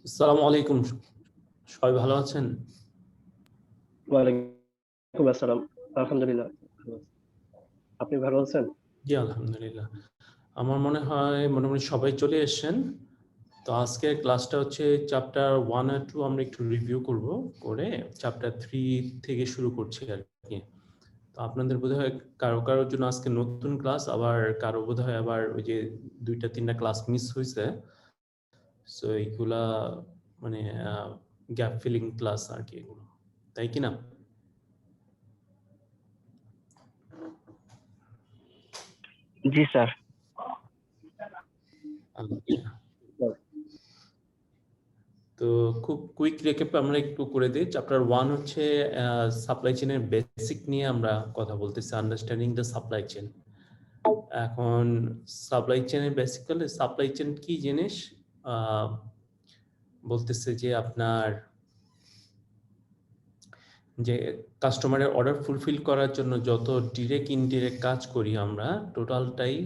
আসসালামু আলাইকুম, সবাই ভালো আছেন? ওয়ালাইকুম আসসালাম। আলহামদুলিল্লাহ, আপনি ভালো আছেন? জি আলহামদুলিল্লাহ। আমার মনে হয় মোটামুটি সবাই চলে এসেছেন। তো আজকে ক্লাসটা হচ্ছে চ্যাপ্টার 1 আর 2 আমরা একটু রিভিউ করব, করে চ্যাপ্টার 3 থেকে শুরু করছি আর কি। তো আপনাদের বোধহয় কারোর জন্য আজকে নতুন ক্লাস, আবার কারো বোধহয় আবার ওই যে 2-3টা ক্লাস মিস হয়েছে। সো এইগুলা মানে গ্যাপ ফিলিং ক্লাস আর কি এগুলো, তাই কি না? জি স্যার। আচ্ছা, তো খুব কুইক রেক্যাপ আমরা একটু করে দিই। চ্যাপ্টার 1 হচ্ছে সাপ্লাই চেইনের বেসিক নিয়ে আমরা কথা বলতেছি, আন্ডারস্ট্যান্ডিং দ্য সাপ্লাই চেইন। এখন সাপ্লাই চেইনের বেসিক্যালি সাপ্লাই চেইন কি জিনিস বলতেছে যে আপনার যে কাস্টমারের অর্ডার ফুলফিল করার জন্য যত ডিরেক্ট ইনডিরেক্ট কাজ করি আমরা, টোটালটাই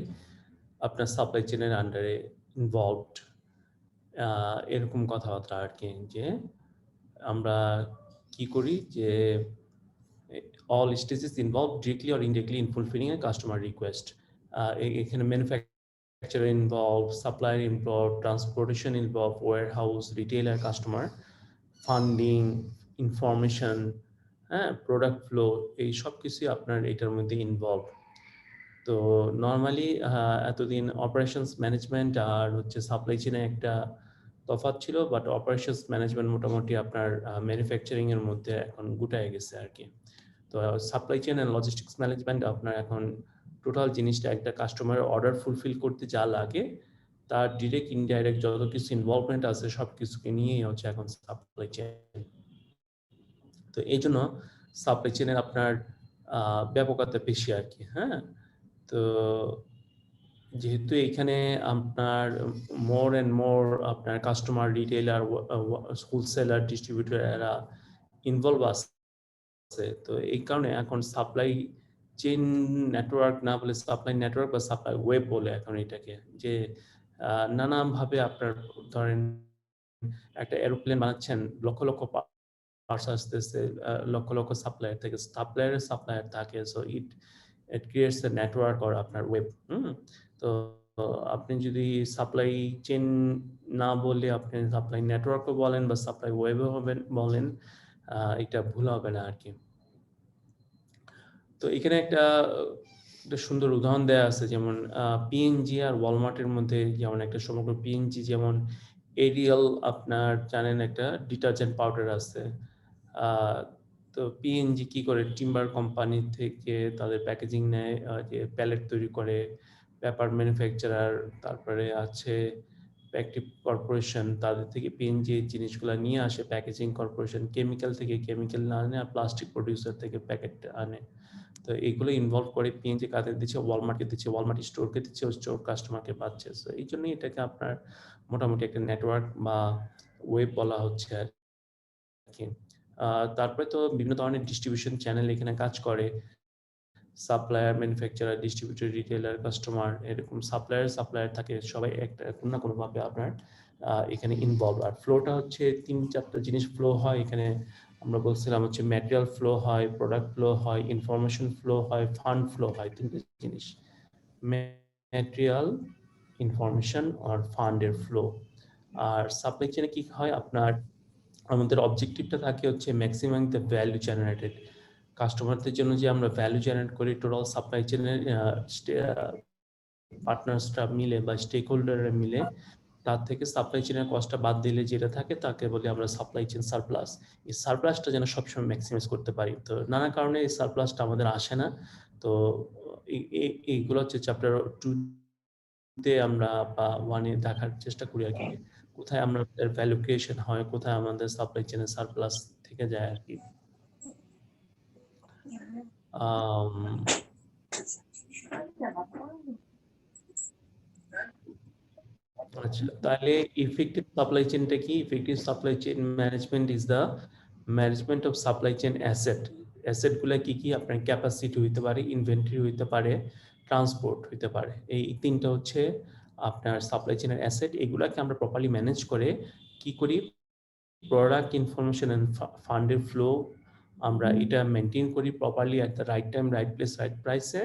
আপনার সাপ্লাই চেইনের আন্ডারে ইনভলভড, এরকম কথাবার্তা আর কি। যে আমরা কি করি যে all stages involved directly or indirectly in fulfilling a customer request. এখানে manufacturer involved, supplier involved, transportation involved, warehouse, retailer, customer, funding, information, product flow, এই সব কিছুই আপনার এটার মধ্যে ইনভলভ। তো নর্মালি এতদিন অপারেশনস ম্যানেজমেন্ট আর হচ্ছে সাপ্লাই চেইনে একটা তফাৎ ছিল, বাট অপারেশনস ম্যানেজমেন্ট মোটামুটি আপনার ম্যানুফ্যাকচারিং এর মধ্যে এখন গুটায় গেছে আর কি। তো supply chain and logistics management আপনার এখন টোটাল জিনিসটা একটা কাস্টমারের অর্ডার ফুলফিল করতে যা লাগে তার ডিরেক্ট ইনডাইরেক্ট যত কিছু ইনভলভমেন্ট আছে সব কিছুকে নিয়েই হচ্ছে এখন সাপ্লাই চেইন। তো এই জন্য সাপ্লাই চেইনের আপনার ব্যাপকতা বেশি আর কি। হ্যাঁ, তো যেহেতু এখানে আপনার মোর অ্যান্ড মোর আপনার কাস্টমার, রিটেইলার, হোলসেলার, ডিস্ট্রিবিউটর এরা ইনভলভ আছে, তো এই কারণে এখন সাপ্লাই চেইন নেটওয়ার্ক না বলে সাপ্লাই নেটওয়ার্ক বা সাপ্লাই ওয়েব বলে এখন এটাকে। যে নানানভাবে আপনার ধরেন একটা এরোপ্লেন বানাচ্ছেন, লক্ষ লক্ষ পার্টস আসতেছে, লক্ষ লক্ষ সাপ্লায়ার থেকে, সাপ্লায়ার থাকে, so it creates A network or আপনার ওয়েব। তো আপনি যদি সাপ্লাই চেইন না বলে আপনি সাপ্লাই নেটওয়ার্কও বলেন বা সাপ্লাই ওয়েবও বলেন, এটা ভুল হবে না আর কি। তো এখানে একটা সুন্দর উদাহরণ দেয়া আছে, যেমন পিএনজি আর ওয়ালমার্টের মধ্যে যেমন একটা সমগ্র পিএনজি, যেমন এরিয়াল আপনার জানেন একটা ডিটারজেন্ট পাউডার আছে। তো পিএনজি কি করে, টিম্বার কোম্পানি থেকে তাদের প্যাকেজিং নেয়, যে প্যালেট তৈরি করে, পেপার ম্যানুফ্যাকচারার, তারপরে আছে প্যাকটিভ কর্পোরেশন, তাদের থেকে পিএনজি জিনিসগুলো নিয়ে আসে, প্যাকেজিং কর্পোরেশন কেমিক্যাল থেকে কেমিক্যাল না আনে, আর প্লাস্টিক প্রডিউসার থেকে প্যাকেট আনে। তো তো এগুলো ইনভলভ করে পিএনজি কাদের দিচ্ছে, ওয়ালমার্টকে দিচ্ছে, ওয়ালমার্ট স্টোরকে দিচ্ছে, স্টোর কাস্টমারকে পাচ্ছে। সো এই জন্যই এটাকে আপনার মোটামুটি একটা নেটওয়ার্ক বা ওয়েব বলা হচ্ছে আর কি। তারপরে তো বিভিন্ন ধরনের ডিস্ট্রিবিউশন চ্যানেল এখানে কাজ করে, supplier, manufacturer, distributor, retailer, customer, এরকম সাপ্লায়ার থাকে, সবাই একটা কোনো না কোনোভাবে আপনার এখানে ইনভলভ। আর ফ্লোটা হচ্ছে 3-4টা জিনিস ফ্লো হয় এখানে। আমরা বলছিলাম হচ্ছে ম্যাটেরিয়াল ফ্লো হয়, প্রোডাক্ট ফ্লো হয়, ইনফরমেশন ফ্লো হয়, ফান্ড ফ্লো হয়। 3টে জিনিস, ম্যাটেরিয়াল, ইনফরমেশন আর ফান্ডের ফ্লো। আর সাপ্লাই চেনে কি হয়, আপনার আমাদের অবজেক্টিভটা থাকে হচ্ছে ম্যাক্সিমাম দ্য ভ্যালু জেনারেটেড। কাস্টমারদের জন্য যে আমরা ভ্যালু জেনারেট করি, টোটাল সাপ্লাই চেনের পার্টনার্সরা মিলে বা স্টেক হোল্ডাররা মিলে, তার থেকে সাপ্লাই চেনের কস্টটা বাদ দিলে যেটা থাকে তাকে বলি আমরা সাপ্লাই চেন সারপ্লাস। এই সারপ্লাসটা যেন সবসময় ম্যাক্সিমাইজ করতে পারি। তো নানা কারণে এই সারপ্লাসটা আমাদের আসে না। তো এইগুলো হচ্ছে চ্যাপ্টার 2-তে আমরা বা 1-এ দেখার চেষ্টা করি আর কি, কোথায় আমরা ভ্যালু ক্রিয়েশন হয়, কোথায় আমাদের সাপ্লাই চেনের সারপ্লাস থেকে যায় আর কি। আচ্ছা, তাহলে ইফেক্টিভ সাপ্লাই চেনটা কি? Effective supply chain management is the management of supply chain asset. অ্যাসেটগুলো কি কি? আপনার ক্যাপাসিটি হইতে পারে, ইনভেন্টরি হইতে পারে, ট্রান্সপোর্ট হইতে পারে। এই 3টা হচ্ছে আপনার সাপ্লাই চেনের অ্যাসেট। এগুলাকে আমরা প্রপারলি ম্যানেজ করে কি করি? প্রোডাক্ট ইনফরমেশন এন্ড ফান্ডের ফ্লো আমরা এটা মেনটেন করি properly at the right time, right place, right প্রাইসে,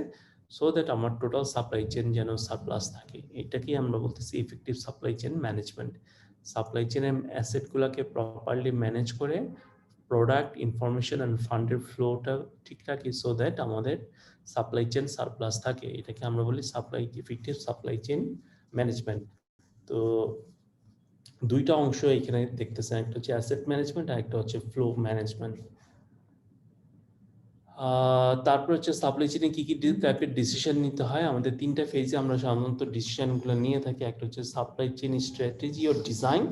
সো দ্যাট আমার টোটাল সাপ্লাই চেন যেন সারপ্লাস থাকে। এটাকেই আমরা বলতেছি effective supply chain management. Supply চেনের অ্যাসেটগুলোকে প্রপারলি ম্যানেজ করে প্রোডাক্ট ইনফরমেশন অ্যান্ড ফান্ডের ফ্লোটা ঠিক রাখি, সো দ্যাট আমাদের সাপ্লাই চেন সারপ্লাস থাকে। এটাকে আমরা বলি ইফেক্টিভ সাপ্লাই চেন ম্যানেজমেন্ট। তো 2টা অংশ এখানে দেখতেছেন, একটা হচ্ছে অ্যাসেট ম্যানেজমেন্ট আর একটা হচ্ছে ফ্লো ম্যানেজমেন্ট। তারপর হচ্ছে সাপ্লাই চেনে কি কি টাইপের ডিসিশন নিতে হয়। আমাদের 3টা ফেজে আমরা সাধারণত ডিসিশনগুলো নিয়ে থাকি। একটা হচ্ছে সাপ্লাই চেন স্ট্র্যাটেজি ও ডিজাইন,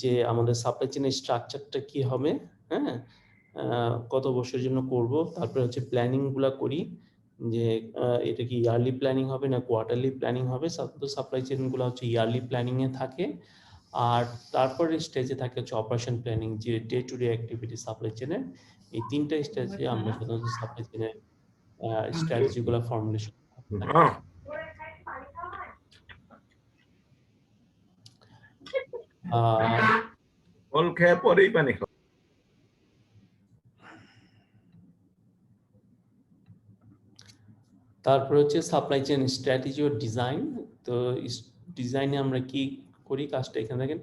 যে আমাদের সাপ্লাই চেনের স্ট্রাকচারটা কি হবে, হ্যাঁ, কত বছরের জন্য করব। তারপরে হচ্ছে প্ল্যানিংগুলো করি, যে এটা কি ইয়ারলি প্ল্যানিং হবে না কোয়ার্টারলি প্ল্যানিং হবে। সাপ্লাই চেনগুলো হচ্ছে ইয়ারলি প্ল্যানিংয়ে থাকে। আর তারপরে স্টেজে থাকে হচ্ছে অপারেশন প্ল্যানিং, যে day to day activity supply চেনের। এই 3টা স্টেজে আমরা সাধারণত সাপ্লাই চেনের স্ট্র্যাটেজিগুলো ফর্মুলেশন থাকি। জল খেয়ে পরেই পানি খাও। তারপর হচ্ছে সাপ্লাই চেন স্ট্র্যাটেজি ও ডিজাইন। তো ডিজাইনে আমরা কি করি, কাজটা এখানে দেখেন,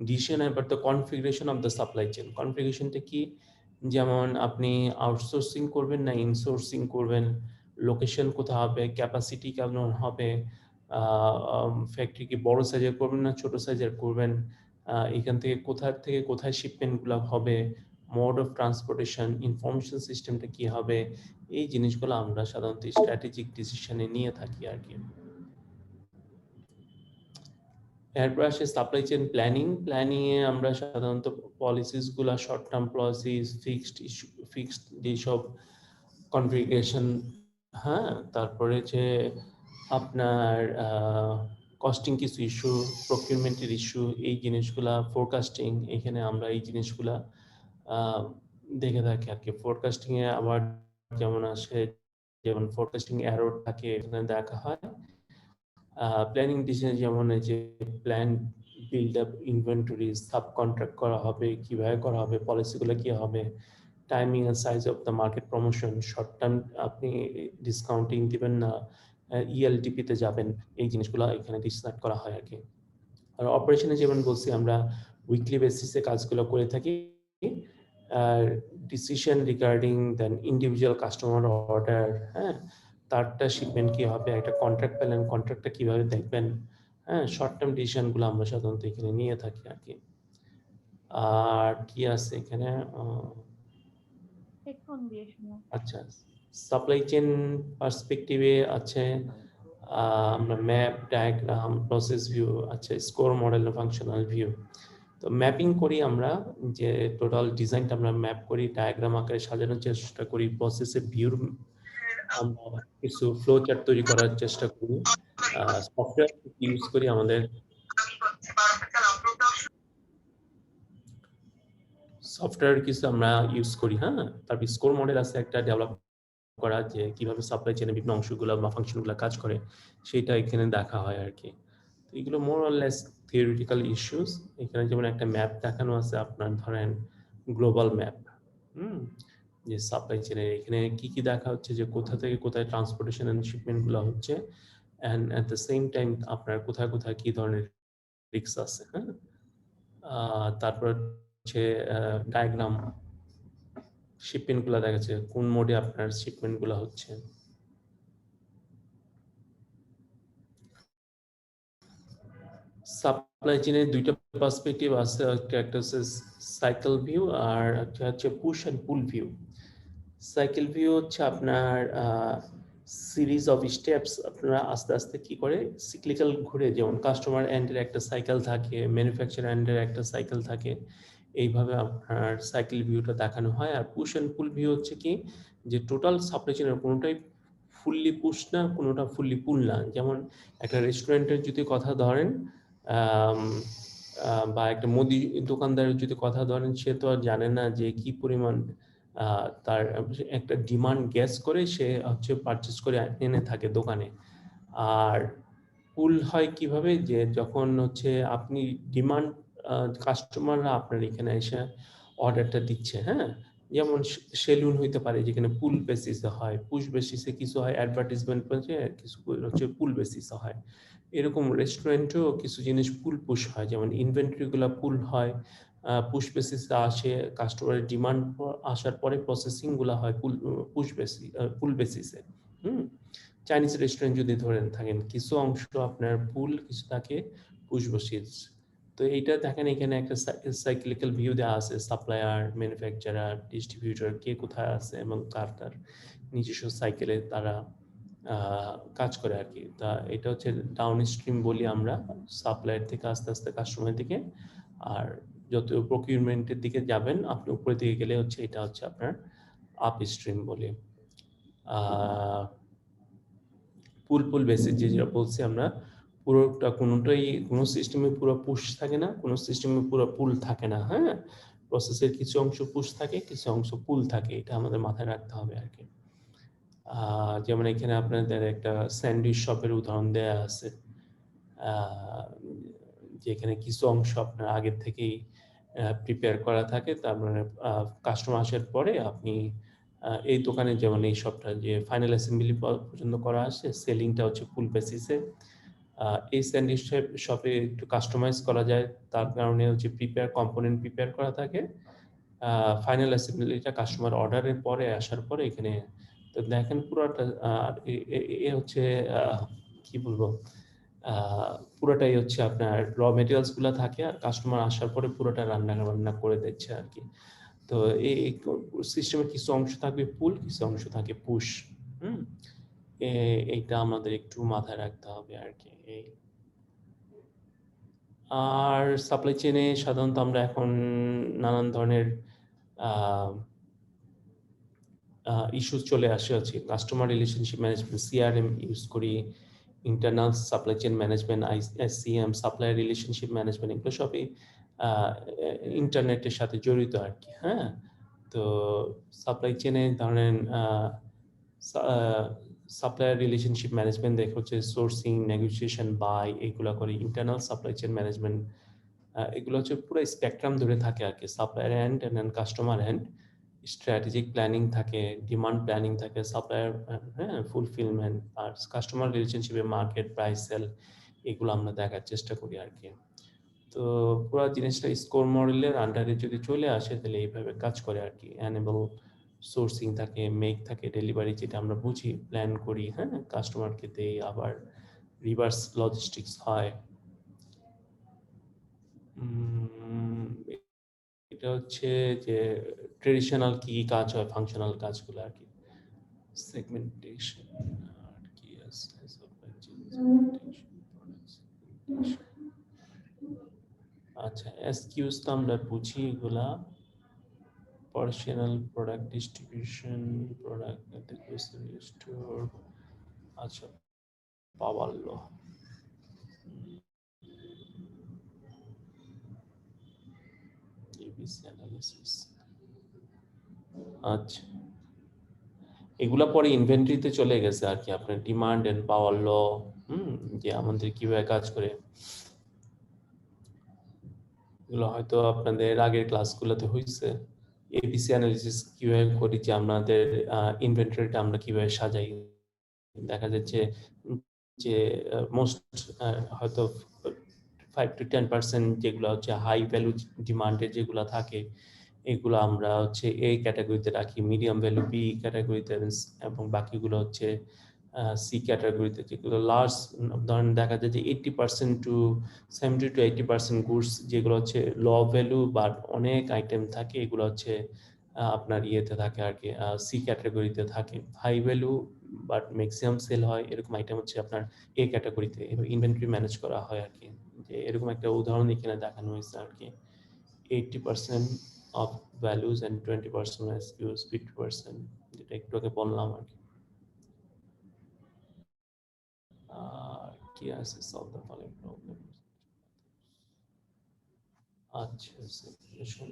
decision about the configuration of the supply chain. কনফিগারেশনটা কি? যেমন আপনি আউটসোর্সিং করবেন না ইনসোর্সিং করবেন, লোকেশন কোথায় হবে, ক্যাপাসিটি কেমন হবে, ফ্যাক্টরি কি বড় সাইজের করবেন না ছোট সাইজের করবেন, এখান থেকে কোথায় শিপমেন্টগুলো হবে, মোড অফ ট্রান্সপোর্টেশন, ইনফরমেশন সিস্টেমটা কি হবে, এই জিনিসগুলো আমরা সাধারণত স্ট্র্যাটেজিক ডিসিশনে নিয়ে থাকি আর কি। এরপর আসে সাপ্লাই চেন প্ল্যানিংয়ে আমরা সাধারণত পলিসিসগুলো, শর্ট টার্ম পলিসিস, ফিক্সড যেসব কনফিগারেশন, হ্যাঁ, তারপরে যে আপনার কস্টিং কিছু ইস্যু, প্রকিউরমেন্টের ইস্যু, এই জিনিসগুলা, ফোরকাস্টিং, এখানে আমরা এই জিনিসগুলা দেখে থাকি আর কি। ফোরকাস্টিংয়ে আবার যেমন আসে, যেমন ফোরকাস্টিং এরর থাকে, এখানে দেখা হয়। প্ল্যানিং ডিসিশন যেমন এই যে plan build up inventory, sub contract করা হবে, কিভাবে করা হবে, পলিসিগুলো কি হবে, timing and size of the market promotion, short term আপনি ডিসকাউন্টিং দিবেন না ইএলটিপিতে যাবেন, এই জিনিসগুলো এখানে ডিসাইড করা হয় আর কি। আর অপারেশনে যেমন বলছি আমরা উইকলি বেসিসে কাজগুলো করে থাকি। ডিসিশন রিগার্ডিং দেন ইন্ডিভিজুয়াল কাস্টমার অর্ডার, হ্যাঁ, তারটা শিপমেন্ট কি হবে, একটা কন্ট্রাক্ট পেলেন, কন্ট্রাক্টটা কিভাবে দেখবেন, হ্যাঁ, শর্ট টার্ম ডিসিশনগুলো আমরা সাধারণত এখানে নিয়ে থাকি আর কি। আর কি আছে এখানে, আচ্ছা, সাপ্লাই চেন পার্সপেক্টিভে আছে আমরা ম্যাপ, ডায়াগ্রাম, প্রসেস ভিউ, আচ্ছা, স্কোর মডেল, ফাংশনাল ভিউ। তো ম্যাপিং করি আমরা, যে টোটাল ডিজাইনটা আমরা ম্যাপ করি, ডায়াগ্রাম আকারে সাজানোর চেষ্টা করি, প্রসেসে ভিউর আমরা কিছু ফ্লো চার্ট তৈরি করার চেষ্টা করি। সফটওয়্যার ইউজ করি আমাদের সফটওয়্যার কিছু আমরা ইউজ করি, হ্যাঁ। তারপর স্কোর মডেল আছে একটা ডেভেলপ করা, যে কিভাবে সাপ্লাই চেনের বিভিন্ন অংশগুলো বা ফাংশনগুলো কাজ করে সেটা এখানে দেখা হয় আর কি। এগুলো more or less theoretical issues. এখানে যেমন একটা ম্যাপ দেখানো আছে, আপনার ধরেন গ্লোবাল ম্যাপ, যে সাপ্লাই চেনের এখানে কি কি দেখা হচ্ছে, যে কোথা থেকে কোথায় ট্রান্সপোর্টেশন এন্ড শিপমেন্ট গুলো হচ্ছে, and at the same time আপনার কোথায় কোথায় কি ধরনের রিস্ক আছে, হ্যাঁ। তারপর হচ্ছে ডায়াগ্রাম, শিপমেন্ট গুলো দেখাচ্ছে কোন মোডে আপনার শিপমেন্ট গুলো হচ্ছে। সাপ্লাই চেনের দুইটা পার্সপেক্টিভ আছে, একটা হচ্ছে সাইকেল ভিউ আর একটা হচ্ছে push and pull view. Cycle view হচ্ছে আপনার সিরিজ অফ স্টেপস, আপনারা আস্তে আস্তে কি করে সিক্লিক্যাল ঘুরে, যেমন কাস্টমার এন্ডের একটা সাইকেল থাকে, ম্যানুফ্যাকচারার এন্ডের একটা সাইকেল থাকে, এইভাবে আপনার সাইকেল ভিউটা দেখানো হয়। আর পুশ এন্ড পুল ভিউ হচ্ছে কি, যে টোটাল সাপ্লাই চেনের কোনোটাই ফুললি পুশ না, কোনোটা ফুললি পুল না। যেমন একটা রেস্টুরেন্টের যদি কথা ধরেন, বা একটা মুদি দোকানদারের যদি কথা ধরেন, সে তো আর জানে না যে কি পরিমাণ তার একটা ডিমান্ড গ্যাস করে সে হচ্ছে পারচেস করে এনে থাকে দোকানে। আর পুল হয় কিভাবে, যে যখন হচ্ছে আপনি ডিমান্ড, কাস্টমাররা আপনার এখানে এসে অর্ডারটা দিচ্ছে, হ্যাঁ। যেমন সেলুন হইতে পারে যেখানে পুল বেসিসে হয়, পুশ বেসিসে কিছু হয় অ্যাডভার্টাইজমেন্ট, কিছু হচ্ছে পুল বেসিসে হয়। এরকম রেস্টুরেন্টেও কিছু জিনিস পুল পুশ হয়, যেমন ইনভেন্টরিগুলো পুল হয়, পুশ বেসিসে আসে, কাস্টমারের ডিমান্ড আসার পরে প্রসেসিংগুলো হয় পুল বেসিসে। চাইনিজ রেস্টুরেন্ট যদি ধরেন থাকেন, কিছু অংশ আপনার পুল, কিছু থাকে পুশ বেসিস। তো এইটা দেখেন এখানে একটা সাইক্লিক্যাল ভিউ দেওয়া আছে, সাপ্লায়ার, ম্যানুফ্যাকচারার, ডিস্ট্রিবিউটর কে কোথায় আছে এবং কার কার নিজস্ব সাইকেলে তারা কাজ করে আর কি। তা এটা হচ্ছে ডাউন স্ট্রিম বলি আমরা, সাপ্লায়ার থেকে আস্তে আস্তে কাস্টমারের দিকে। আর যত প্রকিউরমেন্টের দিকে যাবেন আপনি উপরের দিকে গেলে হচ্ছে এটা হচ্ছে আপনার আপ স্ট্রিম বলি। পুল বেসিস যেটা বলছি আমরা, পুরোটা কোনোটাই কোনো সিস্টেমে পুরো পুশ থাকে না, কোনো সিস্টেমে পুরো পুল থাকে না, হ্যাঁ। প্রসেসের কিছু অংশ পুশ থাকে, কিছু অংশ পুল থাকে, এটা আমাদের মাথায় রাখতে হবে আর কি। যেমন এখানে আপনাদের একটা স্যান্ডউইচ শপের উদাহরণ দেয়া আছে, যেখানে কিছু অংশ আপনার আগের থেকেই প্রিপেয়ার করা থাকে, তারপরে কাস্টমার আসার পরে আপনি এই দোকানে যেমন এই শপটা যে ফাইনাল অ্যাসেম্বলি পর্যন্ত করা আসে, সেলিংটা হচ্ছে ফুল বেসিসে। এই স্যান্ডউইচ শপে একটু কাস্টমাইজ করা যায়, তার কারণে হচ্ছে কম্পোনেন্ট প্রিপেয়ার করা থাকে। ফাইনাল অ্যাসেম্বলিটা কাস্টমার অর্ডারের পরে আসার পরে এখানে তো দেখেন পুরোটা এ হচ্ছে কি বলবো, পুরোটাই হচ্ছে আপনার র মেটেরিয়ালস গুলো থাকে, আর কাস্টমার আসার পরে পুরোটা রান্না করে দিচ্ছে আর কি। তো এই সিস্টেমের কিছু অংশ থাকবে পুল, কিছু অংশ থাকে পুশ। এইটা আমাদের একটু মাথায় রাখতে হবে আর কি। আর সাপ্লাই চেনে সাধারণত আমরা এখন নানান ধরনের ইস্যুস চলে আসে হচ্ছে customer relationship management, CRM use করি, internal supply chain management, SCM, supplier relationship management, এগুলো সবই ইন্টারনেটের সাথে জড়িত আর কি, হ্যাঁ। তো সাপ্লাই চেনে ধরেন সাপ্লায়ার রিলেশনশিপ ম্যানেজমেন্ট দেখে হচ্ছে সোর্সিং, নেগোসিয়েশন, বাই, এগুলো করে। ইন্টারনাল সাপ্লাই চেন ম্যানেজমেন্ট এগুলো হচ্ছে পুরো স্পেকট্রাম ধরে থাকে আর কি, supplier and and customer end. Strategic planning থাকে, ডিমান্ড প্ল্যানিং থাকে, সাপ্লায়ার, হ্যাঁ, ফুলফিলমেন্ট, আর কাস্টমার রিলেশনশিপে মার্কেট, প্রাইস, সেল, এগুলো আমরা দেখার চেষ্টা করি আর কি। তো পুরো জিনিসটা স্কোর মডেলের আন্ডারে যদি চলে আসে তাহলে এইভাবে কাজ করে আর কি। অ্যানেবল সোর্সিং থাকে, মেক থাকে, ডেলিভারি যেটা আমরা বুঝি, প্ল্যান করি, হ্যাঁ, কাস্টমারকে দেই, আবার রিভার্স লজিস্টিক্স হয়। এটা হচ্ছে যে ট্রেডিশনাল কি কাজ হয়, ফাংশনাল কাজগুলো আর কি। সেগমেন্টেশন আর কি আছে, আচ্ছা এসকিউজ তো আমরা বুঝি এগুলা। operational product distribution product at the grocery store আচ্ছা পাওয়ালো ABC analysis আচ্ছা এগুলা পরে ইনভেন্টরিতে চলে গেছে আর কি আপনার ডিমান্ড এন্ড পাওয়ার ল যে আমাদের কিভাবে কাজ করে এগুলো হয়তো আপনাদের আগের ক্লাসগুলোতে হয়েছে এবিসি অ্যানালিসিস কিভাবে করি যে আমাদের ইনভেন্টরিটা আমরা কিভাবে সাজাই দেখা যাচ্ছে যে মোস্ট হয়তো 5 to 10% যেগুলো হচ্ছে হাই ভ্যালু ডিমান্ডের যেগুলো থাকে এগুলো আমরা হচ্ছে এ ক্যাটাগরিতে রাখি মিডিয়াম ভ্যালু বি ক্যাটাগরিতে এবং বাকিগুলো হচ্ছে সি ক্যাটাগরিতে যেগুলো লার্জ ধরেন দেখা যায় যে 80% to 70 to 80% গুডস যেগুলো হচ্ছে লো ভ্যালু বাট অনেক আইটেম থাকে এগুলো হচ্ছে আপনার ইয়েতে থাকে আর কি সি ক্যাটাগরিতে থাকে high value but maximum sale হয় এরকম আইটেম হচ্ছে আপনার এ ক্যাটাগরিতে এবার ইনভেন্টরি ম্যানেজ করা হয় আর কি যে এরকম একটা উদাহরণ এখানে দেখানো হয়েছে আর কি 80% of values and 20% SKUs 50% যেটা একটু আগে বললাম আর কি কি আছে solve the following problem আচ্ছা segmentation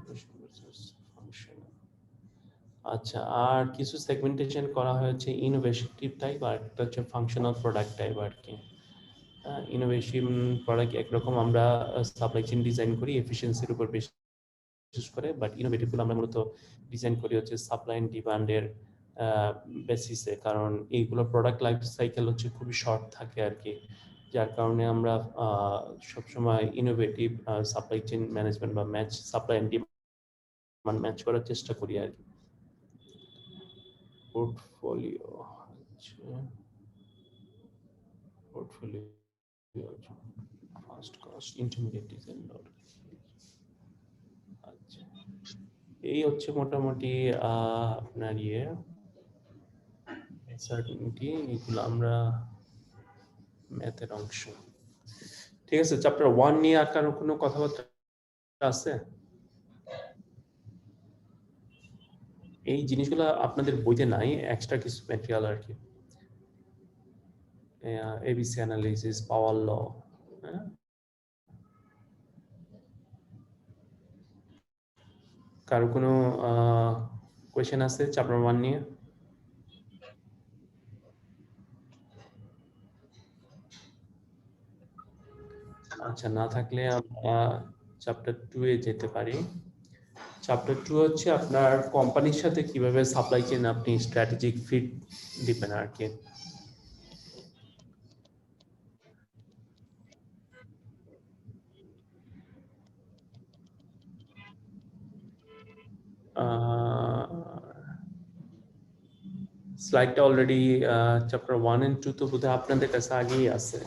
versus function আচ্ছা আর কিছু সেগমেন্টেশন করা হয়েছে ইনোভেটিভ টাইপ আর একটা হচ্ছে ফাংশনাল প্রোডাক্ট টাইপ আর কি ইনোভেশন প্রোডাক্ট একরকম আমরা সাপ্লাই চেইন ডিজাইন করি এফিশিয়েন্সির উপর বিশেষ করে বাট ইনোভেটিভগুলো আমরা মূলত ডিজাইন করি হচ্ছে সাপ্লাই এন্ড ডিমান্ডের বেসিসে কারণ এইগুলো প্রোডাক্ট লাইফ সাইকেল হচ্ছে খুবই শর্ট থাকে আর কি যার কারণে আমরা সবসময় ইনোভেটিভ সাপ্লাই চেইন ম্যানেজমেন্ট বা match supply and demand match করার চেষ্টা করি আর কি portfolio portfolio fast cost intermediate design আচ্ছা এই হচ্ছে মোটামুটি আপনার ইয়ে সার্টেনিটি এগুলো আমরা ম্যাথের অংশ ঠিক আছে চ্যাপ্টার 1 নিয়ে আর কারো কোনো কথাবার্তা আছে এই জিনিসগুলো আপনাদের বইতে নাই এক্সট্রা কিছু ম্যাটেরিয়াল আর কি ABC analysis power law কারো কোনো কোয়েশ্চেন আছে চ্যাপ্টার 1 নিয়ে আচ্ছা না থাকলে আমরা চ্যাপ্টার 2 এ যেতে পারি চ্যাপ্টার 2 হচ্ছে আপনার কোম্পানির সাথে কিভাবে সাপ্লাই চেইন আপনি স্ট্র্যাটেজিক ফিট দিবেন আর কি স্লাইডটা অলরেডি চ্যাপ্টার 1 and 2 তো বোধহয় আপনাদের কাছে আগেই আছে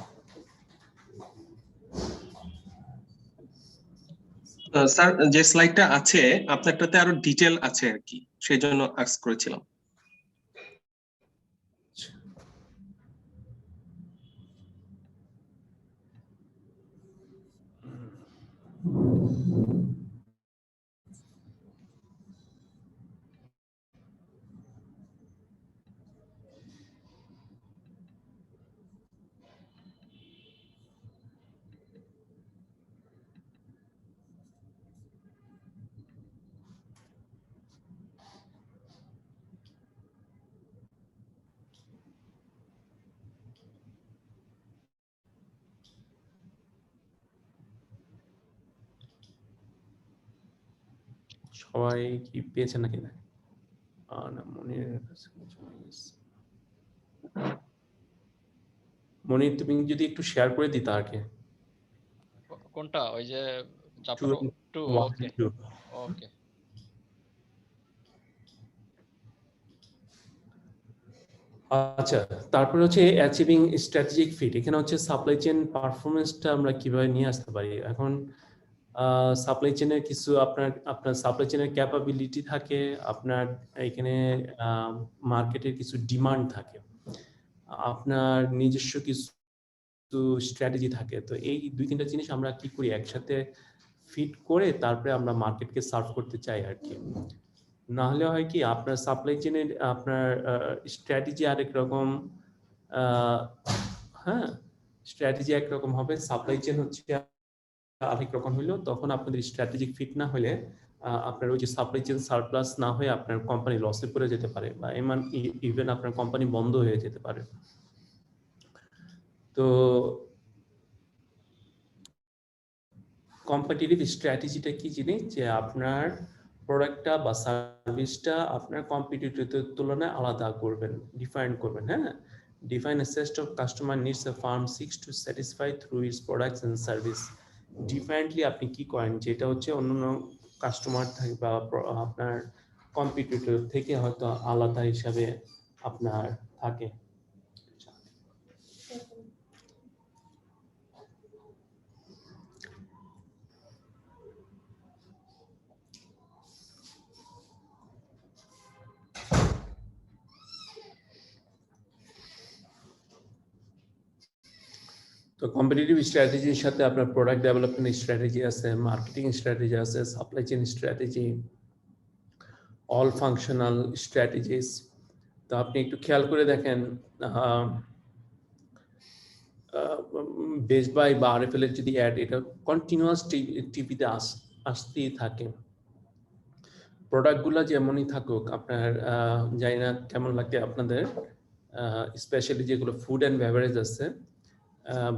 স্যার যে স্লাইডটা আছে আপনারটাতে আরো ডিটেইল আছে আর কি সেজন্য আস্ক করেছিলাম সবাই কি পেয়েছেন নাকি না মনির মনির তুমি যদি একটু শেয়ার করে দিতা আর কি কোনটা ওই যে চ্যাপ্টার 2 ওকে ওকে আচ্ছা তারপরে হচ্ছে অ্যাচিভিং স্ট্র্যাটেজিক ফিট এখানে হচ্ছে সাপ্লাই চেইন পারফরম্যান্সটা আমরা কিভাবে নিয়ে আসতে পারি এখন সাপ্লাই চেইনের কিছু আপনার সাপ্লাই চেইনের ক্যাপাবিলিটি থাকে আপনার এখানে মার্কেটের কিছু ডিমান্ড থাকে আপনার নিজস্ব কিছু স্ট্র্যাটেজি থাকে তো এই 2-3টা জিনিস আমরা কি করি একসাথে ফিট করে তারপরে আমরা মার্কেটকে সার্ভ করতে চাই আর কি। না হলে হয় কি আপনার সাপ্লাই চেনের আপনার স্ট্র্যাটেজি আরেক রকম, হ্যাঁ স্ট্র্যাটেজি একরকম হবে, সাপ্লাই চেন হচ্ছে আরেক রকম হইলো, তখন আপনাদের স্ট্র্যাটেজিক ফিট না হলে আপনার ওই যে সাপ্লাই চেন সারপ্লাস না হয়ে আপনার কোম্পানি লসে পড়ে যেতে পারে বা ইভেন আপনার কোম্পানি বন্ধ হয়ে যেতে পারে। তো কম্পিটিটিভ স্ট্র্যাটেজিটা কি জিনিস, যে আপনার প্রোডাক্টটা বা সার্ভিসটা আপনার কম্পিটিটরদের তুলনায় আলাদা করবেন, ডিফাইন করবেন। হ্যাঁ, define a set of customer needs a firm seeks to satisfy through its products and service. Differently আপনি কি করেন, যেটা হচ্ছে অন্যান্য কাস্টমার থেকে বা আপনার কম্পিটিটর থেকে হয়তো আলাদা হিসাবে আপনার থাকে। তো কম্পিটিটিভ স্ট্র্যাটেজির সাথে আপনার প্রোডাক্ট ডেভেলপমেন্ট স্ট্র্যাটেজি আছে, মার্কেটিং স্ট্র্যাটেজি আছে, supply chain strategy, all functional strategies. তো আপনি একটু খেয়াল করে দেখেন, বেস্ট বাই বা আরএফএল এর যদি অ্যাড, এটা কন্টিনিউয়াস টিভিতে আসতেই থাকে। প্রোডাক্টগুলো যেমনই থাকুক, আপনার জানি না কেমন লাগে আপনাদের, স্পেশালি যেগুলো ফুড অ্যান্ড বেভারেজ আছে,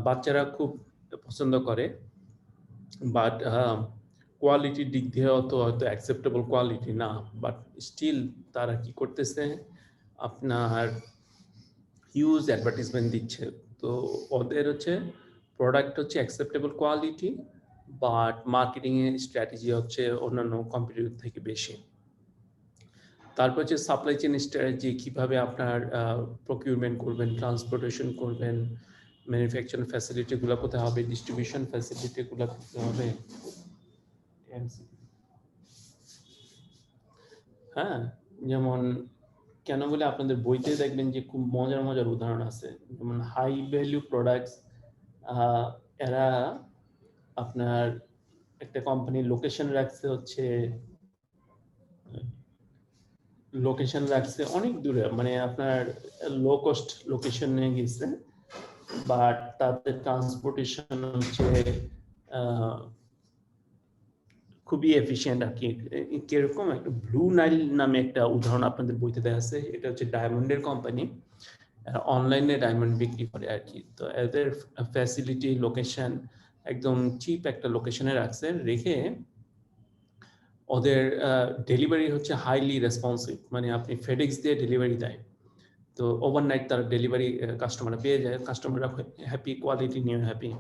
বাচ্চারা খুব পছন্দ করে, বাট কোয়ালিটির দিক দিয়ে হয়তো অ্যাকসেপ্টেবল কোয়ালিটি না, বাট স্টিল তারা কি করতেছে, আপনার হিউজ অ্যাডভার্টাইজমেন্ট দিচ্ছে। তো ওদের হচ্ছে প্রোডাক্ট হচ্ছে অ্যাকসেপ্টেবল কোয়ালিটি, বাট মার্কেটিংয়ের স্ট্র্যাটেজি হচ্ছে অন্যান্য কম্পিটিটর থেকে বেশি। তারপর হচ্ছে সাপ্লাই চেইন স্ট্র্যাটেজি, কীভাবে আপনার প্রকিউরমেন্ট করবেন, ট্রান্সপোর্টেশন করবেন, ম্যানুফ্যাকচারিং ফ্যাসিলিটিগুলো কোথায় হবে, ডিস্ট্রিবিউশন ফ্যাসিলিটিগুলো কোথায় হবে। হ্যাঁ, যেমন কেন বলে আপনাদের বইতে দেখবেন যে খুব মজার মজার উদাহরণ আছে, যেমন হাই ভ্যালু প্রোডাক্টস, এরা আপনার একটা কোম্পানির লোকেশন রাখছে অনেক দূরে, মানে আপনার লো কস্ট লোকেশনে গেছে, বাট তাদের ট্রান্সপোর্টেশন হচ্ছে খুবই এফিশিয়েন্ট আর কি। কিরকম, একটা ব্লু নাইল নামে একটা উদাহরণ আপনাদের বইতে দেওয়া আছে, এটা হচ্ছে ডায়মন্ডের কোম্পানি, অনলাইনে ডায়মন্ড বিক্রি করে আর কি। তো এদের ফ্যাসিলিটি লোকেশন একদম চিপ একটা লোকেশনে রাখছে, রেখে ওদের ডেলিভারি হচ্ছে হাইলি রেসপন্সিভ, মানে আপনি ফেডেক্স দিয়ে ডেলিভারি দেয়, তো ওভারনাইট তার ডেলিভারি কাস্টমাররা পেয়ে যায়, কাস্টমাররা হ্যাপি, কোয়ালিটি নিয়ে হ্যাপি।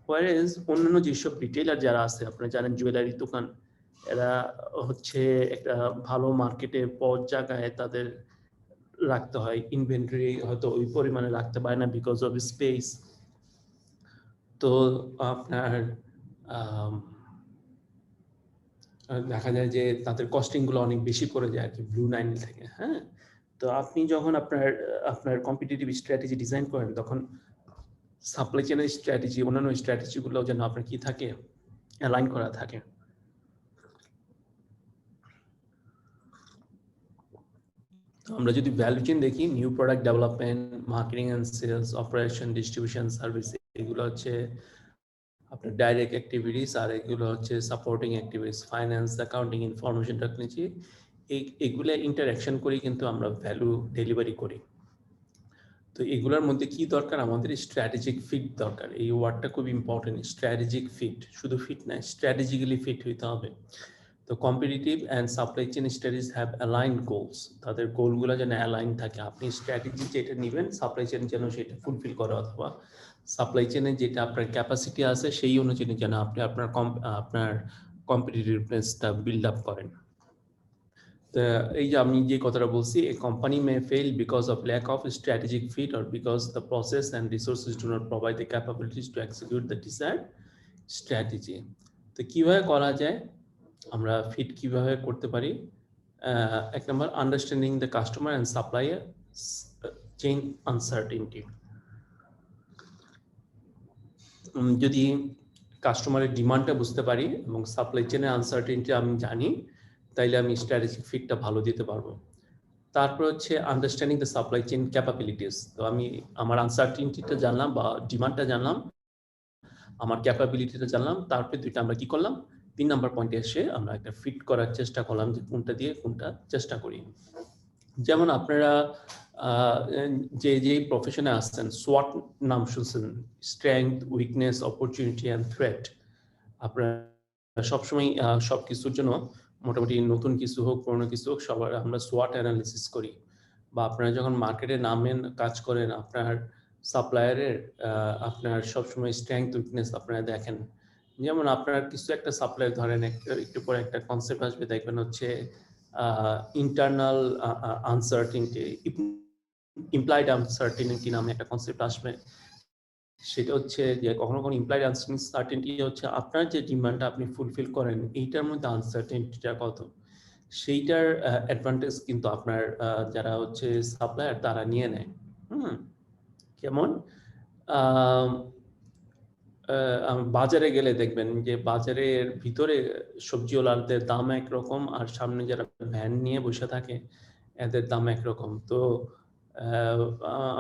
ওয়ারেজ অন্যান্য যেসব রিটেলার যারা আছে, আপনারা জানেন জুয়েলারি দোকান, এরা হচ্ছে একটা ভালো মার্কেটে পথ জায়গায় তাদের রাখতে হয়, ইনভেন্টরি হয়তো ওই পরিমাণে রাখতে পারে না বিকজ অফ স্পেস। তো আপনার দেখা যায় যে তাদের কস্টিংগুলো অনেক বেশি পড়ে যায় আর কি ব্লু নাইল থেকে। হ্যাঁ, তো আপনি যখন আপনার কম্পিটিটিভ স্ট্র্যাটেজি ডিজাইন করেন, তখন সাপ্লাই চেনের স্ট্র্যাটেজি, অন্যান্য স্ট্র্যাটেজিগুলো যেন আপনার কি থাকে, অ্যালাইন করা থাকে। আমরা যদি ভ্যালু চেইন দেখি, new product development, marketing and sales, operation, distribution, service, এগুলো হচ্ছে আপনার ডাইরেক্ট অ্যাক্টিভিটিস, আর এগুলো হচ্ছে supporting activities, finance, accounting, information technology, এগুলো ইন্টারাকশন করি কিন্তু আমরা ভ্যালু ডেলিভারি করি। তো এগুলোর মধ্যে কি দরকার, আমাদের স্ট্র্যাটেজিক ফিট দরকার। এই ওয়ার্ডটা খুব ইম্পর্টেন্ট, স্ট্র্যাটেজিক ফিট, শুধু ফিট না, স্ট্র্যাটেজিক্যালি ফিট হইতে হবে। তো competitive and supply chain strategies have aligned goals, তাদের গোলগুলো যেন অ্যালাইন থাকে। আপনি স্ট্র্যাটেজি যেটা নেবেন, সাপ্লাই চেইন যেন সেটা ফুলফিল করে, অথবা সাপ্লাই চেইনে যেটা আপনার ক্যাপাসিটি আছে সেই অনুযায়ী যেন আপনি আপনার কম্পিটিটিভনেসটা বিল্ড আপ করেন। এই যে আমি যে কথাটা বলছি, a company may fail because of lack of strategic fit or because the process and resources do not provide the capabilities to execute the desired strategy. তো কিভাবে করা যায়, আমরা ফিট কিভাবে করতে পারি? এক number, understanding the customer and supplier chain uncertainty. যদি কাস্টমারের ডিমান্ডটা বুঝতে পারি এবং সাপ্লাই চেনের আনসার্টেনটি আমি জানি, তাইলে আমি স্ট্র্যাটেজিক ফিটটা ভালো দিতে পারবো। তারপর হচ্ছে understanding the supply chain capabilities. তো আমি আমার আনসার্টেনটিটা জানলাম বা ডিমান্ডটা জানলাম, আমার ক্যাপাবিলিটিটা জানলাম, তারপরে দুইটা আমরা কি করলাম, 3 নাম্বার পয়েন্টে এসে আমরা একটা ফিট করার চেষ্টা করলাম যে কোনটা দিয়ে কোনটা চেষ্টা করি। যেমন আপনারা যে প্রফেশনে আসছেন, সোয়াট নাম শুনছেন, strength, weakness, opportunity and threat. আপনারা সবসময় সব কিছুর জন্য মোটামুটি নতুন কিছু হোক পুরনো কিছু হোক সবার আমরা সোয়াট অ্যানালিসিস করি। বা আপনারা যখন মার্কেটে নামেন কাজ করেন, আপনার সাপ্লায়ারের আপনার সবসময় স্ট্রেংথ উইকনেস আপনারা দেখেন। যেমন আপনার কিছু একটা সাপ্লায়ার ধরেন, একটু পরে একটা কনসেপ্ট আসবে, দেখবেন হচ্ছে ইন্টারনাল আনসার্টিনিটি, ইমপ্লাইড আনসার্টিনিটি নামে একটা কনসেপ্ট আসবে। সেটা হচ্ছে যে কখনো কখনো ইমপ্লাইড আনসার্টিনিটি হচ্ছে আপনার যে ডিমান্ডটা আপনি ফুলফিল করেন এইটার মধ্যে আনসার্টিনিটিটা কত, সেইটার অ্যাডভান্টেজ কিন্তু আপনার যারা হচ্ছে সাপ্লায়ার তারা নিয়ে নেয়। কেমন বাজারে গেলে দেখবেন যে বাজারের ভিতরে সবজিওয়ালাদের দাম একরকম আর সামনে যারা ভ্যান নিয়ে বসে থাকে এদের দাম একরকম। তো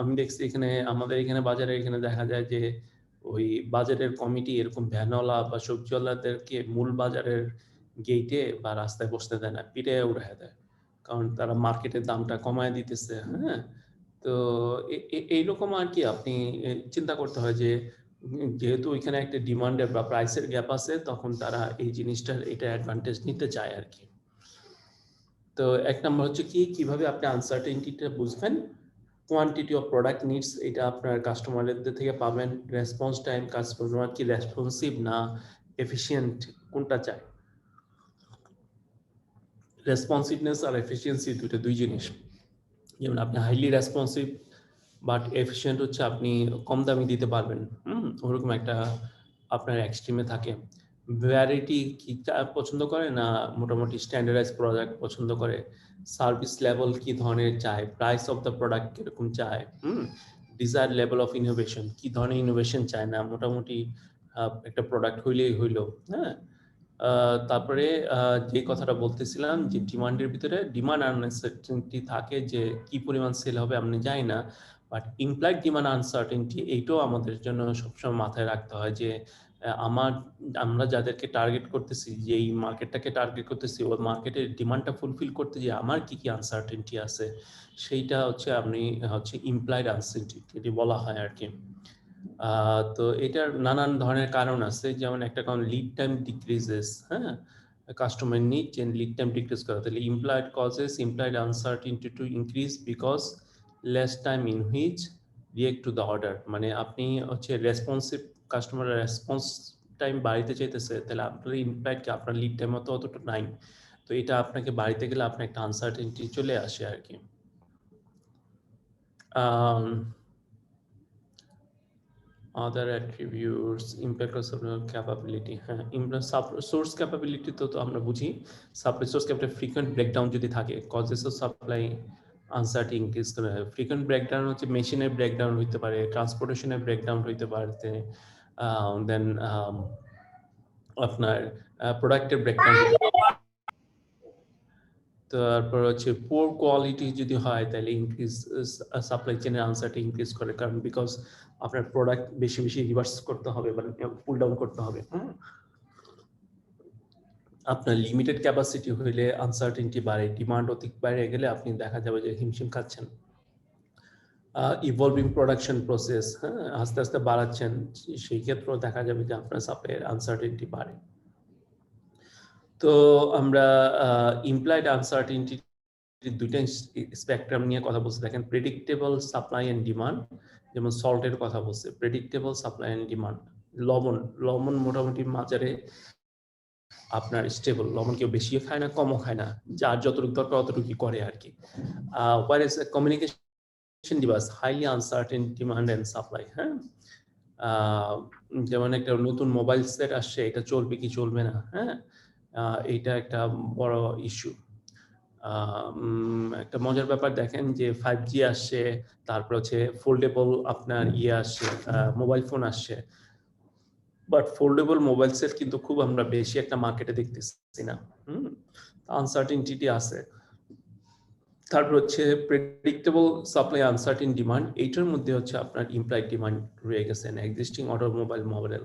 আমি দেখছি এখানে আমাদের এখানে বাজারে এখানে দেখা যায় যে ওই বাজারের কমিটি এরকম ভ্যানওয়ালা বা সবজিওয়ালাদেরকে মূল বাজারের গেটে বা রাস্তায় বসতে দেয় না, পিঠে উড়াই দেয়, কারণ তারা মার্কেটের দামটা কমায় দিতেছে। হ্যাঁ, তো এইরকম আর কি আপনি চিন্তা করতে হয় যে যেহেতু ওইখানে একটা ডিমান্ডের বা প্রাইসের গ্যাপ আছে, তখন তারা এই জিনিসটার এটা অ্যাডভান্টেজ নিতে চায় আর কি। তো এক নম্বর হচ্ছে কিভাবে আপনি আনসার্টেনিটিটা বুঝবেন, কোয়ান্টিটি অফ প্রোডাক্ট নিডস, এটা আপনার কাস্টমারদের থেকে পাবেন। রেসপন্স টাইম, কাস্টমার কি রেসপন্সিভ না এফিশিয়েন্ট, কোনটা চায়। রেসপন্সিভনেস আর এফিসিয়েন্সি দুই জিনিস। যেমন আপনি হাইলি রেসপন্সিভ বাট এফিশিয়েন্ট হচ্ছে আপনি কম দামি দিতে পারবেন, ওরকম একটা আপনার এক্সট্রিমে থাকে। ভ্যারাইটি কি পছন্দ করে না মোটামুটি স্ট্যান্ডার্ডাইজ প্রোডাক্ট পছন্দ করে, সার্ভিস লেভেল কি ধরনের চায়, প্রাইস অফ দ্য প্রোডাক্ট কিরকম চায়, ডিজায়ার লেভেল অফ ইনোভেশন, কি ধরনের ইনোভেশন চায় না, মোটামুটি একটা প্রোডাক্ট হইলেই হইলো। হ্যাঁ, তারপরে যে কথাটা বলতেছিলাম যে ডিমান্ডের ভিতরে ডিমান্ড আনসার্টেনিটি থাকে, যে কি পরিমাণ সেল হবে আপনি জানি না, বাট ইমপ্লাইড ডিমান্ড আনসার্টেনিটি এইটাও আমাদের জন্য সবসময় মাথায় রাখতে হয় যে আমরা যাদেরকে টার্গেট করতেছি, যে এই মার্কেটটাকে টার্গেট করতেছি, ওই মার্কেটের ডিমান্ডটা ফুলফিল করতে যে আমার কি কি আনসার্টেনিটি আছে, সেইটা হচ্ছে আপনি হচ্ছে ইমপ্লাইড আনসার্টেনিটি বলা হয় আর কি। তো এটার নানান ধরনের কারণ আছে, যেমন একটা কারণ লিড টাইম ডিক্রিজেস। হ্যাঁ, customer need chain lead time decrease করা, তাহলে implied causes implied uncertainty to increase because less time in which react to the order. মানে আপনি হচ্ছে রেসপন্সিভ, কাস্টমারের রেসপন্স টাইম বাড়িতে চাইতেছে, তাহলে আপনার ইমপ্লাইড কি আপনার লিড টাইম অতটা নাই, তো এটা আপনাকে বাড়িতে গেলে আপনার একটা আনসার্টেনিটি চলে আসে আর কি। Other attributes, impact of supply capability. হ্যাঁ, source capability তো আমরা বুঝি, supply source capital frequent breakdown যদি থাকে, কজেস অফ সাপ্লাই আনসার্টি ইনক্রিজ করে। ফ্রিকোয়েন্ট ব্রেকডাউন হচ্ছে মেশিনের ব্রেকডাউন হইতে পারে, ট্রান্সপোর্টেশনের ব্রেকডাউন হইতে পারে, দেন আপনার প্রোডাক্টের ব্রেকডাউন। তারপর হচ্ছে পোর কোয়ালিটি যদি হয় তাহলে ইনক্রিজ সাপ্লাই চেনের আনসারটি ইনক্রিজ করে, কারণ বিকজ আপনার প্রোডাক্ট বেশি বেশি রিভার্স করতে হবে বা পুল ডাউন করতে হবে। আপনার লিমিটেড ক্যাপাসিটি হইলে আনসার্টেনিটি বাড়ে, ডিমান্ড অধিক বাইরে গেলে আপনি দেখা যাবে যে হিমশিম খাচ্ছেন। ইভলভিং প্রোডাকশন প্রসেস, হ্যাঁ, আস্তে আস্তে বাড়াচ্ছেন, সেই ক্ষেত্রেও দেখা যাবে যে আপনার সাপ্লাইয়ের আনসার্টেনিটি বাড়ে। তো আমরা ইমপ্লাইড আনসার্টেনিটি দুইটা স্পেকট্রাম নিয়ে কথা বলছি। দেখেন, প্রেডিক্টেবল সাপ্লাই এন্ড ডিমান্ড, যেমন সল্টের কথা বলছে, প্রেডিক্টেবল সাপ্লাই এন্ড ডিমান্ড। লবণ মোটামুটি বাজারে আপনার স্টেবল, লবণ কেউ বেশিও খায় না কমও খায় না, যার যতটুকু দরকার অতটুকুই করে আর কি। whereas communication device highly uncertain demand and supply. হ্যাঁ, যেমন একটা নতুন মোবাইল সেট আসছে, এটা চলবে কি চলবে না, হ্যাঁ, এইটা একটা বড় ইস্যু। একটা মজার ব্যাপার দেখেন যে 5G আসছে, তারপর হচ্ছে ফোল্ডেবল আপনার আসছে, মোবাইল ফোন আসছে, বাট ফোল্ডেবল মোবাইল সেট কিন্তু খুব আমরা বেশি একটা মার্কেটে দেখতেছি না। আনসার্টেনটি আছে। তারপর হচ্ছে প্রেডিক্টেবল সাপ্লাই আনসার্টেন ডিমান্ড, এইটার মধ্যে হচ্ছে আপনার ইমপ্লয়েড ডিমান্ড রয়ে গেছে এক্সিস্টিং অটোমোবাইল মডেল,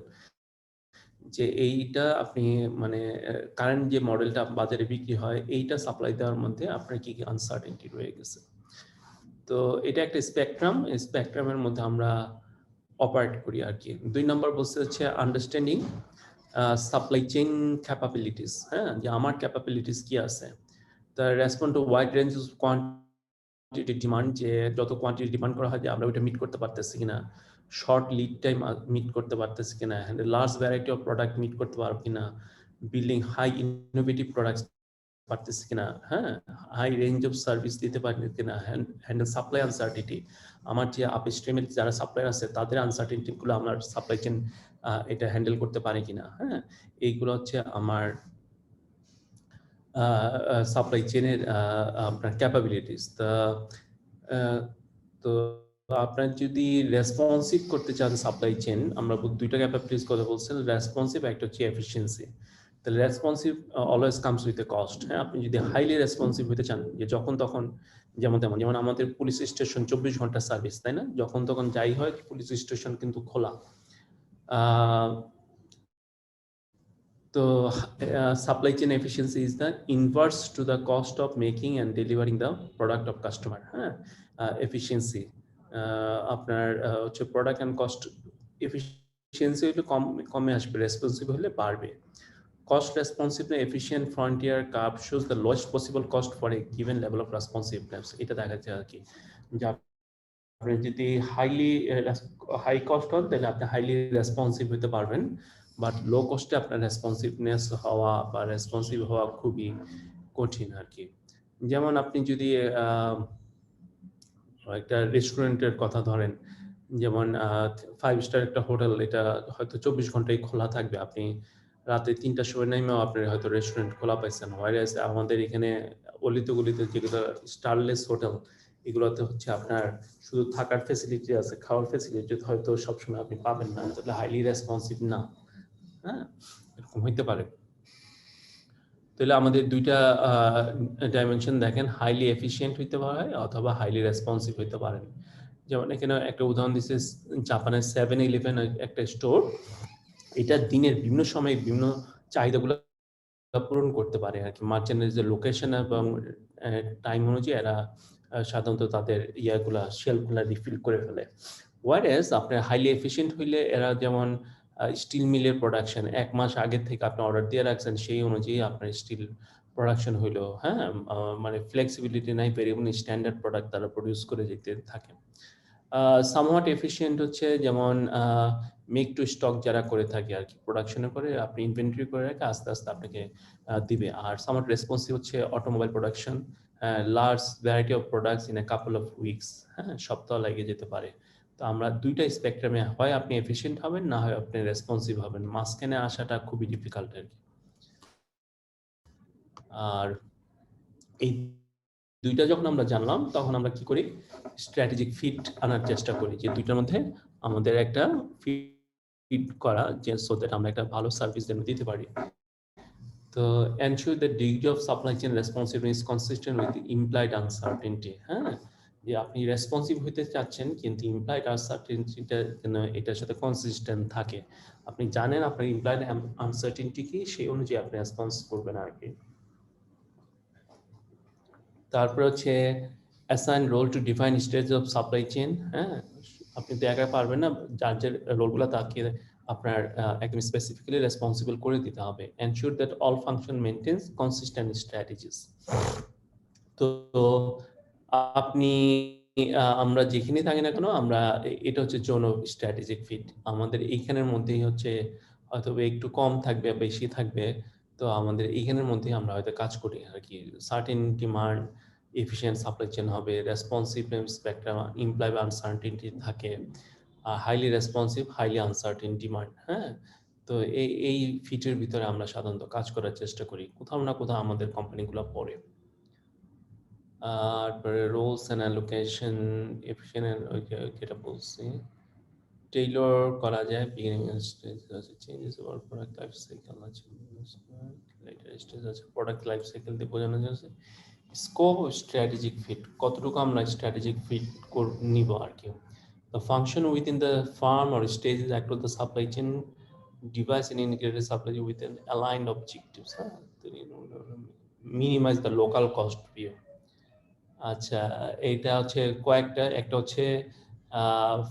যে এইটা আপনি মানে কারেন্ট যে মডেলটা বাজারে বিক্রি হয় এইটা সাপ্লাই দেওয়ার মধ্যে আপনার কি কি আনসার্টেনটি রয়ে গেছে। তো এটা একটা স্পেকট্রামের মধ্যে আমরা অপারেট করি আর কি। 2 নম্বর বলতে হচ্ছে আন্ডারস্ট্যান্ডিং সাপ্লাই চেইন ক্যাপাবিলিটিস, হ্যাঁ, যে আমার ক্যাপাবিলিটিস কি আছে। তা respond two wide range of quantity demand, যে যত কোয়ান্টিটি ডিমান্ড করা হয় যে আমরা ওইটা মিট করতে পারতেছি কিনা, শর্ট লিড টাইম মিট করতে পারতেছি কিনা, large variety of product meet করতে পারবো কিনা, বিল্ডিং হাই ইনোভেটিভ প্রোডাক্টস পারতেছি কিনা, হ্যাঁ, হাই রেঞ্জ অফ সার্ভিস দিতে পারি কিনা, হ্যান্ডেল সাপ্লাই আনসার্টিনিটি, আমার যে আপস্ট্রিমের যারা সাপ্লাই আছে তাদের আনসার্টিনিটি গুলো আমার সাপ্লাই চেইন এটা হ্যান্ডেল করতে পারে কিনা, হ্যাঁ, এইগুলো হচ্ছে আমার সাপ্লাই চেইনের আপনার ক্যাপাবিলিটিস। তো আপনার যদি রেসপন্সিভ করতে চান সাপ্লাই চেইন, আমরা দুইটা ক্যাপাবিলিটিস কথা বলছেন, রেসপন্সিভ একটা হচ্ছে এফিসিয়েন্সি। তাহলে responsive always comes with a cost, হ্যাঁ, আপনি যদি হাইলি রেসপন্সিভ হতে চান, যে যখন তখন যেমন তেমন, যেমন আমাদের পুলিশ স্টেশন 24 ঘন্টা সার্ভিস, তাই না, যখন তখন যাই হয় পুলিশ স্টেশন কিন্তু খোলা। তো supply chain efficiency is the inverse to the cost of making and delivering the product of customer, হ্যাঁ, এফিসিয়েন্সি আপনার হচ্ছে প্রোডাক্ট অ্যান্ড কস্ট এফিসিয়েন্সি হলে কমে আসবে, রেসপন্সিভ হলে বাড়বে। Cost responsive and efficient frontier curve shows the lowest possible cost for a given level of responsiveness. এটা দেখা যায় আর কি, যে আপনি যদি হাই কস্ট হন তাহলে আপনি হাইলি রেসপন্সিভ হতে পারবেন, বাট লো কস্টে আপনার রেসপন্সিভনেস হওয়া বা রেসপন্সিভ হওয়া খুবই কঠিন আর কি। যেমন আপনি যদি একটা রেস্টুরেন্টের কথা ধরেন, যেমন 5 স্টার একটা হোটেল, এটা হয়তো 24 ঘন্টাই খোলা থাকবে, আপনি রাতে 3টার সময় নেমেও আপনি হয়তো রেস্টুরেন্ট খোলা পাইছেন। ওয়াইরাস আমাদের এখানে অলিতে গলিতে যেগুলো স্টারলেস হোটেল, এগুলোতে হচ্ছে আপনার শুধু থাকার ফ্যাসিলিটি আছে, খাওয়ার ফ্যাসিলিটি হয়তো সবসময় আপনি পাবেন না, তাহলে হাইলি রেসপন্সিভ না, হ্যাঁ, এরকম হইতে পারে। তাহলে আমাদের দুইটা ডাইমেনশন দেখেন, হাইলি এফিশিয়েন্ট হইতে পারে অথবা হাইলি রেসপন্সিভ হইতে পারেন। যেমন এখানে একটা উদাহরণ দিচ্ছে, জাপানের 7-Eleven একটা স্টোর, এটা দিনের বিভিন্ন সময়ে বিভিন্ন চাহিদাগুলো পূরণ করতে পারে আর কি। মার্চেন্টের যে লোকেশন এবং টাইম অনুযায়ী এরা সাধারণত তাদের ইয়াগুলা শেলফগুলা রিফিল করে ফেলে। ওয়ারেস আপনার হাইলি এফিশিয়েন্ট হইলে এরা যেমন স্টিল মিলের প্রোডাকশন 1 মাস আগে থেকে আপনি অর্ডার দিয়ে রাখছেন, সেই অনুযায়ী আপনার স্টিল প্রোডাকশন হইলো, হ্যাঁ, মানে ফ্লেক্সিবিলিটি নাই, ভেরিয়েবল স্ট্যান্ডার্ড প্রোডাক্ট তারা প্রডিউস করে যেতে থাকে। সামহাট এফিশিয়েন্ট হচ্ছে যেমন মেক টু স্টক যারা করে থাকে আর কি, প্রোডাকশনের পরে আপনি ইনভেন্টরি করে রাখে আস্তে আস্তে আপনাকে দিবে। আর সামহাট রেসপন্সিভ হচ্ছে automobile production, large variety of products in a couple of weeks, হ্যাঁ, সপ্তাহ লাগে যেতে পারে। তো আমরা দুইটা স্পেকট্রামে, হয় আপনি এফিশিয়েন্ট হবেন না হয় আপনি রেসপন্সিভ হবেন, মাঝখানে আসাটা খুবই ডিফিকাল্ট আর কি। আর এই দুইটা যখন আমরা জানলাম তখন আমরা কি করি, স্ট্র্যাটেজিক ফিট আনার চেষ্টা করি, যে দুইটার মধ্যে আমাদের একটা ফিট করা, যে সো দ্যাট আমরা একটা ভালো সার্ভিস যেন দিতে পারি। তো ensure the degree of supply chain responsibility is consistent with employed uncertainty, হ্যাঁ, যে আপনি রেসপন্সিভ হতে চাচ্ছেন কিন্তু ইমপ্লয়েড আনসার্টেনটিটা যেন এটার সাথে কনসিস্টেন্ট থাকে, আপনি জানেন আপনার ইমপ্লয়েড আনসার্টেনটি কি, সেই অনুযায়ী আপনি রেসপন্স করবেন আর কি। তারপর হচ্ছে assign role to define stage of supply chain, হ্যাঁ, আপনি তো একা পারবেন না, যার যে রোলগুলো তাকে আপনার একদম স্পেসিফিক্যালি রেসপন্সিবল করে দিতে হবে। Ensure that all function maintains consistent strategies. তো আপনি আমরা যেখানে থাকি না কেন, আমরা এটা হচ্ছে জোন অফ স্ট্র্যাটেজিক ফিট, আমাদের এইখানের মধ্যেই হচ্ছে হয়তো একটু কম থাকবে বেশি থাকবে, তো আমাদের এইখানের মধ্যে আমরা হয়তো কাজ করি আর কি। Certain demand, efficient supply chain হবে, রেসপন্সিভনেস স্পেকট্রাম, ইমপ্লয় আনসার্টেনটি থাকে, highly responsive, highly uncertain demand, হ্যাঁ। তো এই ফিটের ভিতরে আমরা সাধারণত কাজ করার চেষ্টা করি, কোথাও না কোথাও আমাদের কোম্পানিগুলো পড়ে। তারপরে রোলস এন্ড অ্যালোকেশন, এফিশিয়েন্ট, যেটা বলছি টেইলর করা যায় বিগিনিং স্টেজ আছে changes over product life cycle আছে লেটার স্টেজ আছে প্রোডাক্ট লাইফ সাইকেল দিয়ে বোঝানো যাচ্ছে স্কোপ স্ট্র্যাটেজিক ফিট কতটুকু আমরা স্ট্র্যাটেজিক ফিট নিব আর কি the function within the firm or stages across the supply chain device and integrated supply chain with an aligned objectives minimize the local cost view আচ্ছা এটা হচ্ছে কয়েকটা একটা হচ্ছে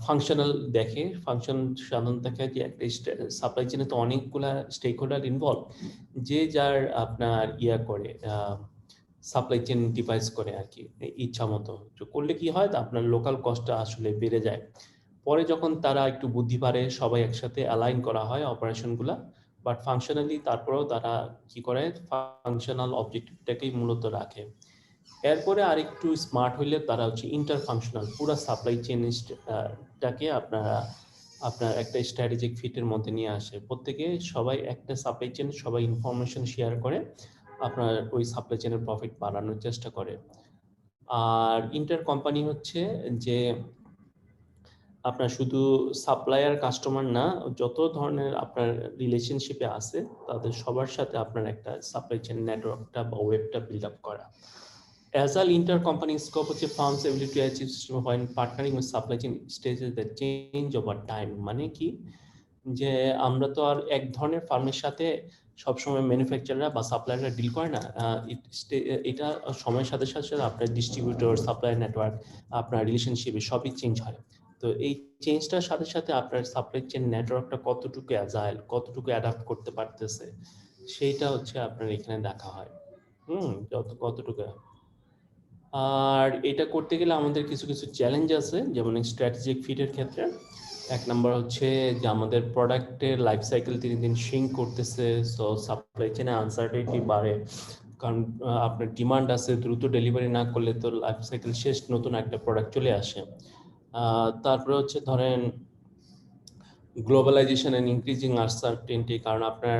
ফাংশনাল দেখে ফাংশন সাধারণত দেখে যে একটা সাপ্লাই চেনে তো অনেকগুলা স্টেক হোল্ডার ইনভলভ যে যার আপনার ইয়া করে সাপ্লাই চেন ডিভাইস করে আর কি ইচ্ছা মতো করলে কি হয় আপনার লোকাল কস্টটা আসলে বেড়ে যায় পরে যখন তারা একটু বুদ্ধি পারে সবাই একসাথে অ্যালাইন করা হয় অপারেশনগুলা বাট ফাংশনালি তারপরেও তারা কি করে ফাংশনাল অবজেক্টিভটাকেই মূলত রাখে এরপরে আরেকটু স্মার্ট হইলে তারা হচ্ছে ইন্টার ফাংশনাল পুরো সাপ্লাই চেনটাকে আপনার একটা স্ট্র্যাটেজিক ফিটের মধ্যে নিয়ে আসে প্রত্যেকে সবাই একটা সাপ্লাই চেন সবাই ইনফরমেশন শেয়ার করে আপনার ওই সাপ্লাই চেনের প্রফিট বাড়ানোর চেষ্টা করে আর ইন্টার কোম্পানি হচ্ছে যে আপনার শুধু সাপ্লায়ার কাস্টমার না যত ধরনের আপনার রিলেশনশিপে আছে তাদের সবার সাথে আপনার একটা সাপ্লাই চেন নেটওয়ার্কটা বা ওয়েবটা বিল্ড আপ করা Agile inter-company scope হচ্ছে firm's ability to achieve system when partnering with supply chain stages that change over time মানে কি যে আমরা তো আর এক ধরনের ফার্মের সাথে সবসময় ম্যানুফ্যাকচারাররা বা সাপ্লায়াররা ডিল করে না এটা সময়ের সাথে সাথে আপনার ডিস্ট্রিবিউটর সাপ্লাই নেটওয়ার্ক আপনার রিলেশনশিপে সবই চেঞ্জ হয় তো এই চেঞ্জটার সাথে সাথে আপনার সাপ্লাই চেন নেটওয়ার্কটা কতটুকু অ্যাজাইল কতটুকু অ্যাডাপ্ট করতে পারতেছে সেইটা হচ্ছে আপনার এখানে দেখা হয় কতটুকু আর এটা করতে গেলে আমাদের কিছু কিছু চ্যালেঞ্জ আছে যেমন স্ট্র্যাটেজিক ফিটের ক্ষেত্রে এক নাম্বার হচ্ছে যে আমাদের প্রোডাক্টের লাইফ সাইকেল দিন দিন শিঙ্ক করতেছে সো সাপ্লাই চেনে আনসার্টেনিটি বাড়ে কারণ আপনার ডিমান্ড আছে দ্রুত ডেলিভারি না করলে তো লাইফ সাইকেল শেষ নতুন একটা প্রোডাক্ট চলে আসে তারপরে হচ্ছে ধরেন গ্লোবালাইজেশন এন্ড ইনক্রিজিং আনসার্টেনিটি কারণ আপনার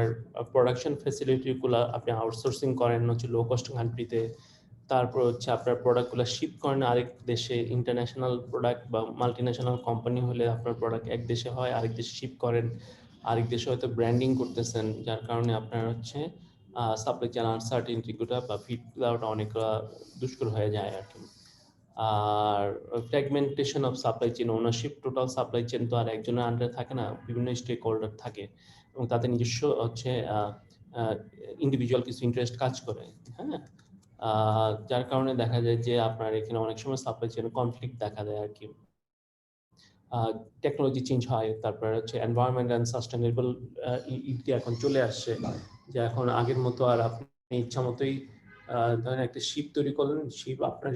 প্রোডাকশন ফ্যাসিলিটিগুলো আপনি আউটসোর্সিং করেন হচ্ছে লো কস্ট কান্ট্রিতে তারপর হচ্ছে আপনার প্রোডাক্টগুলো শিপ করেন আরেক দেশে ইন্টারন্যাশনাল প্রোডাক্ট বা মাল্টিন্যাশনাল কোম্পানি হলে আপনার প্রোডাক্ট এক দেশে হয় আরেক দেশে শিপ করেন আরেক দেশে হয়তো ব্র্যান্ডিং করতেছেন যার কারণে আপনার হচ্ছে সাপ্লাই চেন আনসার্টেনিটিগুলো বা ফিট দেওয়াটা অনেকটা দুষ্কর হয়ে যায় আর কি আর fragmentation of supply chain ownership total supply chain তো আর একজনের আন্ডারে থাকে না বিভিন্ন স্টেক হোল্ডার থাকে এবং তাদের নিজস্ব হচ্ছে ইন্ডিভিজুয়াল কিছু ইন্টারেস্ট কাজ করে হ্যাঁ যার কারণে দেখা যায় যে আপনার এখানে অনেক সময় সাপ্লাই চেন কনফ্লিক্ট দেখা দেয় আর কি টেকনোলজি চেঞ্জ হয় তারপরে হচ্ছে এনভায়রনমেন্ট অ্যান্ড সাস্টেনেবল এখন চলে আসছে যে এখন আগের মতো আর আপনি ইচ্ছা মতোই ধরেন একটা শিপ তৈরি করলেন শিপ আপনার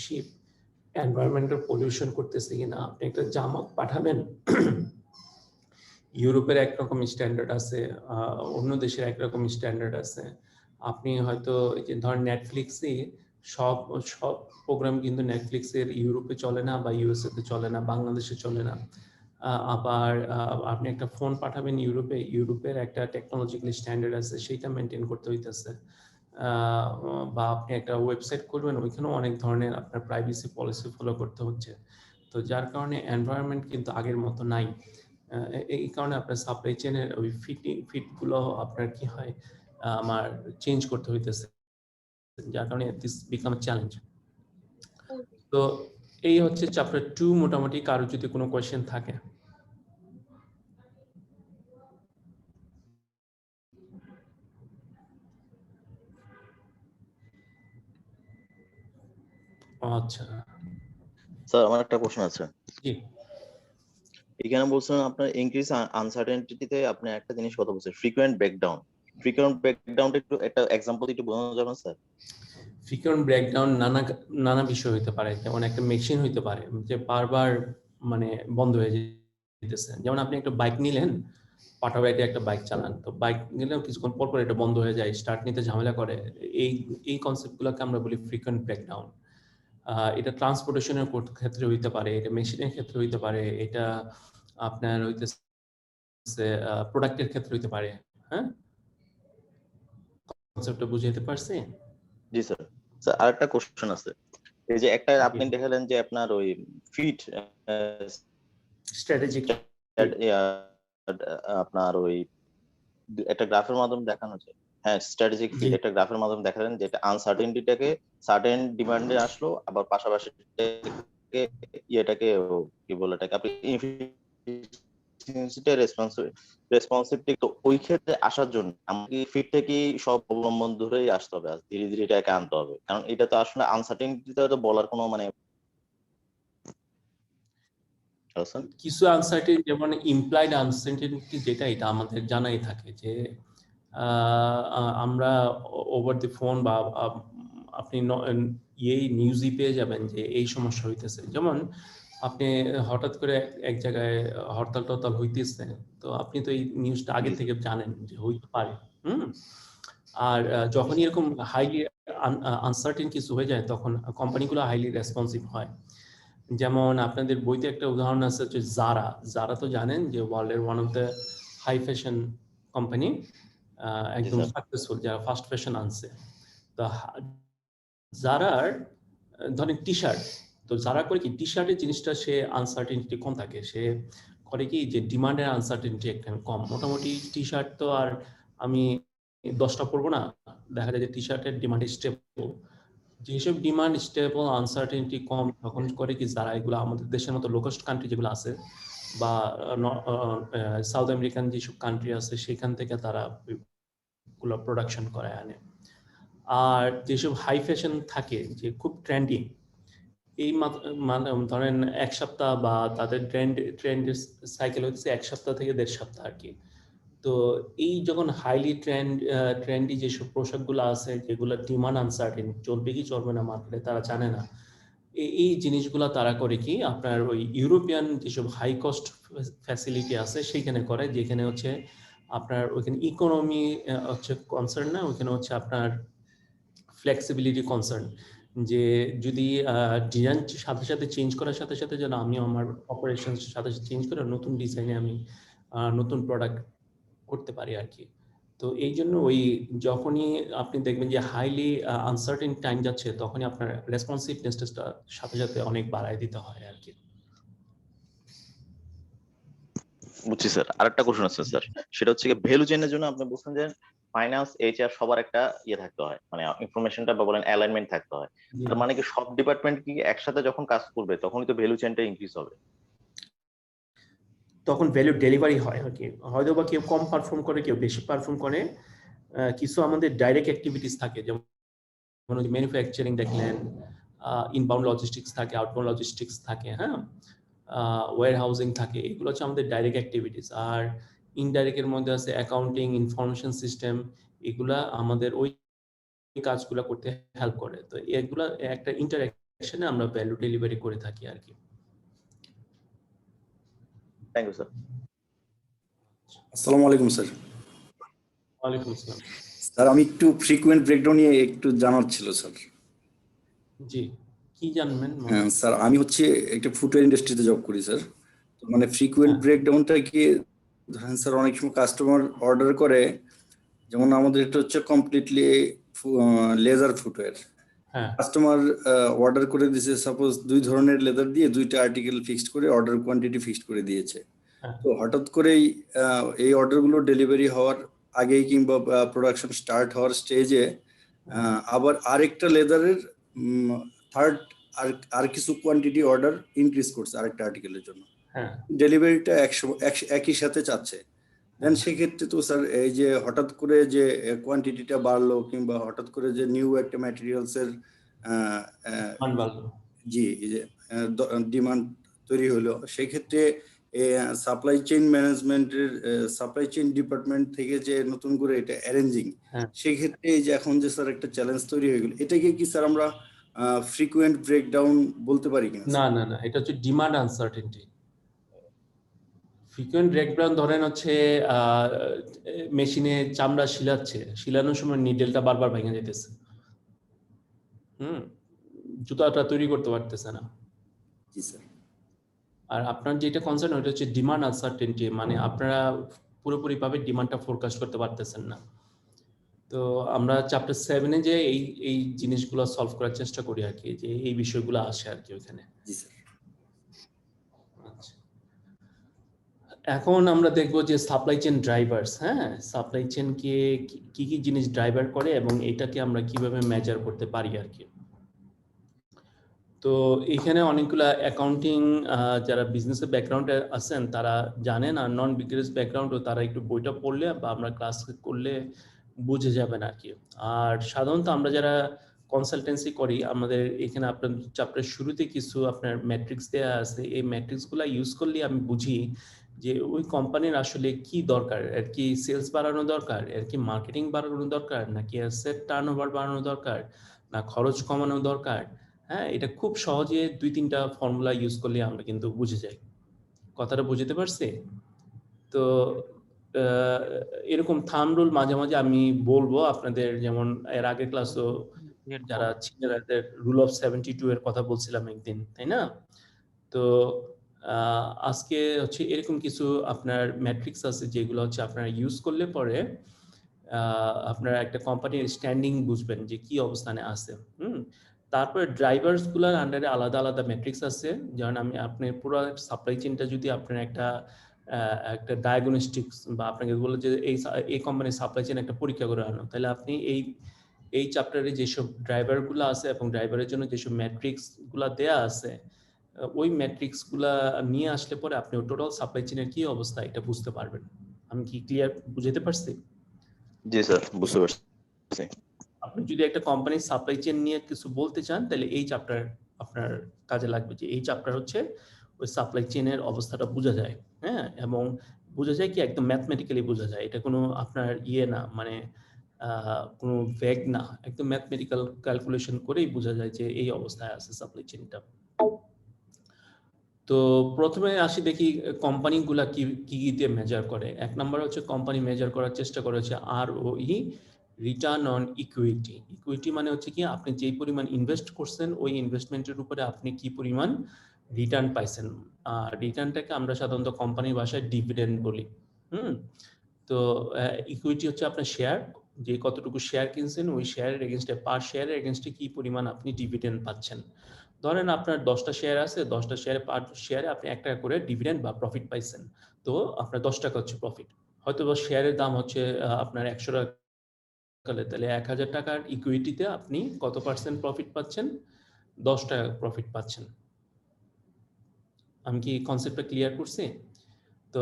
শিপ এনভায়রনমেন্টাল পলিউশন করতেছে কিনা আপনি একটা জামা পাঠাবেন ইউরোপের একরকম স্ট্যান্ডার্ড আছে অন্য দেশের একরকম স্ট্যান্ডার্ড আছে আপনি হয়তো যে ধর নেটফ্লিক্সে সব প্রোগ্রাম কিন্তু নেটফ্লিক্সের ইউরোপে চলে না বা ইউএসএ তে চলে না বাংলাদেশে চলে না আবার আপনি একটা ফোন পাঠাবেন ইউরোপের একটা টেকনোলজিক্যাল স্ট্যান্ডার্ড আছে সেইটা মেনটেন করতে হইতেছে বা আপনি একটা ওয়েবসাইট করবেন ওইখানেও অনেক ধরনের আপনার প্রাইভেসি পলিসি ফলো করতে হচ্ছে তো যার কারণে এনভায়রনমেন্ট কিন্তু আগের মতো নাই এই কারণে আপনার সাপ্লাই চেনের ওই ফিটগুলো আপনার কি হয় আমার চেঞ্জ করতে হইতেছে যার কারণে দিস বিকাম আ চ্যালেঞ্জ তো এই হচ্ছে চ্যাপ্টার 2 মোটামুটি কারো যদি কোনো কোয়েশ্চেন থাকে আচ্ছা স্যার আমার একটা প্রশ্ন আছে জি এখানে বলছেন আপনার ইনক্রিজ আনসার্টেনিটিতে আপনি একটা জিনিস কথা বলছেন ফ্রিকোয়েন্ট ব্রেকডাউনটা একটু একটা এক্সাম্পল একটু বোঝানো যাবে স্যার ফ্রিকোয়েন্ট ব্রেকডাউন নানা বিষয় হইতে পারে যেমন একটা মেশিন হইতে পারে যে বারবার মানে বন্ধ হয়ে যেতেছে যেমন আপনি একটা বাইক নিলেন পাটাবাইতে একটা বাইক চালান তো বাইক নিলেও কিছুক্ষণ পর পর এটা বন্ধ হয়ে যায় স্টার্ট নিতে ঝামেলা করে এই কনসেপ্টগুলোকে আমরা বলি ফ্রিকোয়েন্ট ব্রেকডাউন এটা ট্রান্সপোর্টেশনের ক্ষেত্রে হইতে পারে এটা মেশিনের ক্ষেত্রে হইতে পারে এটা আপনার হইতেছে প্রোডাক্টের ক্ষেত্রে হইতে পারে হ্যাঁ কনসেপ্টটা বুঝাইতে পারছি জি স্যার স্যার আরেকটা কোশ্চেন আছে এই যে একটা আপনি দেখালেন যে আপনার ওই ফিট স্ট্র্যাটেজিক আপনার ওই একটা গ্রাফের মাধ্যমে দেখানো যায়। হ্যাঁ, স্ট্র্যাটেজিক ফিট একটা গ্রাফের মাধ্যমে দেখালেন যেটা আনসার্টেনটিটাকে সার্টেন ডিমান্ডে আসলো, আবার পাশাপাশি ইয়েটাকে কি বলে এটাকে আপনি রেসপন্সিভিটি। তো ওই ক্ষেত্রে আসার জন্য আমাকে ফিট থেকে সব অবলম্বন ধরেই আসতে হবে, ধীরে ধীরে এটাকে আনতে হবে, কারণ এটা তো আসলে আনসার্টেনটিটা তো বলার কোনো মানে কিছু আনসার্টেন, যেমন ইমপ্লাইড আনসার্টেনটি, যেটা এটা আমাদের জানাই থাকে যে আমরা ওভার দি ফোন বা আপনি এই নিউজই পেয়ে যাবেন যে এই সমস্যা হইতেছে। যেমন আপনি হঠাৎ করে এক জায়গায় হরতাল টরতাল হইতেছে, তো আপনি তো এই নিউজটা আগে থেকে জানেন যে হইতে পারে। আর যখনই এরকম হাইলি আনসার্টেন কিছু হয়ে যায়, তখন কোম্পানিগুলো হাইলি রেসপন্সিভ হয়। যেমন আপনাদের বইতে একটা উদাহরণ আছে যে জারা তো জানেন যে ওয়ার্ল্ডের one of the high fashion company, একদম সাকসেসফুল, যারা ফাস্ট ফ্যাশন আনছে। তো জারার ধরেন টি শার্ট, তো যারা করে কি টি শার্টের জিনিসটা সে আনসার্টেনিটি কম থাকে, সে করে কি যে ডিমান্ডের আনসার্টেনিটি একটা কম। মোটামুটি টি শার্ট তো আর আমি 10টা পরবো না, দেখা যায় যে টি শার্টের ডিমান্ড স্টেবল। যেসব ডিমান্ড স্টেবল, আনসার্টেনিটি কম, তখন করে কি যারা এগুলো আমাদের দেশের মতো লোকেস্ট কান্ট্রি যেগুলো আছে বা সাউথ আমেরিকান যেসব কান্ট্রি আছে সেখান থেকে তারা এগুলো প্রোডাকশন করে আনে। আর যেসব হাই ফ্যাশন থাকে যে খুব ট্রেন্ডিং, এই মানে ধরেন এক সপ্তাহ বা তাদের ট্রেন্ডের সাইকেল হচ্ছে 1 সপ্তাহ থেকে 1.5 সপ্তাহ আর কি। তো এই যখন হাইলি ট্রেন্ডি যেসব পোশাকগুলো আছে, যেগুলো ডিমান্ড আনসার্টেন, চলবে কি চলবে না মার্কেটে তারা জানে না, এই জিনিসগুলো তারা করে কি আপনার ওই ইউরোপিয়ান যেসব হাই কস্ট ফ্যাসিলিটি আছে সেইখানে করে, যেখানে হচ্ছে আপনার ওইখানে ইকোনমি হচ্ছে কনসার্ন না, ওইখানে হচ্ছে আপনার ফ্লেক্সিবিলিটি কনসার্ন, যে যদি ডিজাইন সাথে সাথে চেঞ্জ করার সাথে সাথে যেন আমি আমার অপারেশন সাথে সাথে চেঞ্জ করে নতুন ডিজাইনে আমি নতুন প্রোডাক্ট করতে পারি আর কি। তো এই জন্য ওই যখনই আপনি দেখবেন যে হাইলি আনসার্টেন টাইম যাচ্ছে, তখনই আপনার রেসপন্সিভনেসটা সাথে সাথে অনেক বাড়ায় দিতে হয় আর কি। বুঝছি স্যার। আরেকটা কোশ্চেন আছে স্যার, সেটা হচ্ছে ভ্যালু চেইনের জন্য আপনি বলছেন যে ফাইন্যান্স, এইচআর সবার একটা ইয়ে থাকতে হয়, মানে ইনফরমেশনটা বা বলেন অ্যালাইনমেন্ট থাকতে হয়। তার মানে কি সব ডিপার্টমেন্ট কি একসাথে যখন কাজ করবে তখনই তো ভ্যালু চেইনটা ইনক্রিজ হবে? তখন ভ্যালু ডেলিভারি হয় আর কি, হয়তো বা কেউ কম পারফর্ম করে, কেউ বেশি পারফর্ম করে। কিছু আমাদের ডাইরেক্ট অ্যাক্টিভিটিস থাকে, যেমন ম্যানুফ্যাকচারিং দেখলেন, ইনবাউন্ড লজিস্টিক্স থাকে, আউটবাউন্ড লজিস্টিক্স থাকে, হ্যাঁ, ওয়্যার হাউজিং থাকে, এগুলো হচ্ছে আমাদের ডাইরেক্ট অ্যাক্টিভিটিস। আর ইনডাইরেক্টের মধ্যে আছে অ্যাকাউন্টিং, ইনফরমেশন সিস্টেম, এগুলা আমাদের ওই কাজগুলো করতে হেল্প করে। তো এগুলা একটা ইন্টারঅ্যাকশনে আমরা ভ্যালু ডেলিভারি করে থাকি আর কি। Thank you sir. আসসালামু আলাইকুম স্যার। ওয়ালাইকুম আসসালাম। স্যার আমি একটু ফ্রিকোয়েন্ট ব্রেকডাউন নিয়ে একটু জানার ছিল স্যার। জি, কি জানবেন? হ্যাঁ স্যার, আমি হচ্ছে একটা ফুটওয়্যার ইন্ডাস্ট্রিতে জব করি স্যার। তো মানে ফ্রিকোয়েন্ট ব্রেকডাউনটা কি ধরেন স্যার, অনেক সময় কাস্টমার অর্ডার করে, যেমন আমাদের এটা হচ্ছে completely leather footwear. Customer order করে দিয়েছে, সাপোজ 2 ধরনের লেদার দিয়ে 2টা আর্টিকেল ফিক্সড করে অর্ডার কোয়ান্টিটি ফিক্সড করে দিয়েছে। তো হঠাৎ করেই এই অর্ডারগুলো ডেলিভারি হওয়ার আগেই কিংবা প্রোডাকশন স্টার্ট হওয়ার স্টেজে আবার আরেকটা লেদারের থার্ড আর কিছু কোয়ান্টিটি অর্ডার ইনক্রিজ করছে আরেকটা আর্টিকেলের জন্য, ডেলিভারিটা একই সাথে চাচ্ছে। দেন সেক্ষেত্রে তো স্যার এই যে হঠাৎ করে যে কোয়ান্টিটিটা বাড়লো কিংবা হঠাৎ করে যে নিউ একটা ম্যাটেরিয়ালসের জি যে ডিমান্ড তৈরি হলো, সেক্ষেত্রে সাপ্লাই চেইন ম্যানেজমেন্টের সাপ্লাই চেইন ডিপার্টমেন্ট থেকে যে নতুন করে এটা অ্যারেঞ্জিং, সেক্ষেত্রে এই যে এখন যে স্যার একটা চ্যালেঞ্জ তৈরি হয়ে গেল, এটাকে কি স্যার আমরা ফ্রিকোয়েন্ট ব্রেকডাউন বলতে পারি কিনা? না না না, এটা হচ্ছে ডিমান্ড আনসার্টেনটি। ফ্রিকোয়েন্ট ব্রেকডাউন ধরেন হচ্ছে মেশিনে চামড়া শিলানোর সময় নিডেলটা বারবার ভেঙে যেতেছে, জুতাটা তৈরি করতে পারতেছে না। জি স্যার। আর আপনার যেটা কনসার্ন ওটা হচ্ছে ডিমান্ড আনসার্টেনটি, মানে আপনারা পুরোপুরিভাবে ডিমান্ডটা ফোরকাস্ট করতে পারতেছেন না। তো আমরা চ্যাপ্টার 7-এ যে এই জিনিসগুলো সলভ করার চেষ্টা করি আর কি, যে এই বিষয়গুলো আসে আর কি ওখানে। জি স্যার। আচ্ছা, এখন আমরা দেখব যে সাপ্লাই চেইন ড্রাইভার্স, হ্যাঁ, সাপ্লাই চেইন কে কি কি জিনিস ড্রাইভার করে এবং এটাকে আমরা কিভাবে মেজার করতে পারি আর কি। তো এখানে অনেকগুলা অ্যাকাউন্টিং যারা বিজনেসের ব্যাকগ্রাউন্ডে আছেন তারা জানেন, আর নন বিজনেস ব্যাকগ্রাউন্ডও তারা একটু বইটা পড়লে বা আমরা ক্লাস করলে বুঝে যাবেন আর কি। আর সাধারণত আমরা যারা কনসালটেন্সি করি, আমাদের এখানে আপনার চ্যাপ্টারের শুরুতে কিছু আপনার ম্যাট্রিক্স দেওয়া আছে, এই ম্যাট্রিক্সগুলো ইউজ করলে আমি বুঝি যে ওই কোম্পানির আসলে কি দরকার, এর কি সেলস বাড়ানো দরকার, এর কি মার্কেটিং বাড়ানো দরকার, নাকি অ্যাসেট টার্নওভার বাড়ানো দরকার, না খরচ কমানো দরকার। হ্যাঁ, এটা খুব সহজে 2-3টা ফর্মুলা ইউজ করলে আমরা কিন্তু বুঝে যাই। কথাটা বুঝতে পারছি? তো এরকম থাম্ব রুল মাঝে মাঝে আমি বলবো আপনাদের, যেমন এর আগের ক্লাসও যারা ছিলেন রুল অফ 72 এর কথা বলছিলাম একদিন, তাই না? তো আজকে হচ্ছে এরকম কিছু আপনার ম্যাট্রিক্স আছে যেগুলো হচ্ছে আপনারা ইউজ করলে পরে আপনারা একটা কোম্পানির স্ট্যান্ডিং বুঝবেন যে কি অবস্থানে আছে। তারপরে ড্রাইভার্স গুলার আন্ডারে আলাদা আলাদা ম্যাট্রিক্স আছে। যেমন আপনি পুরো সাপ্লাই চেইনটা যদি আপনার একটা ডায়াগনস্টিক্স বা আপনাকে বলে যে এই কোম্পানির সাপ্লাই চেইন একটা পরীক্ষা করে আনো, তাহলে আপনি এই চ্যাপ্টারে যেসব ড্রাইভার গুলো আছে এবং ড্রাইভারের জন্য যেসব ম্যাট্রিক্স গুলা দেয়া আছে, ওই ম্যাট্রিক্স গুলা নিয়ে আসলে পরে আপনি টোটাল সাপ্লাই চেইনের কি অবস্থা এটা বুঝতে পারবেন। আমি কি ক্লিয়ার বুঝতে পারছি? জি স্যার, বুঝতে পারছি। আপনি যদি একটা কোম্পানির সাপ্লাই চেইন নিয়ে কিছু বলতে চান, তাহলে এই চ্যাপ্টার আপনার কাজে লাগবে। যে এই চ্যাপ্টার হচ্ছে ওই সাপ্লাই চেইনের অবস্থাটা বোঝা যায়, হ্যাঁ, এবং বোঝা যায় কি একদম ম্যাথমেটিক্যালি বোঝা যায়। এটা কোনো আপনার না, মানে কোনো ভ্যাগ না, একদম ম্যাথমেটিক্যাল ক্যালকুলেশন করেই বোঝা যায় যে এই অবস্থায় আছে সাপ্লাই চেইনটা। তো প্রথমে আসি দেখি কোম্পানিগুলা কি কি দিয়ে মেজার করে। এক নাম্বার হচ্ছে কোম্পানি মেজার করার চেষ্টা করে হচ্ছে ROE, return on equity. Equity মানে হচ্ছে কি আপনি যেই পরিমাণ ইনভেস্ট করছেন ওই ইনভেস্টমেন্টের উপরে আপনি কি পরিমাণ রিটার্ন পাইছেন। আর রিটার্নটাকে আমরা সাধারণত কোম্পানির ভাষায় ডিভিডেন্ড বলি। তো ইকুইটি হচ্ছে আপনার শেয়ার, যে কতটুকু শেয়ার কিনছেন ওই শেয়ারের এগেনস্টে, পার শেয়ারের এগেনস্টে কি পরিমাণ আপনি ডিভিডেন্ড পাচ্ছেন। ধরেন আপনার 10টা শেয়ার আছে, 10টা শেয়ারে পার শেয়ারে আপনি 1 টাকা করে ডিভিডেন্ড বা প্রফিট পাইছেন, তো আপনার 10 টাকা হচ্ছে প্রফিট। হয়তো বা শেয়ারের দাম হচ্ছে আপনার 100 টাকা, তাহলে 1000 টাকার ইকুইটিতে আপনি কত পার্সেন্ট প্রফিট পাচ্ছেন? 10 টাকা প্রফিট পাচ্ছেন। আমি কি কনসেপ্টটা ক্লিয়ার করছি? তো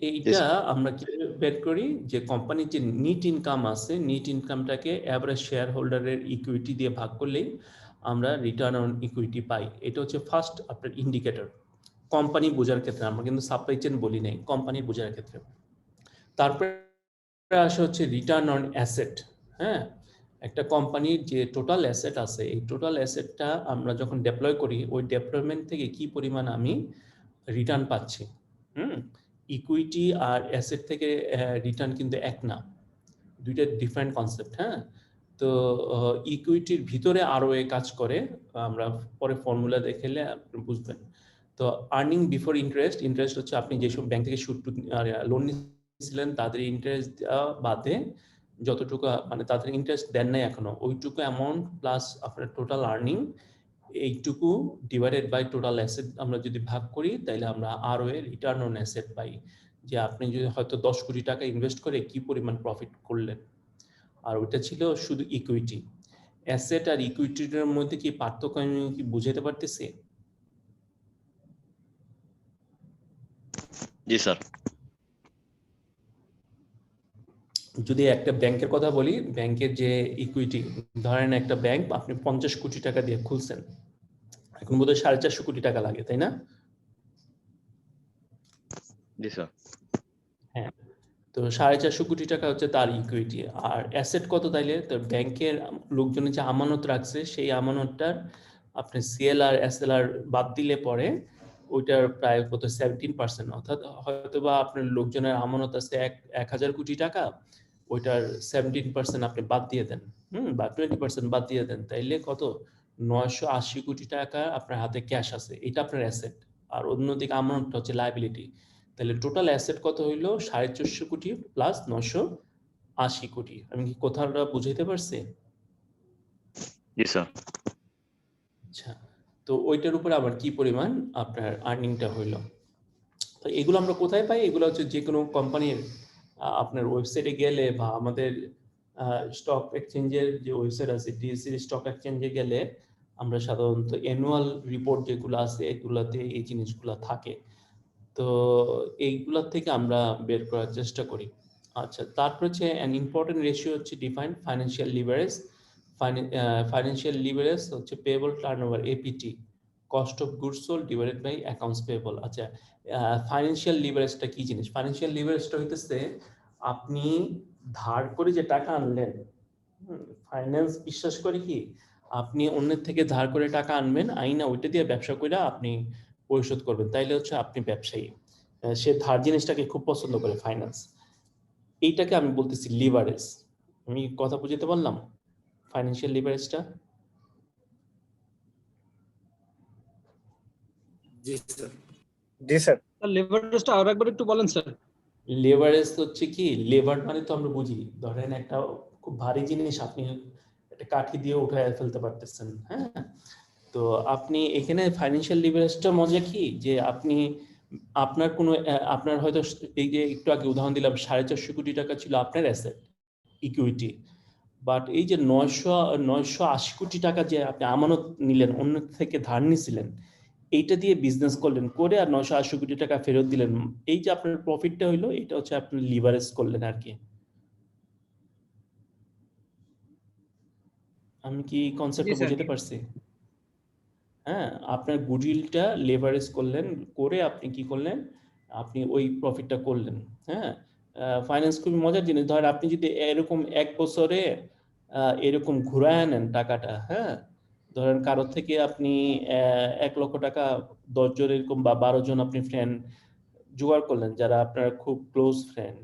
এইটা আমরা কিভাবে বের করি, যে কোম্পানির যে নিট ইনকাম আছে, নিট ইনকামটাকে এভারেজ শেয়ার হোল্ডারের ইকুইটি দিয়ে ভাগ করলেই আমরা রিটার্ন অন ইকুইটি পাই। এটা হচ্ছে ফার্স্ট আপনার ইন্ডিকেটর কোম্পানি বোঝার ক্ষেত্রে। আমরা কিন্তু সাপ্লাই চেইন বলি নাই, কোম্পানি বোঝার ক্ষেত্রে। তারপরে আসে হচ্ছে রিটার্ন অন অ্যাসেট। হ্যাঁ, একটা কোম্পানির যে টোটাল অ্যাসেট আছে, এই টোটাল অ্যাসেটটা আমরা যখন ডেপ্লয় করি, ওই ডেপ্লয়মেন্ট থেকে কি পরিমাণ আমি রিটার্ন পাচ্ছি। ইকুইটি আর অ্যাসেট থেকে রিটার্ন কিন্তু এক না, দুইটা ডিফারেন্ট কনসেপ্ট। হ্যাঁ, তো ইকুইটির ভিতরে ROE কাজ করে, আমরা পরে ফর্মুলা দেখলে আপনি বুঝবেন। তো আর্নিং বিফোর ইন্টারেস্ট, ইন্টারেস্ট হচ্ছে আপনি যেসব ব্যাংক থেকে সুদ লোন নিয়েছিলেন তাদের ইন্টারেস্ট বাদে যতটুকু, মানে তাদের ইন্টারেস্ট দেন নাই এখনো, ওইটুকু অ্যামাউন্ট প্লাস আপনার টোটাল আর্নিং, এইটুকু ডিভাইডেড বাই টোটাল অ্যাসেট আমরা যদি ভাগ করি, তাহলে আমরা ROE, রিটার্ন অন অ্যাসেট পাই। যে আপনি যদি হয়তো 10 কোটি টাকা ইনভেস্ট করে কি পরিমাণ প্রফিট করলেন। আর ওইটা ছিল শুধু ইকুইটি। অ্যাসেট আর ইকুইটির মধ্যে কি পার্থক্য আমি কি বুঝাতে পারতেছি? জি স্যার। যদি একটা ব্যাংকের কথা বলি, ব্যাংকের যে ইকুইটি, ধরেন একটা ব্যাংক আপনি 50 কোটি টাকা দিয়ে খুলছেন, এখন বোধহয় 450 কোটি টাকা লাগে, তাই না? জি স্যার। হ্যাঁ, তো 450 কোটি টাকা হচ্ছে তার ইকুইটি। আর অ্যাসেট কত তাইলে? তো ব্যাংকের লোকজনের যে আমানত রাখছে সেই আমানতটার আপনি CLR SLR বাদ দিলে পরে ওইটার প্রায় কত 17%, অর্থাৎ হয়তো বা আপনার লোকজনের আমানত আছে 1000 কোটি টাকা, ওইটার 17% আপনি বাদ দিয়ে দেন, বা 20% বাদ দিয়ে দেন, তাইলে কত 980 কোটি টাকা আপনার হাতে ক্যাশ আছে, এটা আপনার অ্যাসেট। আর অন্যদিকে আমানতটা হচ্ছে লায়াবিলিটি। তাহলে টোটাল অ্যাসেট কত হইলো? 450 কোটি প্লাস 980 কোটি। আমি কি কথাটা বুঝাইতে পারছি? জি স্যার। আচ্ছা, তো ওইটার উপরে আবার কি পরিমাণ আপনার আর্নিংটা হইলো। তো এগুলো আমরা কোথায় পাই? এগুলো হচ্ছে যে কোনো কোম্পানির আপনার ওয়েবসাইটে গেলে বা আমাদের স্টক এক্সচেঞ্জের যে ওয়েবসাইট আছে ডিএসসি স্টক এক্সচেঞ্জে গেলে আমরা সাধারণত অ্যানুয়াল রিপোর্ট যেগুলো আছে এগুলাতে এই জিনিসগুলো থাকে। তো এইগুলোর থেকে আমরা বের করার চেষ্টা করি। আচ্ছা, তারপর হচ্ছে অ্যান ইম্পর্টেন্ট রেশিও হচ্ছে defined financial leverage. Financial leverage হচ্ছে payable turnover APT, cost of goods sold divided by accounts payable. আচ্ছা, ফাইন্যান্সিয়াল লিভারেজটা কি জিনিস? ফাইন্যান্সিয়াল লিভারেজটা হইতেছে আপনি ধার করে যে টাকা আনলেন, ফাইন্যান্স বিশ্বাস করে কি আপনি অন্যের থেকে ধার করে টাকা আনবেন, আইনা ওইটা দিয়ে ব্যবসা করে আপনি পরিশোধ করবেন, তাইলে হচ্ছে আপনি ব্যবসায়ী। সে ধার জিনিসটাকে খুব পছন্দ করে ফাইন্যান্স, এইটাকে আমি বলতেছি লিভারেজ। আমি কথা বুঝতে পারলাম ফাইন্যান্সিয়াল লিভারেজটা? জি স্যার। জি স্যার। লেভারেজটা আরেকবার একটু বলেন স্যার। লেভারেজ হচ্ছে কি, লেভার মানে তো আমরা বুঝি, ধরেন একটা খুব ভারী জিনিস আপনি একটা কাঠি দিয়ে উঠায় ফেলতে পারতেছেন, হ্যাঁ। তো আপনি এখানে ফাইন্যান্সিয়াল লিভারেজটা মজা কি, যে আপনি আপনার কোনো আপনার হয়তো এই যে একটু আগে উদাহরণ দিলাম 450 কোটি টাকা ছিল আপনার অ্যাসেট ইকুইটি, বাট এই যে 980 কোটি টাকা যে আপনি আমানত নিলেন, অন্য থেকে ধার নিছিলেন, এইটা দিয়ে বিজনেস করলেন, করে আর 980 কোটি টাকা ফেরত দিলেন, এই যে আপনার প্রফিটটা হইলো, এটা হচ্ছে আপনি লিভারেজ করলেন আর কি। আমি কি কনসেপ্টটা বুঝতে পারছি? হ্যাঁ, আপনার গুডউইলটা লেভারেজ করলেন, করে আপনি কি করলেন, আপনি ওই প্রফিটটা করলেন। হ্যাঁ, ফাইন্যান্স খুবই মজার জিনিস। ধর আপনি যদি এরকম 1 বছরে এরকম ঘুরায় নেন টাকাটা, হ্যাঁ, ধরেন কারোর থেকে আপনি 1 লক্ষ টাকা 10 জন এরকম বা 12 জন আপনি ফ্রেন্ড জোগাড় করলেন যারা আপনার খুব ক্লোজ ফ্রেন্ড,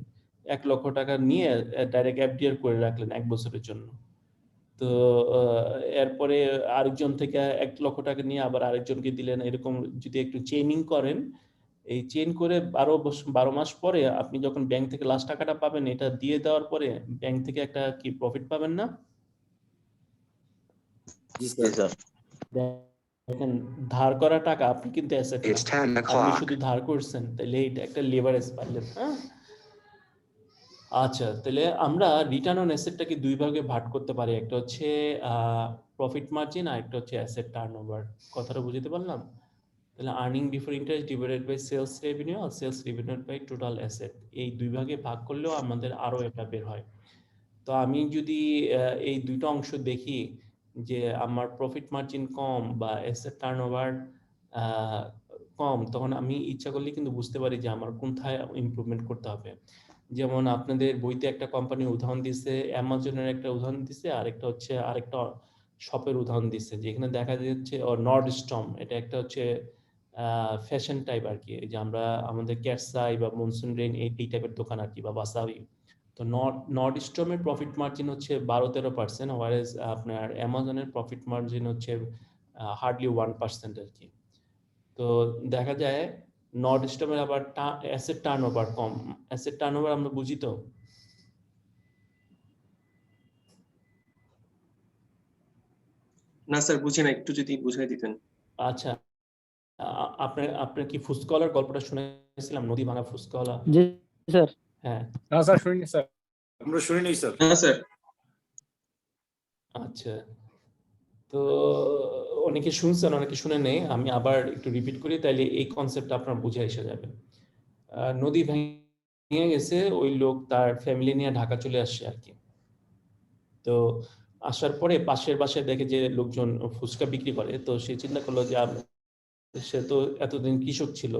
1 লক্ষ টাকা নিয়ে ডাইরেক্ট এফডিআর করে রাখলেন 1 বছরের জন্য। তো এরপরে আরেকজন থেকে 1 লক্ষ টাকা নিয়ে আবার আরেকজনকে দিলেন, এরকম যদি একটু চেইনিং করেন, এই চেইন করে 12 মাস পরে আপনি যখন ব্যাংক থেকে লাস্ট টাকাটা পাবেন, এটা দিয়ে দেওয়ার পরে ব্যাংক থেকে একটা কি প্রফিট পাবেন না? জি জি স্যার। স্যার। দেখেন, ধার করা টাকা আপনি কিন্তু অ্যাসেট না, আপনি শুধু ধার করছেন, তাহলে এটা একটা লিভারেজ পাইলেন। হ্যাঁ, আচ্ছা, তাহলে আমরা রিটার্ন অন অ্যাসেটটাকে দুই ভাগে ভাগ করতে পারি, একটা হচ্ছে প্রফিট মার্জিন আর একটা হচ্ছে অ্যাসেট টার্নওভার। কথাটা বুঝতে পারলাম? তাহলে earning before interest divided by sales revenue আর sales revenue by total asset, এই দুই ভাগে ভাগ করলেও আমাদের আরো এটা বের হয়। তো আমি যদি এই দুইটা অংশ দেখি যে আমার প্রফিট মার্জিন কম বা অ্যাসেট টার্নওভার কম, তখন আমি ইচ্ছা করলে কিন্তু বুঝতে পারি যে আমার কোথায় ইমপ্রুভমেন্ট করতে হবে। যেমন আপনাদের বইতে একটা কোম্পানির উদাহরণ দিছে, অ্যামাজনের একটা উদাহরণ দিছে, আরেকটা হচ্ছে আরেকটা শপের উদাহরণ দিছে, যেখানে দেখা যাচ্ছে নর্ডস্ট্রম, এটা একটা হচ্ছে ফ্যাশন টাইপ আর কি, যে আমরা আমাদের ক্যাটসাই বা মনসুন রেন এই টাইপের দোকান আর কি, বা বাসাবি। তো নর্ডস্ট্রমের প্রফিট মার্জিন হচ্ছে 12-13%, ওয়ারেজ আপনার অ্যামাজনের প্রফিট মার্জিন হচ্ছে হার্ডলি 1% আর কি। তো দেখা যায় নর্ডস্ট্রমের আবার অ্যাসেট টার্নওভার কম। অ্যাসেট টার্নওভার আমরা বুঝি তো? না স্যার, বুঝি না, একটু যদি বুঝিয়ে দিতেন। আচ্ছা, আপনার কি ফুসকলার গল্পটা শুনেছিলাম, নদী ভাঙা ফুসকলা? জি স্যার। হ্যাঁ। না স্যার, শুনিনি স্যার। আমরা শুনি নাই স্যার। হ্যাঁ স্যার। আচ্ছা, তো অনেকে শুনছেন, অনেকে শুনে নেই, আমি আবার একটু রিপিট করি, তাইলে এই কনসেপ্ট আপনার বুঝে এসে যাবে। নদী ভেঙে গেছে, ওই লোক তার ফ্যামিলি নিয়ে ঢাকা চলে আসছে আর কি। তো আসার পরে পাশের বাসায় দেখে যে লোকজন ফুচকা বিক্রি করে, তো সে চিন্তা করলো যে সে তো এতদিন কৃষক ছিল,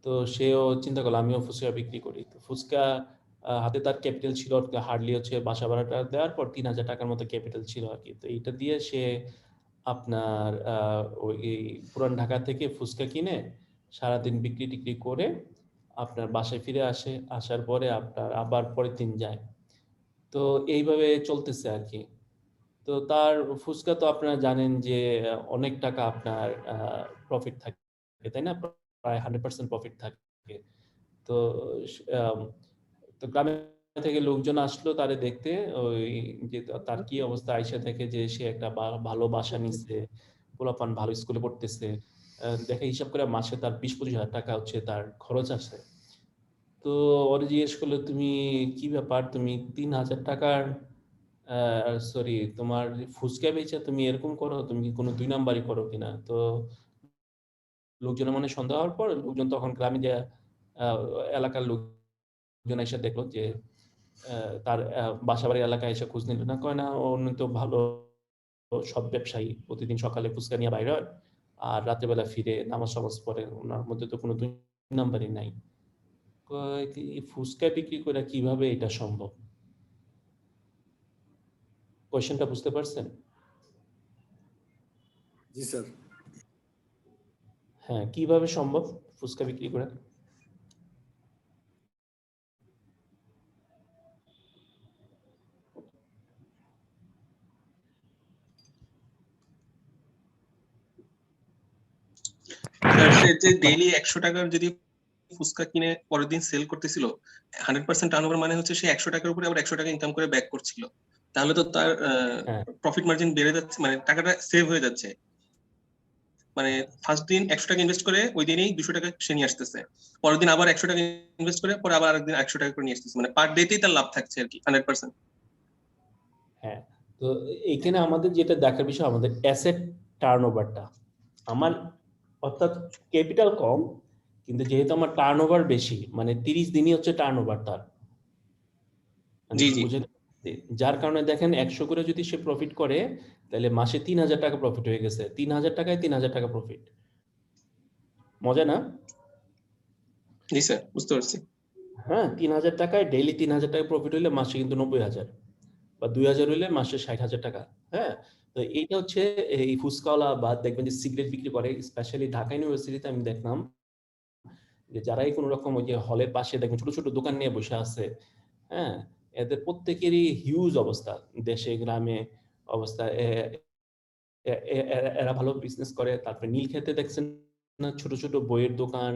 তো সেও চিন্তা করলো আমিও ফুচকা বিক্রি করি। তো ফুচকা হাতে তার ক্যাপিটাল ছিল হার্ডলি হচ্ছে বাসা ভাড়াটা দেওয়ার পর 3000 টাকার মতো ক্যাপিটাল ছিল আর কি। তো এইটা দিয়ে সে আপনার ওই পুরান ঢাকা থেকে ফুচকা কিনে সারাদিন বিক্রি টিক্রি করে আপনার বাসায় ফিরে আসে, আসার পরে আপনার আবার পরের দিন যায়। তো এইভাবে চলতেছে আর কি। তো তার ফুচকা তো আপনারা জানেন যে অনেক টাকা আপনার প্রফিট থাকে, তাই না? প্রায় 100% প্রফিট থাকে। তো আম, তো গ্রামে থেকে লোকজন আসলো তারে দেখতে, ওই যে তার কি অবস্থা, আইসা দেখে যে সে একটা ভালো বাসা নিচ্ছে, পোলাপান ভালো স্কুলে পড়তেছে, দেখে হিসাব করে মাসে তার 20-25 হাজার টাকা হচ্ছে তার খরচ আছে। তো ওরে জিজ্ঞেস করলো তুমি কি ব্যাপার, তুমি 3,000 টাকার সরি তোমার ফুচকা বেচে তুমি এরকম করো, তুমি কি কোনো 2 নাম্বারই করো কিনা? তো লোকজনের মনে সন্দেহ হওয়ার পর লোকজন তখন গ্রামে যে এলাকার লোকজন এসে দেখলো যে তার বাসাবাড়ি এলাকায় এসে খোঁজ নিল না, কয় না অন্য তো ভালো সব ব্যবসায়ী প্রতিদিন সকালে ফুচকা নিয়ে বাইরে হয় আর রাত্রেবেলা ফিরে নামাজ সমাজ পড়ে, ওনার মধ্যে তো কোনো 2 নাম্বারই নাই। কয় কি ফুচকা বিক্রি করে কিভাবে এটা সম্ভব? কোয়েশ্চেনটা বুঝতে পারছেন? জি স্যার। হ্যাঁ, কিভাবে সম্ভব ফুচকা বিক্রি করে? সে যে ডেইলি 100 টাকার যদি ফুচকা কিনে পরের দিন সেল করতেছিল, 100% টার্নওভার মানে হচ্ছে সে 100 টাকার উপরে আবার 100 টাকা ইনকাম করে ব্যাক করছিল, তাহলে তো তার প্রফিট মার্জিন বেড়ে যাচ্ছে, মানে টাকাটা সেভ হয়ে যাচ্ছে। মানে ফার্স্ট দিন 100 টাকা ইনভেস্ট করে ওই দিনেই 200 টাকা সে নিয়ে আসতেছে, পরের দিন আবার 100 টাকা ইনভেস্ট করে পরে আবার আরেকদিন 100 টাকা করে নিয়ে আসতেছে, মানে পার ডেতেই তার লাভ থাকছে আর কি 100%। হ্যাঁ, তো এইখানে আমাদের যেটা দেখার বিষয় আমাদের অ্যাসেট টার্নওভারটা আমার, অর্থাৎ ক্যাপিটাল কম কিন্তু যেহেতু আমার টার্নওভার বেশি, মানে 30 দিনই হচ্ছে টার্নওভার তার। জি জি, যার কারণে দেখেন 100 করে যদি সে প্রফিট করে তাহলে মাসে 3,000 টাকা প্রফিট হয়ে গেছে। 3,000 টাকায় 3,000 টাকা প্রফিট। মজা না? জি স্যার, বুঝতে পারছি। হ্যাঁ, 3,000 টাকায় ডেইলি 3,000 টাকা প্রফিট হইলে মাসে কিন্তু 90,000 বা 2,000 হইলে মাসে 60,000 টাকা। হ্যাঁ, তো এইটা হচ্ছে এই ফুচকাওয়ালা বা দেখবেন যে সিগারেট বিক্রি করে, স্পেশালি ঢাকা ইউনিভার্সিটিতে আমি দেখলাম যে যারাই কোনো রকম ওই যে হলের পাশে দেখবেন ছোট ছোট দোকান নিয়ে বসে আছে, হ্যাঁ, এদের প্রত্যেকেরই হিউজ অবস্থা, দেশে গ্রামে অবস্থা। এরা ভালো বিজনেস করে। তারপরে নীলক্ষেতে দেখছেন না ছোট ছোট বইয়ের দোকান,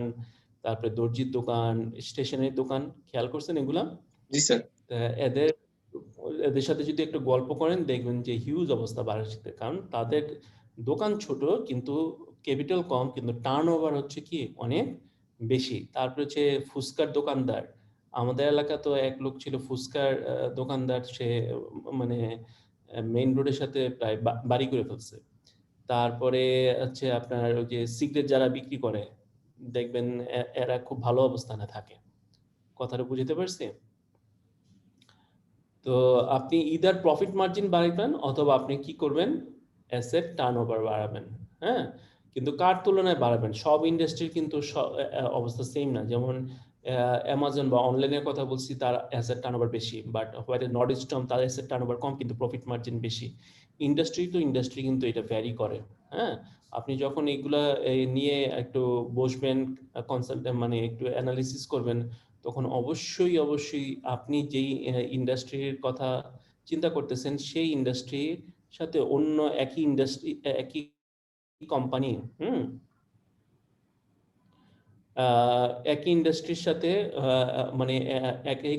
তারপরে দর্জির দোকান, স্টেশনের দোকান, খেয়াল করছেন এগুলা? জি স্যার। এদের এদের সাথে যদি একটু গল্প করেন দেখবেন যে হিউজ অবস্থা বাড়াচ্ছে, কারণ তাদের দোকান ছোট কিন্তু ক্যাপিটাল কম কিন্তু টার্নওভার হচ্ছে কি অনেক বেশি। তারপরে হচ্ছে ফুচকার দোকানদার, আমাদের এলাকা তো এক লোক ছিল ফুচকার দোকানদার, সে মানে মেইন রোডের সাথে প্রায় বাড়ি করে ফেলছে। তারপরে হচ্ছে আপনার ওই যে সিগারেট যারা বিক্রি করে দেখবেন এরা খুব ভালো অবস্থানে থাকে। কথাটা বুঝতে পারছি? তো আপনি ইদার প্রফিট মার্জিন বাড়াবেন অথবা আপনি কি করবেন, অ্যাসেট টার্নওভার বাড়াবেন। হ্যাঁ, কিন্তু কার তুলনায় বাড়াবেন? সব ইন্ডাস্ট্রির কিন্তু অবস্থা সেম না। যেমন অ্যামাজন বা অনলাইনের কথা বলছি, তার অ্যাসেট টার্নওভার বেশি, বাট হোয়াইট নর্ডস্ট্রম তার অ্যাসেট টার্নওভার কম কিন্তু প্রফিট মার্জিন বেশি। ইন্ডাস্ট্রি টু ইন্ডাস্ট্রি কিন্তু এটা ভ্যারি করে। হ্যাঁ, আপনি যখন এগুলা নিয়ে একটু বসবেন, কনসালটেন্ট মানে একটু অ্যানালিসিস করবেন, তখন অবশ্যই অবশ্যই আপনি যেই ইন্ডাস্ট্রির কথা চিন্তা করতেছেন সেই ইন্ডাস্ট্রির সাথে অন্য একই ইন্ডাস্ট্রি একই কোম্পানি একই ইন্ডাস্ট্রির সাথে মানে একই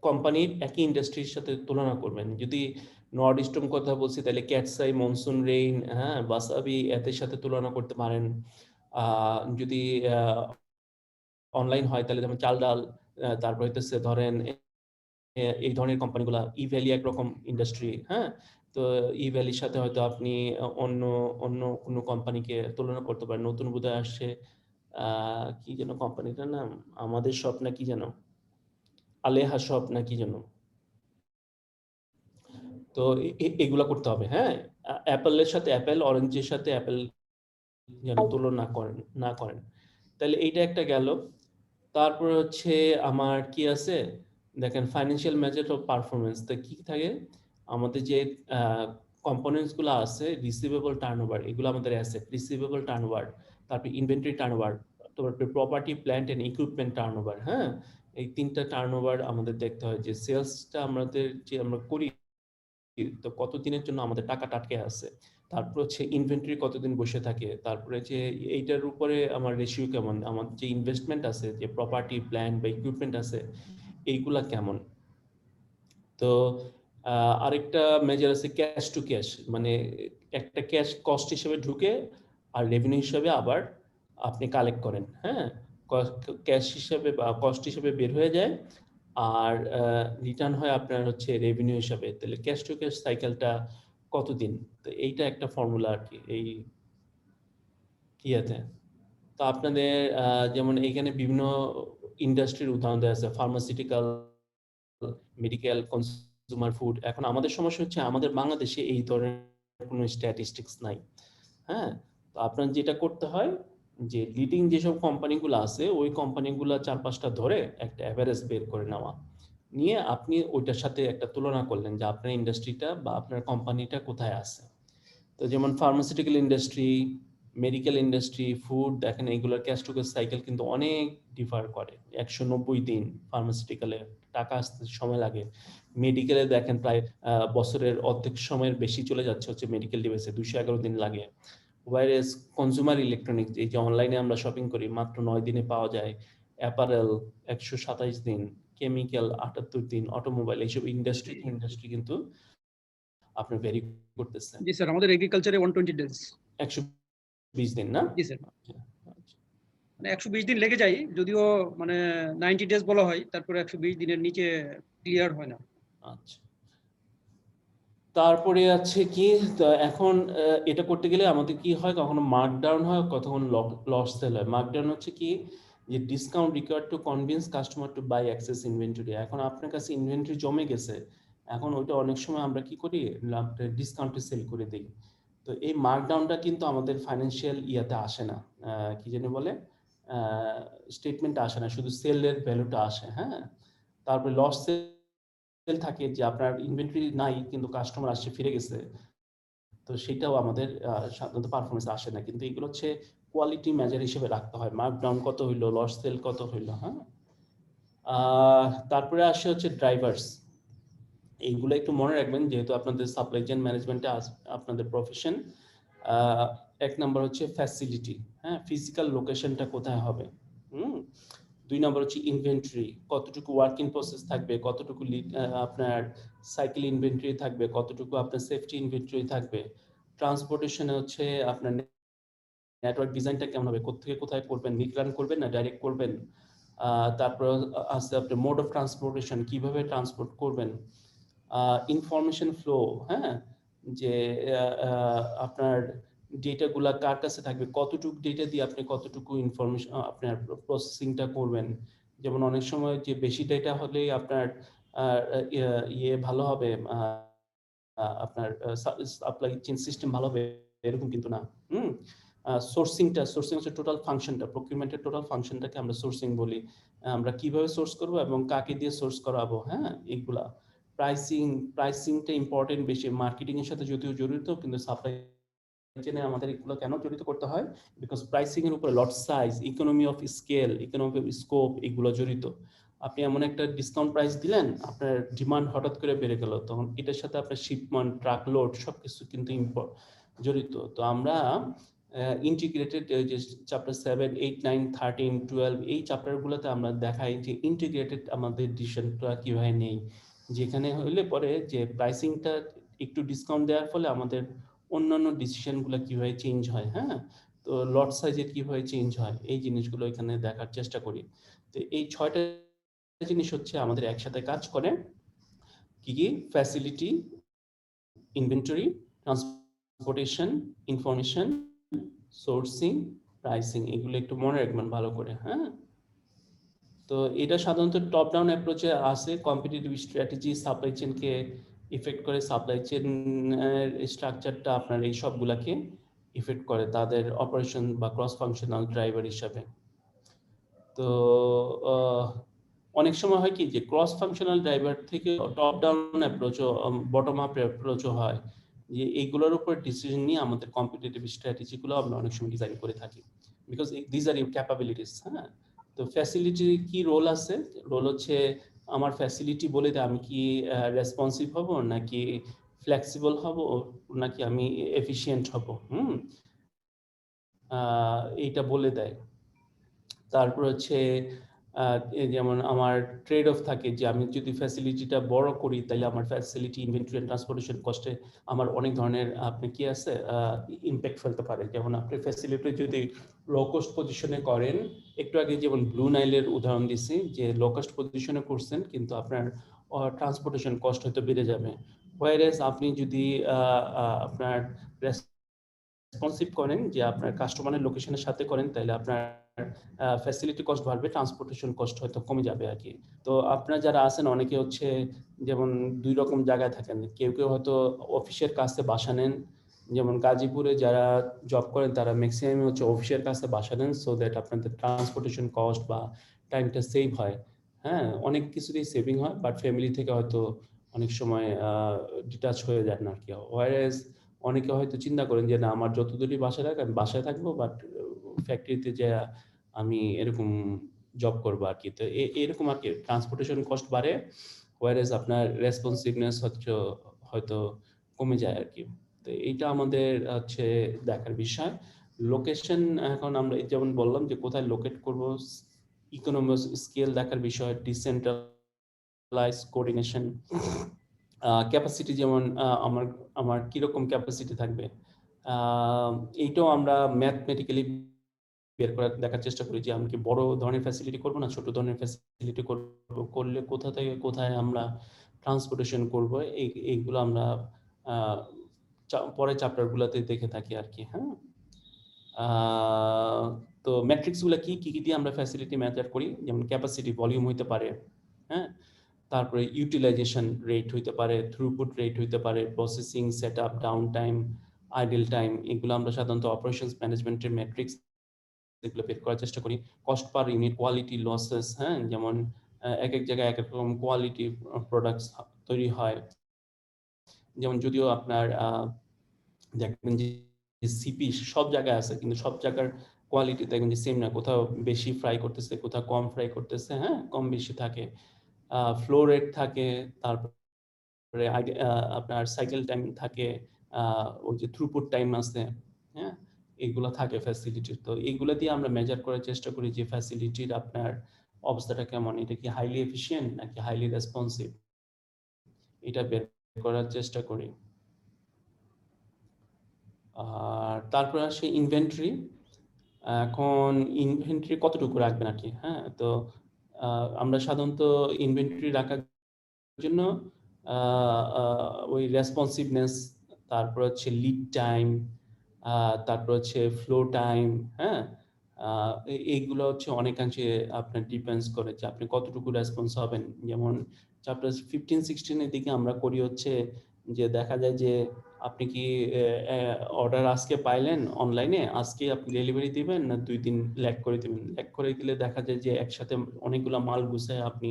কোম্পানির একই ইন্ডাস্ট্রির সাথে তুলনা করবেন। যদি নর্ড স্ট্রম কথা বলছি তাহলে ক্যাটসাই, মনসুন রেইন, হ্যাঁ, ওয়াসাবি এদের সাথে তুলনা করতে পারেন। যদি অনলাইন হয় তাহলে যেমন চাল ডাল, তারপর হইতেছে ধরেন এই ধরনের কোম্পানিগুলা, ই ভ্যালি একরকম ইন্ডাস্ট্রি। হ্যাঁ, তো ই ভ্যালির সাথে হয়তো আপনি অন্য অন্য কোনো কোম্পানিকে তুলনা করতে পারেন। নতুন বোধহয় আসছে কি যেন কোম্পানিটার নাম, আমাদের শপ না কি যেন, আলেহা শপ না কি যেন। তো এগুলা করতে হবে। হ্যাঁ, অ্যাপেলের সাথে অ্যাপেল, অরেঞ্জের সাথে অ্যাপেল যেন তুলনা না করেন। তাহলে এইটা একটা গেল। তারপরে হচ্ছে আমার কি আছে দেখেন, ফাইন্যান্সিয়াল মেজার অফ পারফরমেন্স তা কি থাকে, আমাদের যে কম্পোনেন্টস গুলো আছে, রিসিভেবল টার্নওভার, এগুলো আমাদের অ্যাসেট, রিসিভেবল টার্নওভার, তারপরে ইনভেন্টরি টার্নওভার, তারপরে property plant and equipment turnover. হ্যাঁ, এই তিনটা টার্নওভার আমাদের দেখতে হয় যে সেলসটা আমাদের যে আমরা করি তো কতদিনের জন্য আমাদের টাকা আটকে আছে, তারপর হচ্ছে ইনভেন্টরি কতদিন বসে থাকে, তারপরে যে এইটার উপরে আমার রেশিও কেমন, আমার যে ইনভেস্টমেন্ট আছে, যে প্রপার্টি প্ল্যান্ট বা ইকুইপমেন্ট আছে, এইগুলা কেমন। তো আরেকটা মেজার আছে ক্যাশ টু ক্যাশ, মানে একটা ক্যাশ কস্ট হিসেবে ঢুকে আর রেভিনিউ হিসাবে আবার আপনি কালেক্ট করেন, হ্যাঁ, ক্যাশ হিসাবে বা কস্ট হিসাবে বের হয়ে যায়, আর রিটার্ন হয় আপনার হচ্ছে রেভিনিউ হিসাবে। তাহলে ক্যাশ টু ক্যাশ সাইকেলটা কতদিন, তো এইটা একটা ফর্মুলা আর কি এই ইয়েতে। তো আপনাদের যেমন এইখানে বিভিন্ন ইন্ডাস্ট্রির উদাহরণ দেওয়া আছে, ফার্মাসিউটিক্যাল, মেডিকেল, কনজিউমার ফুড। এখন আমাদের সমস্যা হচ্ছে আমাদের বাংলাদেশে এই ধরনের কোনো স্ট্যাটিস্টিক্স নাই, হ্যাঁ। তো আপনার যেটা করতে হয় যে লিডিং যেসব কোম্পানিগুলো আছে ওই কোম্পানিগুলো 4-5টা ধরে একটা অ্যাভারেজ বের করে নেওয়া, নিয়ে আপনি ওইটার সাথে একটা তুলনা করলেন যে আপনার ইন্ডাস্ট্রিটা বা আপনার কোম্পানিটা কোথায় আছে। তো যেমন pharmaceutical industry, medical industry, food, দেখেন এইগুলোর ক্যাশ টু ক্যাশ সাইকেল কিন্তু অনেক ডিফার করে। 190 দিন ফার্মাসিউটিক্যালে টাকা আসতে সময় লাগে, মেডিকেলে দেখেন প্রায় বছরের অর্ধেক সময়ের বেশি চলে যাচ্ছে হচ্ছে মেডিকেল ডিভাইসে, 211 দিন লাগে। ওয়াইরেস কনজিউমার ইলেকট্রনিক্স, এই যে অনলাইনে আমরা শপিং করি, মাত্র 9 দিনে পাওয়া যায়। অ্যাপারেল 127 দিন, কেমিক্যাল 78 দিন, অটোমোবাইল, এইসব ইন্ডাস্ট্রি কিন্তু আপনি ভেরি করতেছেন। জি স্যার, আমাদের এগ্রিকালচারে 120 ডেজ, 120 দিন না? জি স্যার, মানে 120 দিন লেগে যায়, যদিও মানে 90 ডেজ বলা হয়, তারপরে 120 দিনের নিচে ক্লিয়ার হয় না। আচ্ছা, তারপরে আছে কি, তো এখন এটা করতে গেলে আমাদের কি হয়, কখনো মার্কডাউন হয়, কখনো লস সেল হয়। মার্কডাউন হচ্ছে কি, যে discount required to convince customer to buy excess inventory. এখন আপনার কাছে ইনভেন্টরি জমে গেছে, এখন ওইটা অনেক সময় আমরা কি করি, ডিসকাউন্টে সেল করে দিই। তো এই মার্কডাউনটা কিন্তু আমাদের ফাইন্যান্সিয়াল ইয়াতে আসে না, কি জানি বলে, স্টেটমেন্টে আসে না, শুধু সেলের ভ্যালুটা আসে, হ্যাঁ। তারপরে লস সেল থাকে যে আপনার ইনভেন্টরি নাই কিন্তু কাস্টমার আসছে ফিরে গেছে, তো সেটাও আমাদের সাধারণত পারফরমেন্স আসে না। কিন্তু এগুলো হচ্ছে কোয়ালিটি মেজার হিসেবে রাখতে হয়, মার্কডাউন কত হইলো, লস সেল কত হইলো, হ্যাঁ। তারপরে আসে হচ্ছে ড্রাইভার্স, এইগুলো একটু মনে রাখবেন যেহেতু আপনাদের সাপ্লাই চেইন ম্যানেজমেন্টে আপনাদের প্রফেশন। 1 নম্বর হচ্ছে ফ্যাসিলিটি, হ্যাঁ, ফিজিক্যাল লোকেশনটা কোথায় হবে। 2 নম্বর হচ্ছে ইনভেন্টরি, কতটুকু ওয়ার্ক ইন প্রসেস থাকবে, কতটুকু আপনার সাইকেল ইনভেন্টরি থাকবে, কতটুকু আপনার সেফটি ইনভেন্টরি থাকবে। ট্রান্সপোর্টেশনে হচ্ছে আপনার নেটওয়ার্ক ডিজাইনটা কেমন হবে, কোথা থেকে কোথায় করবেন, মিড রান করবেন না ডাইরেক্ট করবেন। তারপর আছে আপনার মোড অফ ট্রান্সপোর্টেশন, কিভাবে ট্রান্সপোর্ট করবেন। ইনফরমেশন ফ্লো, হ্যাঁ, যে আপনার ডেটাগুলা কার কাছে থাকবে, কতটুকু ডেটা দিয়ে আপনি কতটুকু ইনফরমেশন আপনার প্রসেসিংটা করবেন। যেমন অনেক সময় যে বেশি ডেটা হলে আপনার ইয়ে ভালো হবে, আপনার সাপ্লাই চেইন সিস্টেম ভালো হবে এরকম কিন্তু না। সোর্সিং হচ্ছে টোটাল ফাংশনটা, প্রকিউরমেন্টের টোটাল ফাংশনটাকে আমরা সোর্সিং বলি। আমরা কিভাবে সোর্স করব এবং কাকে দিয়ে সোর্স করাবো, হ্যাঁ, এইগুলা। প্রাইসিংটা ইম্পর্টেন্ট বেশি, মার্কেটিং এর সাথে যদিও জড়িত, কিন্তু সাপ্লাই চেইনে আমাদের এগুলো কেন জড়িত করতে হয়, বিকজ প্রাইসিং এর উপরে লট size, economy of scale, economy of scope এগুলো জড়িত। আপনি এমন একটা ডিসকাউন্ট প্রাইস দিলেন, আপনার ডিমান্ড হঠাৎ করে বেড়ে গেল, তখন এটার সাথে আপনার শিপমেন্ট, ট্রাক লোড সবকিছু কিন্তু জড়িত। তো আমরা ইন্টিগ্রেটেড যে চ্যাপ্টার 7, 8, 9, 13, 12 এই চ্যাপ্টারগুলোতে আমরা দেখাই যে ইন্টিগ্রেটেড আমাদের ডিসিশনটা কিভাবে নেই, যেখানে হইলে পরে যে প্রাইসিংটা একটু ডিসকাউন্ট দেওয়ার ফলে আমাদের অন্যান্য ডিসিশনগুলো কিভাবে চেঞ্জ হয়, হ্যাঁ। তো লট সাইজের কিভাবে চেঞ্জ হয়, এই জিনিসগুলো এখানে দেখার চেষ্টা করি। তো এই 6টা জিনিস হচ্ছে আমাদের একসাথে কাজ করে, কি কি, facility, inventory, transportation, information, sourcing, pricing, এগুলো একটু মনে রাখবেন ভালো করে, হ্যাঁ। তো এটা সাধারণত টপ ডাউন অ্যাপ্রোচে আসে, কম্পিটিটিভ স্ট্র্যাটেজি সাপ্লাই চেইনকে ইফেক্ট করে, সাপ্লাই চেইন স্ট্রাকচারটা আপনার এই সবগুলাকে ইফেক্ট করে তাদের অপারেশন বা ক্রস ফাংশনাল ড্রাইভার হিসাবে। তো অনেক সময় হয় কি যে ক্রস ফাংশনাল ড্রাইভার থেকে টপ ডাউন অ্যাপ্রোচও, বটম আপ অ্যাপ্রোচও হয়, যে এইগুলোর উপর ডিসিশন নিয়ে আমাদের কম্পিটিটিভ স্ট্র্যাটেজিগুলো আমরা অনেক সময় ডিজাইন করে থাকি, because this are your capabilities, হ্যাঁ। তো ফ্যাসিলিটির কি রোল আছে, রোল হচ্ছে আমার ফ্যাসিলিটি বলে দেয় আমি কি রেসপন্সিভ হব, নাকি ফ্লেক্সিবল হব, নাকি আমি এফিশিয়েন্ট হব, এইটা বলে দেয়। তারপর হচ্ছে যেমন আমার ট্রেড অফ থাকে যে আমি যদি ফ্যাসিলিটিটা বড় করি তাহলে আমার ফ্যাসিলিটি ইনভেন্টরি এন্ড ট্রান্সপোর্টেশন কস্টে আমার অনেক ধরনের আপনি কি আছে ইম্প্যাক্ট ফেলতে পারে। যেমন আপনি ফ্যাসিলিটি যদি লো কস্ট পজিশনে করেন, একটু আগে যেমন ব্লু নাইলের উদাহরণ দিছি যে লো কস্ট পজিশনে করছেন কিন্তু আপনার ট্রান্সপোর্টেশন কস্ট হয়তো বেড়ে যাবে। হোয়ারএজ আপনি যদি আপনার রেসপন্সিভ করেন যে আপনার কাস্টমারের লোকেশনের সাথে করেন তাহলে আপনার ফ্যাসিলিটি কস্ট বাড়বে, ট্রান্সপোর্টেশন কস্ট হয়তো কমে যাবে আর কি। তো আপনারা যারা আছেন অনেকে হচ্ছে যেমন দুই রকম জায়গায় থাকেন, কেউ কেউ হয়তো অফিসের কাছে বাসা নেন, যেমন গাজীপুরে যারা জব করেন তারা ম্যাক্সিমাম হচ্ছে অফিসের কাছে বাসা নেন, সো দ্যাট আপনাদের ট্রান্সপোর্টেশন কস্ট বা টাইমটা সেভ হয়। হ্যাঁ, অনেক কিছুতেই সেভিং হয়, বাট ফ্যামিলি থেকে হয়তো অনেক সময় ডিটাচ হয়ে যান আর কি। ওয়ারেজ অনেকে হয়তো চিন্তা করেন যে না আমার যত দূরই বাসায় থাকে আমি বাসায় থাকবো, বাট ফ্যাক্টরিতে যে আমি এরকম জব করবো আর কি। তো এরকম আর কি ট্রান্সপোর্টেশন কস্ট বাড়ে, ওয়ারেজ আপনার রেসপন্সিভনেস হয়তো কমে যায় আর কি। তো এইটা আমাদের হচ্ছে দেখার বিষয়। লোকেশন এখন আমরা যেমন বললাম যে কোথায় লোকেট করব, ইকোনমিক স্কেল দেখার বিষয়, ডিসেন্ট্রালাইজ কোঅর্ডিনেশন, ক্যাপাসিটি যেমন আমার কিরকম ক্যাপাসিটি থাকবে, এইটাও আমরা ম্যাথমেটিক্যালি বের করার দেখার চেষ্টা করি যে আমি কি বড় ধরনের ফ্যাসিলিটি করব না ছোট ধরনের ফ্যাসিলিটি করলে কোথা থেকে কোথায় আমরা ট্রান্সপোর্টেশন করব, এইগুলো আমরা পরে চ্যাপ্টারগুলোতে দেখে থাকি আর কি। হ্যাঁ, তো ম্যাট্রিক্সগুলো কি কি দিয়ে আমরা ফ্যাসিলিটি মেজার করি, যেমন ক্যাপাসিটি ভলিউম হইতে পারে, হ্যাঁ, তারপরে ইউটিলাইজেশন রেট হইতে পারে, থ্রুপুট রেট হইতে পারে, processing setup, down time, idol time, এগুলো আমরা সাধারণত অপারেশনস ম্যানেজমেন্টের ম্যাট্রিক্স এগুলো বের করার চেষ্টা করি। Cost per unit, quality losses, হ্যাঁ, যেমন এক এক জায়গায় এক এক রকম কোয়ালিটি প্রোডাক্টস তৈরি হয়। যেমন যদিও আপনার দেখবেন যে সিপি সব জায়গায় আছে কিন্তু সব জায়গার কোয়ালিটি দেখবেন যে সেম না, কোথাও বেশি ফ্রাই করতেছে কোথাও কম ফ্রাই করতেছে, হ্যাঁ, কম বেশি থাকে, ফ্লো রেট থাকে, তারপরে আপনার সাইকেল টাইম থাকে, ওই যে থ্রুপুট টাইম আছে, হ্যাঁ, এগুলো থাকে ফ্যাসিলিটির। তো এইগুলো দিয়ে আমরা মেজার করার চেষ্টা করি যে ফ্যাসিলিটির আপনার অবস্থাটা কেমন, এটা কি হাইলি এফিশিয়েন্ট নাকি হাইলি রেসপন্সিভ, এটা বের করার চেষ্টা করি। আর তারপর আসে ইনভেন্টরি। এখন ইনভেন্টরি কতটুকু রাখবেন আর কি। হ্যাঁ, তো আমরা সাধারণত ইনভেন্টরি রাখার জন্য ওই রেসপন্সিভনেস, তারপর হচ্ছে লিড টাইম, তারপর হচ্ছে ফ্লো টাইম, হ্যাঁ, এইগুলো হচ্ছে অনেকাংশে আপনার ডিপেন্ডস করে যে আপনি কতটুকু রেসপন্স হবেন। যেমন চ্যাপ্টার 15-16 দিকে আমরা করি হচ্ছে যে দেখা যায় যে আপনি কি অর্ডার আজকে পাইলেন অনলাইনে, আজকে আপনি ডেলিভারি দিবেন না 2 দিন ল্যাগ করে দিবেন। ল্যাগ করে দিলে দেখা যায় যে একসাথে অনেকগুলো মাল গুছায় আপনি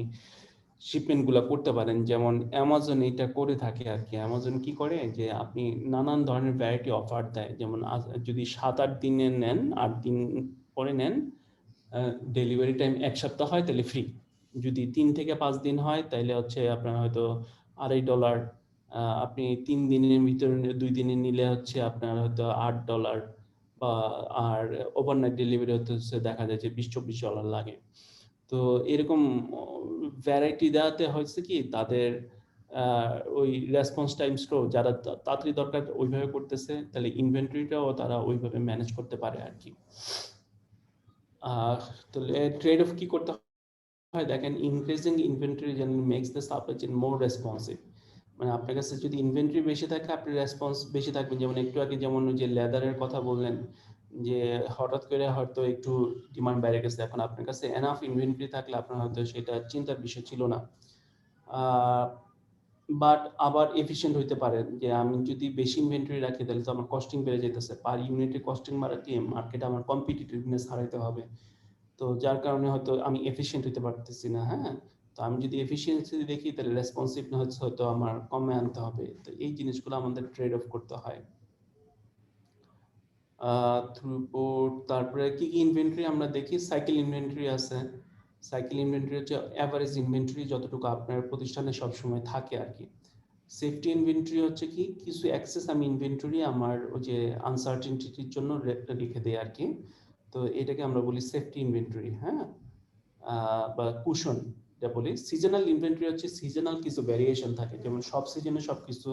শিপমেন্ট গুলা করতে পারেন। যেমন অ্যামাজন এটা করে থাকে আর কি। অ্যামাজন কি করে যে আপনি নানান ধরনের ভ্যারাইটি অফার দেয়, যেমন যদি 7-8 দিনে নেন, 8 দিন পরে নেন, ডেলিভারি টাইম 1 সপ্তাহ হয় তাহলে ফ্রি। যদি 3 থেকে 5 দিন হয় তাহলে হচ্ছে আপনার হয়তো $2.5, আপনি 3 দিনের ভিতরে 2 দিনে নিলে হচ্ছে আপনার হয়তো $8 বা, আর ওভারনাইট ডেলিভারি হচ্ছে দেখা যায় যে $20-24 লাগে। তো এরকম ভ্যারাইটি দেওয়াতে হয়েছে কি তাদের ওই রেসপন্স টাইম স্লো, যারা তাড়াতাড়ি দরকার ওইভাবে করতেছে, তাহলে ইনভেন্টরিটাও তারা ওইভাবে ম্যানেজ করতে পারে আর কি। তাহলে ট্রেড অফ কি করতে হয় দেখেন, increasing inventory generally makes the supply chain more responsive. মানে আপনার কাছে যদি ইনভেন্টরি বেশি থাকে আপনার রেসপন্স বেশি থাকবে। যেমন একটু আগে যেমন যে লেদারের কথা বললেন যে হঠাৎ করে হয়তো একটু ডিমান্ড বেড়ে গেছে, এখন আপনার কাছে এনাফ ইনভেন্টরি থাকলে আপনার হয়তো সেটা চিন্তার বিষয় ছিল না। বাট আবার এফিশিয়েন্ট হইতে পারে যে আমি যদি বেশি ইনভেন্টরি রাখি তাহলে তো আমার কস্টিং বেড়ে যেতেছে, পার ইউনিটে কস্টিং বাড়াতে মার্কেটে আমার কম্পিটিটিভনেস হারাইতে হবে। তো যার কারণে হয়তো আমি এফিশিয়েন্ট হতে পারতেছি না। হ্যাঁ, তো আমি যদি এফিশিয়েন্সি দেখি তাহলে রেসপন্সিভনেস হয়তো আমার কমে আনতে হবে। তো এই জিনিসগুলো আমাদের ট্রেড অফ করতে হয়। থ্রুপুট, তারপরে কি কি ইনভেন্টরি আমরা দেখি, সাইকেল ইনভেন্টরি আছে। সাইকেল ইনভেন্টরি হচ্ছে অ্যাভারেজ ইনভেন্টরি যতটুকু আপনার প্রতিষ্ঠানে সবসময় থাকে আর কি। সেফটি ইনভেন্টরি হচ্ছে কি কিছু এক্সেস আমি ইনভেন্টরি আমার ওই যে আনসার্টেনটির জন্য রেখে দেই আর কি। তো এটাকে আমরা বলি সেফটি ইনভেন্টরি। হ্যাঁ, বা কুশন যেটা বলি। সিজনাল ইনভেন্টরি হচ্ছে সিজনাল কিছু ভ্যারিয়েশন থাকে, যেমন সব সিজনে সবকিছু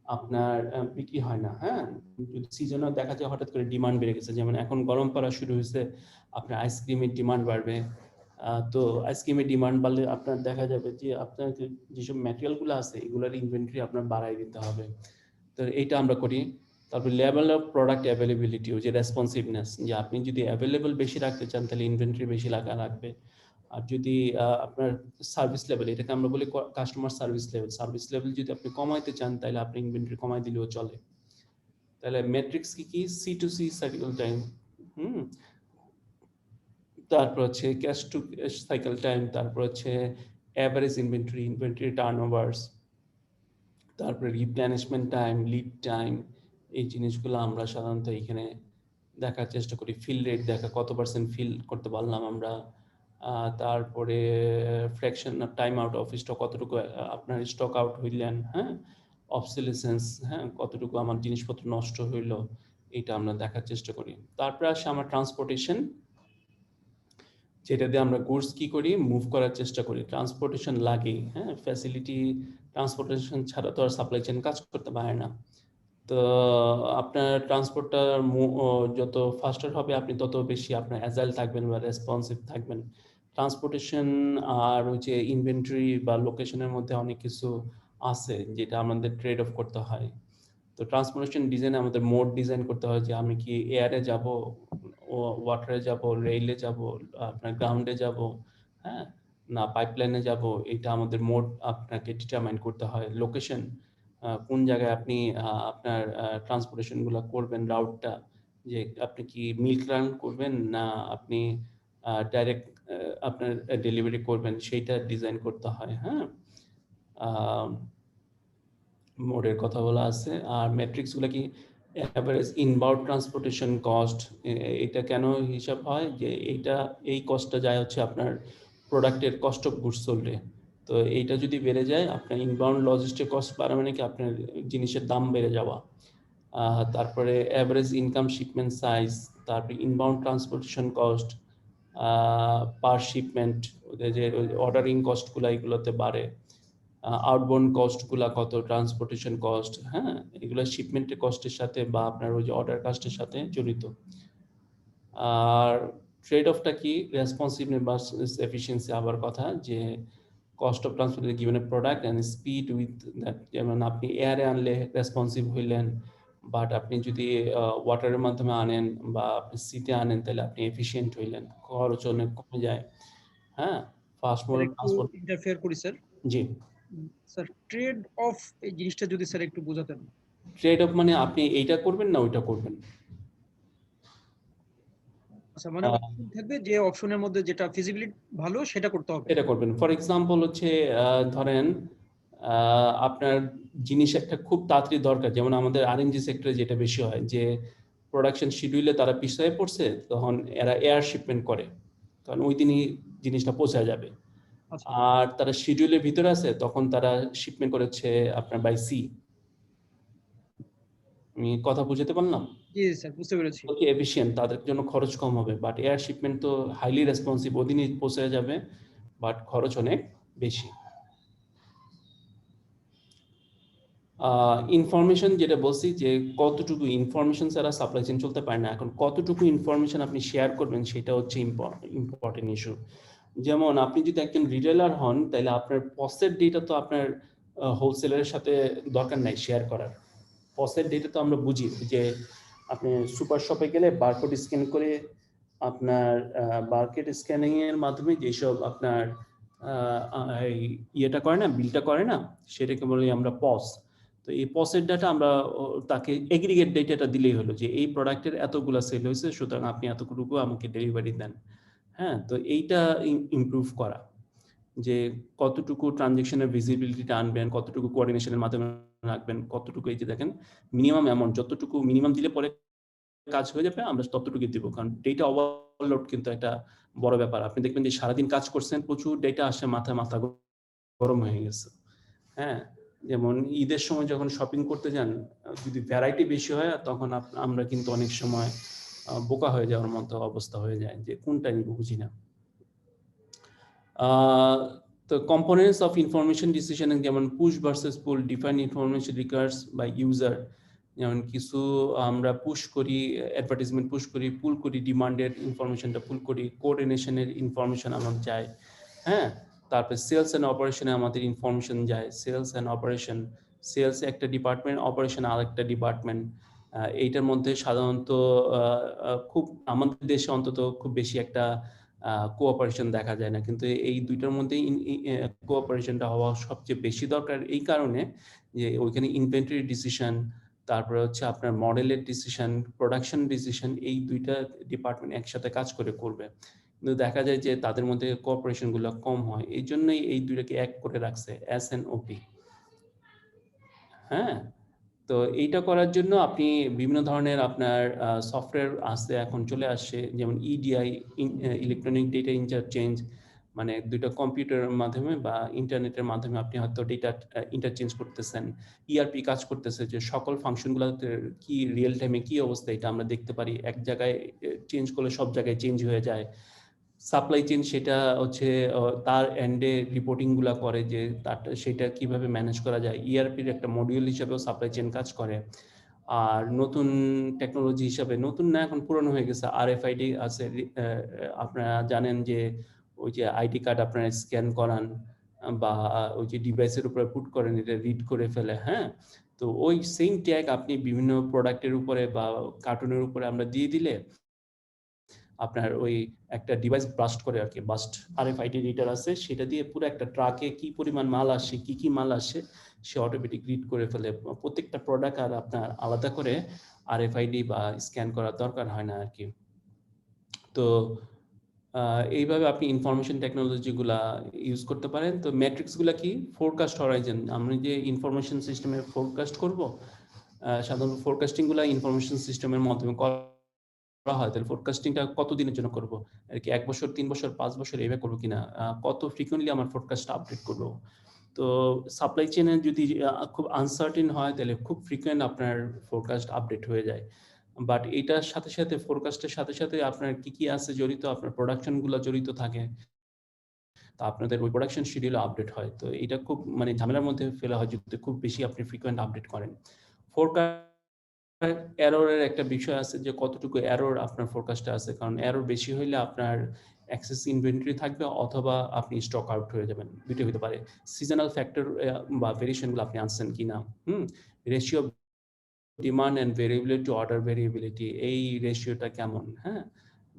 আপনার বিক্রি হয় না। হ্যাঁ, যদি সিজনে দেখা যায় হঠাৎ করে ডিমান্ড বেড়ে গেছে, যেমন এখন গরম পড়া শুরু হয়েছে, আপনার আইসক্রিমের ডিমান্ড বাড়বে। তো আইসক্রিমের ডিমান্ড বাড়লে আপনার দেখা যাবে যে আপনার যেসব ম্যাটেরিয়ালগুলো আছে এগুলোর ইনভেন্টরি আপনার বাড়াই দিতে হবে। তো এইটা আমরা করি। তারপর লেভেল অফ প্রোডাক্ট অ্যাভেলেবিলিটি, যে রেসপন্সিভনেস, যে আপনি যদি অ্যাভেলেবল বেশি রাখতে চান তাহলে ইনভেন্টরি বেশি লাগবে। আর যদি আপনার সার্ভিস লেভেল, এটাকে আমরা বলি কাস্টমার সার্ভিস লেভেল যদি আপনি কমাইতে চান তাহলে আপনি ইনভেন্টরি কমাই দিলেও চলে। তাহলে মেট্রিক্স কি C2C সাইকেল টাইম, তারপর হচ্ছে cash to cash cycle time, তারপর হচ্ছে অ্যাভারেজ ইনভেন্টরি টার্নওভারস, তারপরে রিপ্লেনিশমেন্ট টাইম, লিড টাইম, এই জিনিসগুলো আমরা সাধারণত এখানে দেখার চেষ্টা করি। ফিল রেট দেখা, কত % ফিল করতে পারলাম আমরা। তারপরে fraction time out of stock, কতটুকু আপনার স্টক আউট হইলেন, হ্যাঁ, অবসোলিসেন্স, হ্যাঁ, কতটুকু আমার জিনিসপত্র নষ্ট হইলো, এটা আমরা দেখার চেষ্টা করি। তারপরে আসে আমার ট্রান্সপোর্টেশন, যেটা দিয়ে আমরা গুডস কি করি, মুভ করার চেষ্টা করি। ট্রান্সপোর্টেশন লাগে, হ্যাঁ, ফ্যাসিলিটি ট্রান্সপোর্টেশন ছাড়া তো আর সাপ্লাই চেইন কাজ করতে পারে না। তো আপনার ট্রান্সপোর্টটা যত ফাস্টার হবে আপনি তত বেশি আপনার অ্যাজাইল থাকবেন বা রেসপন্সিভ থাকবেন। ট্রান্সপোর্টেশন আর হচ্ছে ইনভেন্টরি বা লোকেশনের মধ্যে অনেক কিছু আছে যেটা আমাদের ট্রেড অফ করতে হয়। তো ট্রান্সপোর্টেশন ডিজাইনে আমাদের মোড ডিজাইন করতে হয়, যে আমি কি এয়ারে যাব, ওয়াটারে যাব, রেইলে যাব, আপনার গ্রাউন্ডে যাব, হ্যাঁ, না পাইপলাইনে যাব, এটা আমাদের মোড আপনাকে ডিটারমাইন করতে হয়। লোকেশন, কোন জায়গায় আপনি আপনার ট্রান্সপোর্টেশনগুলো করবেন, রাউটটা, যে আপনি কি মিল্ক রান করবেন না আপনি ডাইরেক্ট আপনার ডেলিভারি করবেন, সেইটা ডিজাইন করতে হয়। হ্যাঁ, মোডের কথা বলা আছে। আর ম্যাট্রিক্সগুলো কি, অ্যাভারেজ ইনবাউন্ড ট্রান্সপোর্টেশন কস্ট, এটা কেন হিসাব হয়, যে এই কস্টটা যায় হচ্ছে আপনার প্রোডাক্টের কস্ট অফ গুডস সোল্ডে। তো এইটা যদি বেড়ে যায়, আপনার ইনবাউন্ড লজিস্টিক কস্ট বাড়া মানে কি আপনার জিনিসের দাম বেড়ে যাওয়া। তারপরে অ্যাভারেজ ইনকাম শিপমেন্ট সাইজ, তারপরে inbound transportation cost per shipment, যে অর্ডারিং কস্টগুলো এগুলোতে বাড়ে। আউটবাউন্ড কস্টগুলা কত, ট্রান্সপোর্টেশন কস্ট, হ্যাঁ, এগুলো শিপমেন্টের কস্টের সাথে বা আপনার ওই যে অর্ডার কাস্টের সাথে জড়িত। আর ট্রেড অফটা কি, রেসপন্সিভনেস ভার্সেস এফিসিয়েন্সি, আবার কথা, যে cost of transport given a product and speed with that. যেমন আপনি এয়ারে আনলে রেসপন্সিভ হইলেন, বাট আপনি যদি ওয়াটারের মাধ্যমে আনেন বা আপনি সিতে আনেন তাহলে আপনি এফিসিয়েন্ট হইলেন, খরচ অনেক কমে যায়। হ্যাঁ, ফাস্ট মোড ট্রান্সপোর্ট। ইন্টারফেয়ার করি sir. G sir, trade of এই জিনিসটা যদি স্যার একটু বোঝাতেন। ট্রেড অফ মানে আপনি এইটা করবেন না ওইটা করবেন। আচ্ছা, মানে অপশন থাকবে, যে অপশনের মধ্যে যেটা ফিজিবিলিটি ভালো সেটা করতে হবে, এটা করবেন। ফর এক্সাম্পল হচ্ছে ধরেন আপনার জিনিস একটা খুব তাড়াতাড়ি দরকার, যেমন আমাদের আরএনজি সেক্টরে যেটা বেশি হয়, যে প্রোডাকশন শিডিউলে তারা পিছিয়ে পড়ছে, তখন এরা এয়ার শিপমেন্ট করে, কারণ ওই দিনই জিনিসটা পৌঁছা যাবে। আচ্ছা, আর তারা শিডিউলের ভিতরে আছে, তখন তারা শিপমেন্ট করেছে আপনার বাই সি। আমি কথা বুঝতে পারলাম? জি স্যার, বুঝতে পেরেছি। অতি এফিশিয়েন্ট, তাদের জন্য খরচ কম হবে। বাট এয়ার শিপমেন্ট তো হাইলি রেসপন্সিভ, ওদিনই পৌঁছে যাবে, বাট খরচ অনেক বেশি। ইনফরমেশন যেটা বলছি, যে কতটুকু ইনফরমেশন ছাড়া সাপ্লাই চেইন চলতে পারে না। এখন কতটুকু ইনফরমেশন আপনি শেয়ার করবেন সেটা হচ্ছে ইম্পর্টেন্ট ইস্যু। যেমন আপনি যদি একজন রিটেলার হন, তাহলে আপনার পসের ডেটা তো আপনার হোলসেলারের সাথে দরকার নাই শেয়ার করার। পসের ডেটা তো আমরা বুঝি, যে আপনি সুপার শপে গেলে বারকোড স্ক্যান করে আপনার বারকোড স্ক্যানিং এর মাধ্যমে যেসব আপনার ইয়েটা করে না, বিলটা করে না, সেটাকে বলি আমরা পস। তো এই পসের ডাটা আমরা তাকে এগ্রিগেট ডেটাটা দিলেই হলো, যে এই প্রোডাক্টের এতগুলো সেল হয়েছে, সুতরাং আপনি এতটুকু আমাকে ডেলিভারি দেন। হ্যাঁ, তো এইটা ইমপ্রুভ করা, যে কতটুকু ট্রানজেকশনের ভিজিবিলিটিটা আনবেন, কতটুকু কোঅর্ডিনেশনের মাধ্যমে রাখবেন, কতটুকু, এই যে দেখেন মিনিমাম অ্যামাউন্ট, যতটুকু মিনিমাম দিলে পরে কাজ হয়ে যাবে, আমরা ততটুকু দিব। কারণ ডেটা ওভারলোড কিন্তু একটা বড় ব্যাপার। আপনি দেখবেন যে সারাদিন কাজ করছেন, প্রচুর ডেটা আসে, মাথা গরম হয়ে গেছে। হ্যাঁ, যেমন ঈদের সময় যখন শপিং করতে যান, যদি ভ্যারাইটি বেশি হয়, তখন আমরা কিন্তু অনেক সময় বোকা হয়ে যাওয়ার মতো অবস্থা হয়ে যায়, যে কোনটা নিব বুঝি না। তো কম্পোনেন্টস অফ ইনফরমেশন ডিসিশন যেমন push versus pull, define information requires by user, যেমন কিছু আমরা পুশ করি, অ্যাডভার্টাইজমেন্ট পুশ করি, পুল করি, ডিমান্ডের ইনফরমেশনটা পুল করি, কোঅর্ডিনেশনের ইনফরমেশন আমার যায়, হ্যাঁ। তারপরে সেলস অ্যান্ড অপারেশনে আমাদের ইনফরমেশন যায়, সেলস অ্যান্ড অপারেশন, সেলস একটা ডিপার্টমেন্ট, অপারেশন আরেকটা ডিপার্টমেন্ট। এইটার মধ্যে সাধারণত খুব আমাদের দেশে অন্তত খুব বেশি একটা কোঅপারেশন দেখা যায় না, কিন্তু এই দুইটার মধ্যে কোঅপারেশনটা হওয়া সবচেয়ে বেশি দরকার, এই কারণে যে ওইখানে ইনভেন্টরি ডিসিশন, তারপরে হচ্ছে আপনার মডেলের ডিসিশন, প্রোডাকশন ডিসিশন, এই দুইটা ডিপার্টমেন্ট একসাথে কাজ করবে, কিন্তু দেখা যায় যে তাদের মধ্যে কোঅপারেশনগুলো কম হয়, এই জন্যই এই দুইটাকে এক করে রাখছে SNOP। হ্যাঁ, তো এইটা করার জন্য আপনি বিভিন্ন ধরনের আপনার সফটওয়্যার আসতে এখন চলে আসছে, যেমন EDI, ইলেকট্রনিক ডেটা ইন্টারচেঞ্জ, মানে দুইটা কম্পিউটারের মাধ্যমে বা ইন্টারনেটের মাধ্যমে আপনি হয়তো ডেটা ইন্টারচেঞ্জ করতেছেন। ERP কাজ করতেছে যে সকল ফাংশনগুলোতে কি রিয়েল টাইমে কি অবস্থা এটা আমরা দেখতে পারি, এক জায়গায় চেঞ্জ করলে সব জায়গায় চেঞ্জ হয়ে যায়। সাপ্লাই চেইন সেটা হচ্ছে তার এন্ডে রিপোর্টিং গুলা করে যে সেটা কিভাবে ম্যানেজ করা যায়, ERPর একটা মডিউল হিসেবেও সাপ্লাই চেইন কাজ করে। আর নতুন টেকনোলজি হিসাবে, নতুন না এখন পুরনো হয়ে গেছে, RFID আছে, আপনারা জানেন যে ওই যে আইডি কার্ড আপনারা স্ক্যান করান বা ওই যে ডিভাইসের উপরে পুট করেন, এটা রিড করে ফেলে, হ্যাঁ। তো ওই সেম ট্যাগ আপনি বিভিন্ন প্রোডাক্টের উপরে বা কার্টুনের উপরে আমরা দিয়ে দিলে আপনার ওই একটা ডিভাইস ব্লাস্ট করে আর কি, বাস্ট RFID রিডার আছে, সেটা দিয়ে পুরো একটা ট্রাকে কি পরিমাণ মাল আসে, কি মাল আসে, সে অটোমেটিক রিড করে ফেলে। প্রত্যেকটা প্রোডাক্ট আর আপনার আলাদা করে RFID বা স্ক্যান করার দরকার হয় না আর কি। তো এইভাবে আপনি ইনফরমেশন টেকনোলজিগুলা ইউজ করতে পারেন। তো ম্যাট্রিক্সগুলা কি, ফোরকাস্ট হরাইজন, আমরা যে ইনফরমেশন সিস্টেমে ফোরকাস্ট করব, সাধারণত ফোরকাস্টিংগুলা ইনফরমেশন সিস্টেমের মাধ্যমে করা হয়, তাহলে ফোরকাস্টিংটা কত দিনের জন্য করব আর কি, 1 বছর, 3 বছর, 5 বছর এইভাবে করবো কিনা, কত ফ্রিকুয়েন্টলি আমার ফোরকাস্ট আপডেট করবো। তো সাপ্লাই চেইনে যদি খুব আনসার্টেন হয় তাহলে খুব ফ্রিকুয়েন্ট আপনার ফোরকাস্ট আপডেট হয়ে যায়। বাট এটার সাথে সাথে, ফোরকাস্টের সাথে সাথে আপনার কি আছে জড়িত, আপনার প্রোডাকশনগুলো জড়িত থাকে, তা আপনাদের ওই প্রোডাকশন শিডিউল আপডেট হয়। তো এটা খুব মানে ঝামেলার মধ্যে ফেলা হয় যদি খুব বেশি আপনি ফ্রিকুয়েন্ট আপডেট করেন। ফোরকাস্ট এররের একটা বিষয় আছে যে কতটুকু এরর আপনার ফোরকাস্টে আছে, কারণ এরর বেশি হইলে আপনার এক্সেস ইনভেন্টরি থাকবে অথবা আপনি স্টক আউট হয়ে যাবেন, দুটো হতে পারে। সিজনাল ফ্যাক্টর বা ভেরিয়েশনগুলো আপনি আনছেন কিনা, ratio demand and variability, order variability, এই রেশিওটা কেমন, হ্যাঁ।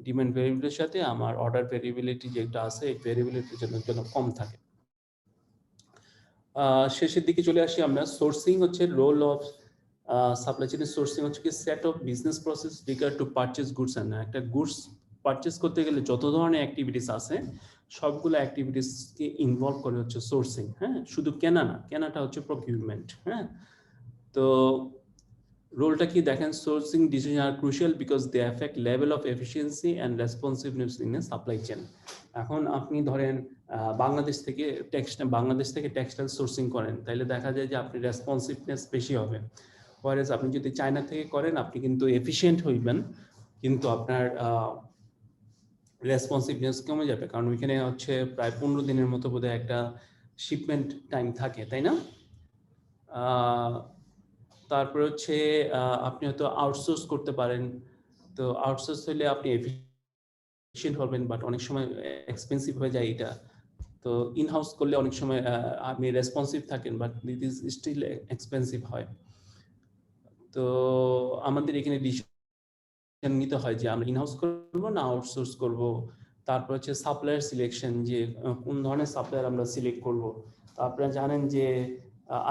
ডিমান্ড ভেরিয়েবিলিটির সাথে আমার অর্ডার ভেরিয়েবিলিটি যেটা আছে, এই ভেরিয়েবিলিটির জন্য কম থাকে। শেষের দিকে চলে আসি আমরা। সোর্সিং হচ্ছে রোল অফ সাপ্লাই চেইনের। সোর্সিং হচ্ছে কি set of business process regard to purchase goods and, একটা গুডস পারচেজ করতে গেলে যত ধরনের অ্যাক্টিভিটিস আছে সবগুলো অ্যাক্টিভিটিসকে ইনভলভ করে হচ্ছে সোর্সিং, হ্যাঁ। শুধু কেনা না, কেনাটা হচ্ছে প্রকিউরমেন্ট, হ্যাঁ। তো রোলটা কি দেখেন, sourcing decision are crucial because they affect level of efficiency and responsiveness in a supply chain. এখন আপনি ধরেন বাংলাদেশ থেকে টেক্সটাইল সোর্সিং করেন, তাহলে দেখা যায় যে আপনি রেসপন্সিভনেস বেশি হবে। ওয়ারেজ আপনি যদি চায়না থেকে করেন আপনি কিন্তু এফিশিয়েন্ট হইবেন, কিন্তু আপনার রেসপন্সিভনেস কমে যাবে, কারণ ওইখানে হচ্ছে প্রায় 15 দিনের মতো বোধহয় একটা শিপমেন্ট টাইম থাকে, তাই না? তারপর হচ্ছে আপনি হয়তো আউটসোর্স করতে পারেন। তো আউটসোর্স হলে আপনি এফিশিয়েন্ট হবেন, বাট অনেক সময় এক্সপেন্সিভ হয়ে যায় এটা। তো ইন হাউস করলে অনেক সময় আপনি রেসপন্সিভ থাকেন, but it is still expensive হয়। তো আমাদের এখানে ডিসিশন নিতে হয় যে আমরা ইন হাউস করবো না আউটসোর্স করব। তারপর হচ্ছে সাপ্লায়ার সিলেকশন, যে কোন ধরনের সাপ্লায়ার আমরা সিলেক্ট করব। আপনারা জানেন যে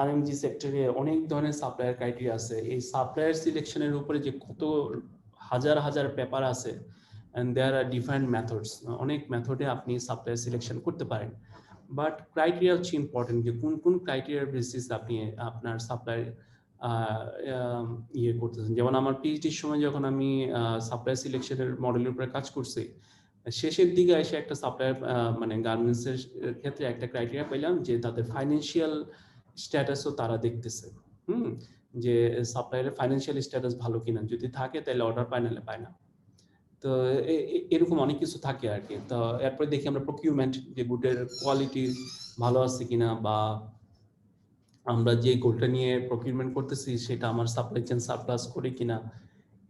RMG সেক্টরে অনেক ধরনের সাপ্লায়ার ক্রাইটেরিয়া আছে। এই সাপ্লায়ার সিলেকশনের উপরে যে কত হাজার পেপার আছে, and there are different methods, অনেক মেথডে আপনি সাপ্লায়ার সিলেকশন করতে পারেন। বাট ক্রাইটেরিয়া হচ্ছে ইম্পর্টেন্ট, যে কোন ক্রাইটেরিয়ার বেসিস আপনি আপনার সাপ্লায়ার ইয়ে করতেছেন। যেমন আমার পিএইচডির সময় যখন আমি সাপ্লায়ার সিলেকশনের মডেলের উপরে কাজ করছি, শেষের দিকে এসে একটা সাপ্লায়ার মানে গার্মেন্টসের ক্ষেত্রে একটা ক্রাইটেরিয়া পেলাম যে তাদের ফাইন্যান্সিয়াল স্ট্যাটাসও তারা দেখতেছে, যে সাপ্লায়ারের ফাইন্যান্সিয়াল স্ট্যাটাস ভালো কিনা, যদি থাকে তাহলে অর্ডার পায়, নাহলে পায় না। তো এরকম অনেক কিছু থাকে আর কি। তো এরপরে দেখি আমরা প্রকিউরমেন্ট, যে গুডের কোয়ালিটি ভালো আছে কিনা, বা আমরা যে গোলটা নিয়ে প্রকিউরমেন্ট করতেছি সেটা আমার সাপ্লাই চেইন সারপ্লাস করে কিনা,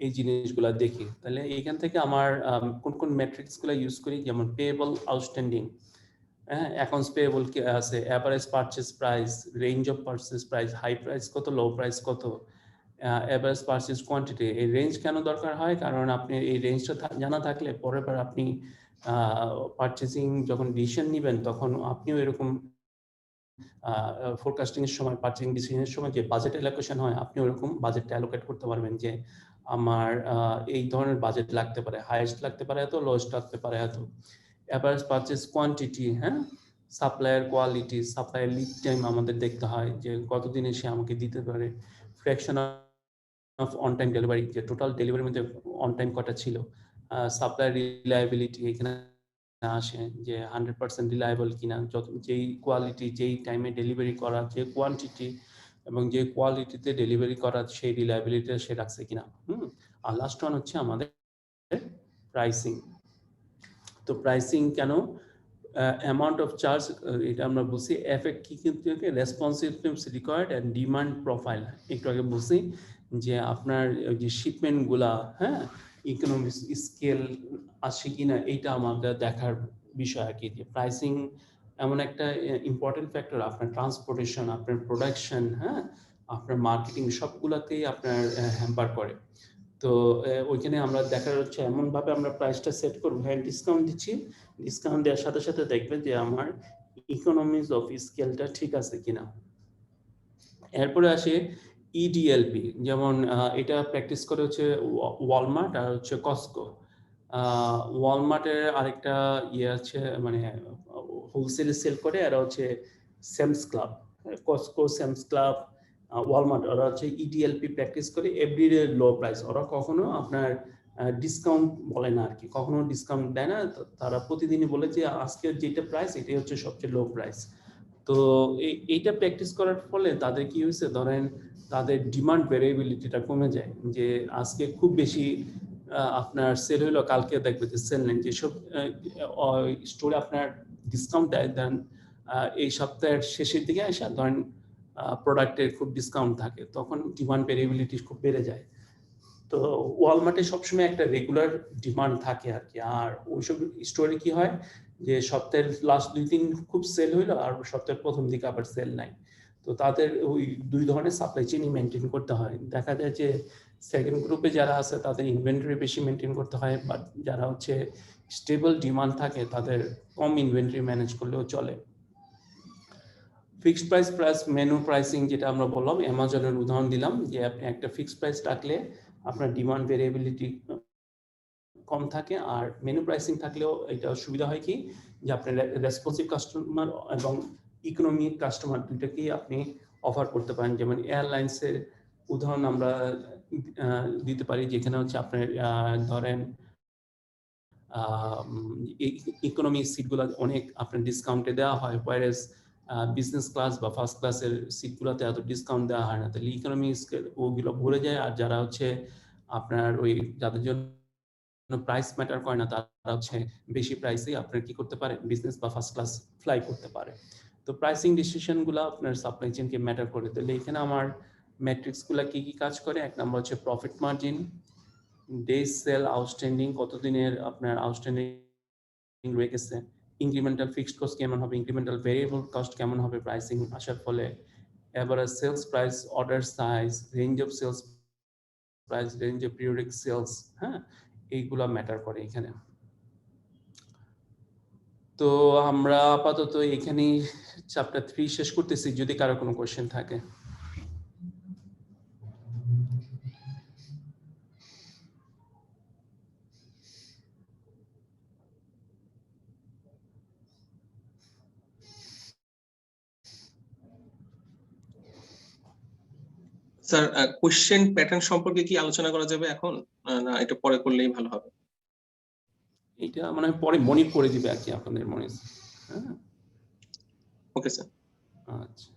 এই জিনিসগুলো দেখি। তাহলে এইখান থেকে আমার কোন কোন ম্যাট্রিক্সগুলো ইউজ করি, যেমন পেয়েবল আউটস্ট্যান্ডিং, হ্যাঁ, অ্যাকাউন্টস পেয়েবল কি আছে, average purchase price, range of purchase price, high price কত, লো প্রাইস কত, অ্যাভারেজ পারচেজ কোয়ান্টিটি। এই রেঞ্জ কেন দরকার হয়? কারণ আপনি এই রেঞ্জটা জানা থাকলে পরের বার আপনি পারচেজিং যখন ডিসিশন নেবেন তখন আপনিও এরকম ফোরকাস্টিং এর সময়, পারচেজিং ডিসিশনের সময় যে বাজেট অ্যালোকেশন হয়, আপনি ওরকম বাজেটটা অ্যালোকেট করতে পারবেন যে আমার এই ধরনের বাজেট লাগতে পারে, হাইয়েস্ট লাগতে পারে এত, লোয়েস্ট লাগতে পারে এত। অ্যাভারেজ পারচেজ কোয়ান্টিটি, হ্যাঁ, supplier quality, supplier lead time আমাদের দেখতে হয় যে কতদিনে সে আমাকে দিতে পারে, fraction of on time delivery, যে টোটাল ডেলিভারির মধ্যে অন টাইম কটা ছিল, সাপ্লায়ার রিলায়েবিলিটি এখানে আসে যে 100% রিলায়েবল কিনা, যত যেই কোয়ালিটি, যেই টাইমে ডেলিভারি করা, যে কোয়ান্টিটি এবং যে কোয়ালিটিতে ডেলিভারি করা, সেই রিলায়েবিলিটিটা সে রাখছে কিনা। আর লাস্ট ওয়ান হচ্ছে আমাদের প্রাইসিং। তো প্রাইসিং কেন, অ্যামাউন্ট অফ চার্জ, এটা আমরা বুঝি, এফেক্ট কি কিন্তু responsiveness required and demand profile, একটু আগে বুঝি যে আপনার যে শিপমেন্টগুলা, হ্যাঁ, ইকোনমিক স্কেল আসে কিনা, এইটা আমাদের দেখার বিষয় আর কি। যে প্রাইসিং এমন একটা ইম্পর্টেন্ট ফ্যাক্টর, আপনার ট্রান্সপোর্টেশন, আপনার প্রোডাকশন, হ্যাঁ, আপনার মার্কেটিং, সবগুলাতেই আপনার হ্যাম্পার করে। তো ওইখানে আমরা দেখার হচ্ছে এমনভাবে আমরা প্রাইসটা সেট করবো, হ্যাঁ ডিসকাউন্ট দিচ্ছি, ডিসকাউন্ট দেওয়ার সাথে সাথে দেখবে যে আমার ইকোনমিজ অফ স্কেলটা ঠিক আছে কিনা। এরপরে আসে ইডিএলপি, যেমন এটা প্র্যাকটিস করে হচ্ছে ওয়ালমার্ট আর হচ্ছে কস্কো। ওয়ালমার্টের আরেকটা ইয়ে আছে, মানে হোলসেলে সেল করে, এরা হচ্ছে Sam's club, Costco, Sam's club, Walmart, ওরা হচ্ছে ইডিএলপি প্র্যাকটিস করে, এভরিডে লো প্রাইস। ওরা কখনো আপনার ডিসকাউন্ট বলে না আর কি, কখনো ডিসকাউন্ট দেয় না। তারা প্রতিদিনই বলে যে আজকের যেটা প্রাইস এটাই হচ্ছে সবচেয়ে লো প্রাইস। তো এইটা প্র্যাকটিস করার ফলে তাদের কি হয়েছে, ধরেন তাদের ডিমান্ড ভেরিয়েবিলিটিটা কমে যায়, যে আজকে খুব বেশি আপনার সেল হইলো, কালকে দেখবে যে সেল নেই। যেসব স্টোরে আপনার ডিসকাউন্ট দেয়, দেন এই সপ্তাহের শেষের দিকে আসা ধরেন প্রোডাক্টের খুব ডিসকাউন্ট থাকে, তখন ডিমান্ড ভেরিয়েবিলিটি খুব বেড়ে যায়। তো ওয়ালমার্টে সবসময় একটা রেগুলার ডিমান্ড থাকে আর কি। আর ওইসব স্টোরে কি হয় যে সপ্তাহের লাস্ট 2 দিন খুব সেল হইলো, আর সপ্তাহের প্রথম দিকে আবার সেল নাই। তো তাদের ওই 2 ধরনের সাপ্লাই চেইনই মেনটেন করতে হয়। দেখা যায় যে সেকেন্ড গ্রুপে যারা আছে তাদের ইনভেন্টরি বেশি মেনটেন করতে হয়, বাট যারা হচ্ছে স্টেবল ডিমান্ড থাকে তাদের কম ইনভেন্টরি ম্যানেজ করলেও চলে। Fixed price plus menu pricing, যেটা আমরা বললাম, অ্যামাজনের উদাহরণ দিলাম, যে আপনি একটা ফিক্সড প্রাইস রাখলে আপনার ডিমান্ড ভেরিয়েবিলিটি কম থাকে, আর মেনু প্রাইসিং থাকলেও এটা সুবিধা হয় কি, যে আপনার রেসপন্সিভ কাস্টমার এবং ইকোনমিক কাস্টমার দুইটাকেই আপনি অফার করতে পারেন। যেমন এয়ারলাইন্সের উদাহরণ আমরা দিতে পারি, যেখানে হচ্ছে আপনার ধরেন ইকোনমি সিটগুলো অনেক আপনার ডিসকাউন্টে দেওয়া হয়, ওয়ারেস বিজনেস ক্লাস বা ফার্স্ট ক্লাসের সিটগুলোতে এত ডিসকাউন্ট দেওয়া হয় না। তাহলে ইকোনমি ওগুলো ভরে যায়, আর যারা হচ্ছে আপনার ওই যাদের জন্য প্রাইস ম্যাটার করে না, তারা হচ্ছে বেশি প্রাইসে আপনার কি করতে পারে, বিজনেস বা ফার্স্ট ক্লাস ফ্লাই করতে পারে। তো প্রাইসিং ডিসিশনগুলো আপনার সাপ্লাই চেইনকে ম্যাটার করে। তাহলে এখানে আমার ম্যাট্রিক্সগুলো কি কি কাজ করে, এক নম্বর হচ্ছে profit margin, days sale outstanding, কতদিনের আপনার আউটস্ট্যান্ডিং রয়ে গেছে, ইনক্রিমেন্টাল ফিক্সড কস্ট কেমন হবে, ইনক্রিমেন্টাল ভেরিয়েবল কস্ট কেমন হবে প্রাইসিং আসার ফলে, average sales price, order size, range of sales price, range of periodic sales, হ্যাঁ, এইগুলা ম্যাটার করে এখানে। তো আমরা আপাতত এখানেই চ্যাপ্টার 3 শেষ করতেছি, যদি কারো কোনো কোশ্চেন থাকে। স্যার, কোশ্চেন প্যাটার্ন সম্পর্কে কি আলোচনা করা যাবে এখন, না এটা পরে করলেই ভালো হবে? এটা মানে পরে মনিট করে দিবে আর কি আপনাদের মনে। হ্যাঁ, ওকে স্যার। আচ্ছা,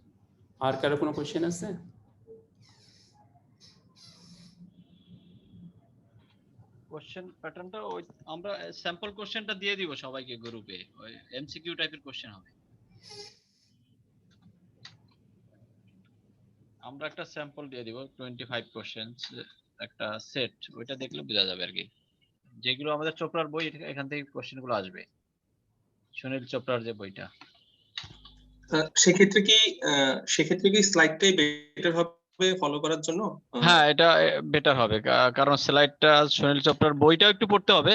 আর কারো কোনো কোশ্চেন আছে? কোশ্চেন প্যাটার্নটা ওই আমরা স্যাম্পল কোশ্চেনটা দিয়ে দিব সবাইকে গ্রুপে, ওই এমসিকিউ টাইপের কোশ্চেন হবে। আমরা একটা স্যাম্পল দিয়ে দিব 25 কোশ্চেনস একটা সেট, ওইটা দেখলে বোঝা যাবে আর কি। যেগুলো আমাদের চোপড়ার বই এখান থেকে কোশ্চেন গুলো আসবে, সুনীল চোপড়ার যে বইটা। সেক্ষেত্রে কি স্লাইডটাই বেটার হবে ফলো করার জন্য? হ্যাঁ, এটা বেটার হবে, কারণ স্লাইডটা সুনীল চোপড়ার বইটাও একটু পড়তে হবে,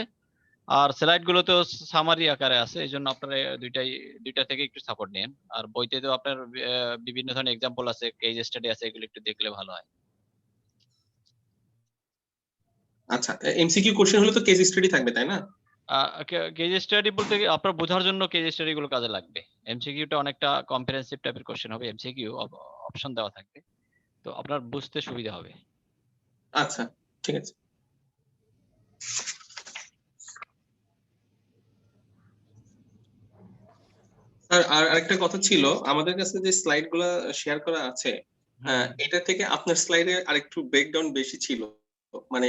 আর স্লাইড গুলো তো সামারি আকারে আছে, এই জন্য আপনারা দুইটা থেকে একটু সাপোর্ট নেন। আর বইতে তো আপনার বিভিন্ন ধরনের এক্সাম্পল আছে, কেস স্টাডি আছে, এগুলো একটু দেখলে ভালো হয়। আচ্ছা, এমসিকিউ কোশ্চেন হলে তো কেস স্টাডি থাকবে, তাই না? কেস স্টাডি বলতে আপনার বোঝার জন্য কেস স্টাডি গুলো কাজে লাগবে। এমসিকিউটা অনেকটা কম্প্রিহেনসিভ টাইপের কোশ্চেন হবে, এমসিকিউ অপশন দেওয়া থাকবে, তো আপনার বুঝতে সুবিধা হবে। আচ্ছা, ঠিক আছে। স্যার, আর আরেকটা কথা ছিল, আমাদের কাছে যে স্লাইড গুলা শেয়ার করা আছে, এটা থেকে আপনার স্লাইডে আরেকটু ব্রেকডাউন বেশি ছিল, মানে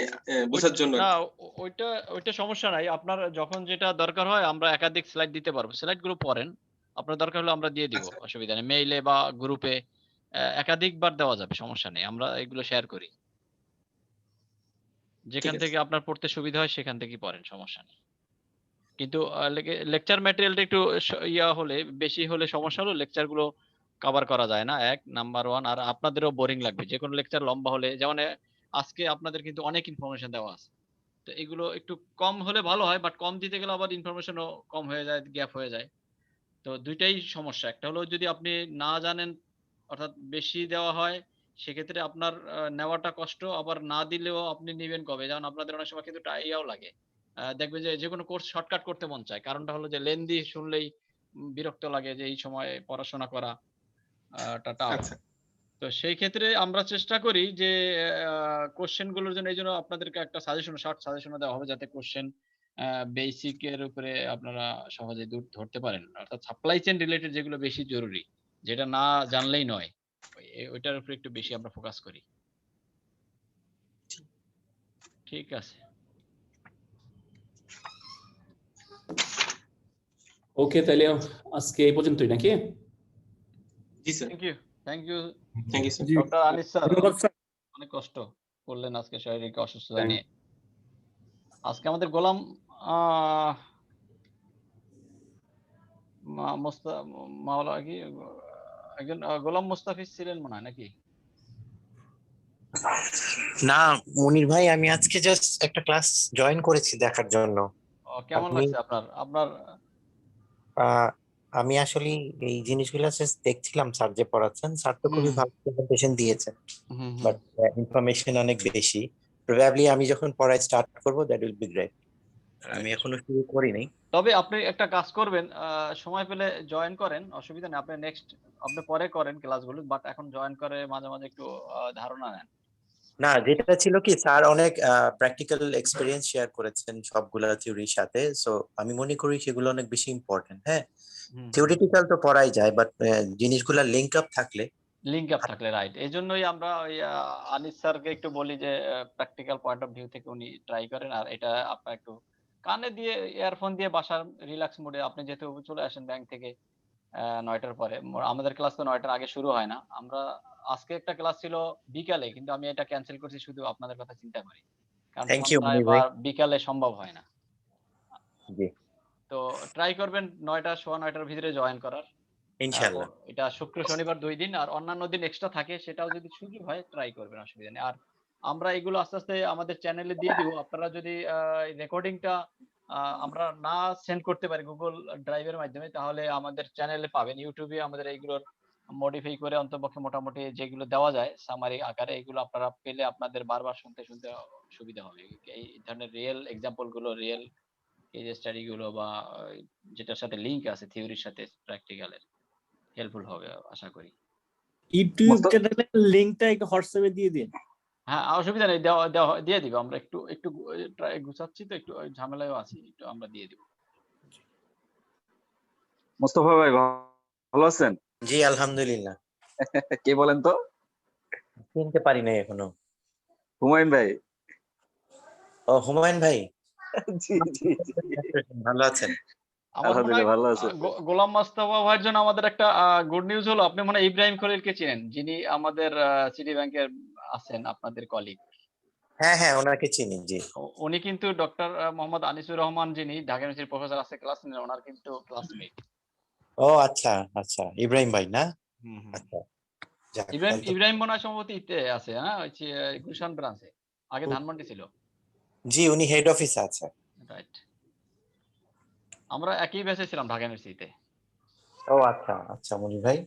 বোঝার জন্য। না, ওইটা সমস্যা নাই, আপনার যখন যেটা দরকার হয় আমরা একাধিক স্লাইড দিতে পারবো। স্লাইড গুলো পড়েন, আপনার দরকার হলে আমরা দিয়ে দিব, অসুবিধা নেই। মেইলে বা গ্রুপে একাধিকবার দেওয়া যাবে, সমস্যা নেই, আমরা এগুলো শেয়ার করি। যেখান থেকে আপনার পড়তে সুবিধা হয় সেখান থেকেই পড়েন, সমস্যা নেই। কিন্তু লেকচার ম্যাটেরিয়ালটা একটু হলে বেশি হলে সমস্যা হলো, লেকচার গুলো কভার করা যায় না, এক নাম্বার 1। আর আপনাদেরও বোরিং লাগবে, যে কোনো লেকচার লম্বা হলে, যেমন আজকে আপনাদের কিন্তু অনেক ইনফরমেশন দেওয়া আছে, তো এগুলো একটু কম হলে ভালো হয়, বাট কম দিতে গেলে আবার ইনফরমেশনও কম হয়ে যায়, গ্যাপ হয়ে যায়। তো দুইটাই সমস্যা, একটা হলো যদি আপনি না জানেন অর্থাৎ বেশি দেওয়া হয়, সেক্ষেত্রে আপনার নেওয়াটা কষ্ট, আবার না দিলেও আপনি নেবেন কবে, যেমন আপনাদের অনেক সময় কিন্তু ইয়াও লাগে, দেখবেন যে কোনো কোর্স শর্টকাট করতে মন চায়, কারণটা হলো যে লেন্দি শুনলেই বিরক্ত লাগে যে এই সময় পড়াশোনা করা টাফ। তো সেই ক্ষেত্রে আমরা চেষ্টা করি যে কোশ্চেন গুলোর জন্য, এই জন্য আপনাদেরকে একটা সাজেশন, শর্ট সাজেশন দেওয়া হবে, যাতে কোশ্চেন বেসিক এর উপরে আপনারা সহজে ধরতে পারেন, অর্থাৎ সাপ্লাই চেইন রিলেটেড যেগুলো বেশি জরুরি, যেটা না জানলেই নয়, ওইটার উপরে একটু বেশি আমরা ফোকাস করি। ঠিক আছে, ওকে, তাহলে আজকে এই পর্যন্তই নাকি? জি sir, thank you sir. Doctor Anis sir, ধন্যবাদ স্যার। অনেক কষ্ট করলেন আজকে শারীরিক অসুস্থতা নিয়ে। আজকে আমাদের গোলাম মাওলা কি একজন গোলাম মুস্তাফিজ ছিলেন মনে হয় নাকি? না মনির ভাই, আমি আজকে জাস্ট একটা ক্লাস জয়েন করেছি দেখার জন্য। কেমন লাগছে আপনার? আমি আসলে এই জিনিসগুলো জাস্ট দেখছিলাম, স্যার যে পড়াচ্ছেন, স্যার তো খুবই ভালো প্রেজেন্টেশন দিয়েছেন, বাট ইনফরমেশন অনেক বেশি। প্রবাবলি আমি যখন পড়াই স্টার্ট করব, দ্যাট উইল বি গ্রেট। আমি এখনো শুরু করিনি। তবে আপনি একটা কাজ করবেন, সময় পেলে জয়েন করেন, অসুবিধা নেই, আপনি পরে করেন ক্লাসগুলো, বাট এখন জয়েন করে মাঝে মাঝে একটু ধারণা নেন। না, যেটা ছিল কি, স্যার অনেক প্র্যাকটিক্যাল এক্সপেরিয়েন্স শেয়ার করেছেন সবগুলা থিওরির সাথে, সো আমি মনে করি সেগুলো অনেক বেশি ইম্পর্টেন্ট। হ্যাঁ, থিওরিটিক্যাল তো পড়াই যায়, বাট জিনিসগুলা লিংক আপ থাকলে রাইট। এই জন্যই আমরা ওই আনিস স্যারকে একটু বলি যে প্র্যাকটিক্যাল পয়েন্ট অফ ভিউ থেকে উনি ট্রাই করেন, আর এটা আপনার একটু কানে দিয়ে ইয়ারফোন দিয়ে বাসার রিল্যাক্স মোডে, আপনি যেহেতু চলে আসেন ব্যাংক থেকে 9টার পরে, আমাদের ক্লাস তো 9টার আগে শুরু হয় না। আমরা আজকে একটা ক্লাস ছিল বিকালে, কিন্তু আমি এটা ক্যান্সেল করছি শুধু আপনাদের কথা চিন্তা করি, কারণ বিকালে সম্ভব হয় না। তো ট্রাই করবেন 9টা, সোয়া 9টার ভিতরে জয়েন করার, ইনশাআল্লাহ। এটা শুক্র শনিবার 2 দিন, আর অন্যান্য দিন এক্সট্রা থাকে, সেটাও যদি সুযোগ হয় ট্রাই করবেন, অসুবিধা নেই। আর আমরা এগুলো আস্তে আস্তে আমাদের চ্যানেলে দিয়ে দিব, আপনারা যদি রেকর্ডিংটা আমরা না সেন্ড করতে পারি গুগল ড্রাইভের মাধ্যমে, তাহলে আমাদের চ্যানেলে পাবেন, ইউটিউবে আমাদের এইগুলোর মডিফাই করে অন্তপক্ষে মোটামুটি যেগুলো দেওয়া যায় সামারি আকারে, এগুলো আপনারা পেলে আপনাদের বারবার শুনতে সুবিধা হবে। এই ধরনের রিয়েল এক্সাম্পল গুলো, রিয়েল কেস স্টাডি গুলো, বা যেটার সাথে লিংক আছে থিওরির সাথে প্র্যাকটিক্যালের, হেল্পফুল হবে আশা করি। ইউটিউব চ্যানেলের লিংকটা একটু হোয়াটসঅ্যাপে দিয়ে দিন। হ্যাঁ, অসুবিধা নেই, দিয়ে দিব, আমরা একটু ট্রাই গুছাচ্ছি, তো একটু ঝামেলায়ও আছি, একটু আমরা দিয়ে দিব। মোস্তফা ভাই ভালো আছেন? জি আলহামদুলিল্লাহ। কে বলেন তো? চিনতে পারি নাই এখনো। হুমায়ুন ভাই। ও হুমায়ুন ভাই জি জি জি ভালো আছেন? আমার মনে হয় আলহামদুলিল্লাহ ভালো আছে। গোলাম মোস্তফা ভাইয়ের জন্য আমাদের একটা গুড নিউজ হলো, আপনি মনে হয় ইব্রাহিম খলিলকে চিনেন, যিনি আমাদের সিটি ব্যাংকের আছেন আপনাদের কলিগ। হ্যাঁ হ্যাঁ ওনাকে চিনি, জি। উনি কিন্তু ডক্টর মোহাম্মদ আনিসুর রহমান, যিনি ঢাকা ইউনিভার্সিটির প্রফেসর আছে ক্লাস নেন, ওনার কিন্তু ক্লাসমেট। ও আচ্ছা আচ্ছা, ইব্রাহিম ভাই না? আচ্ছা যাক, ইব্রাহিম তাহলে তো- ইব্রাহিম মনে হয় সম্ভবত ইতে আছে, হ্যাঁ হচ্ছে গুলশান ব্রাঞ্চে, আগে ধানমন্ডি ছিল। জি উনি হেড অফিসে আছে। রাইট, আমরা একই ব্যাচে ছিলাম ঢাকা ইউনিভার্সিটিতে। ও আচ্ছা আচ্ছা মনির ভাই,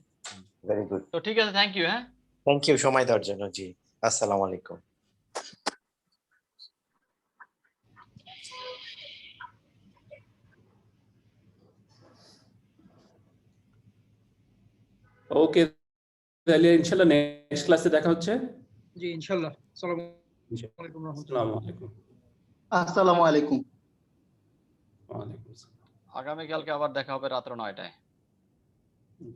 ভেরি গুড, তো ঠিক আছে, থ্যাংক ইউ। হ্যাঁ, থ্যাংক ইউ সময় দেওয়ার জন্য। জি, আসসালামু আলাইকুম। ওকে, তাহলে ইনশাআল্লাহ নেক্সট ক্লাসে দেখা হচ্ছে। জি ইনশাআল্লাহ। আসসালামু আলাইকুম রাহমাতুল্লাহ। আসসালামু আলাইকুম। আসসালামু আলাইকুম। ওয়ালাইকুম আসসালাম। আগামীকালকে আবার দেখা হবে রাত্র 9টায়। হুম।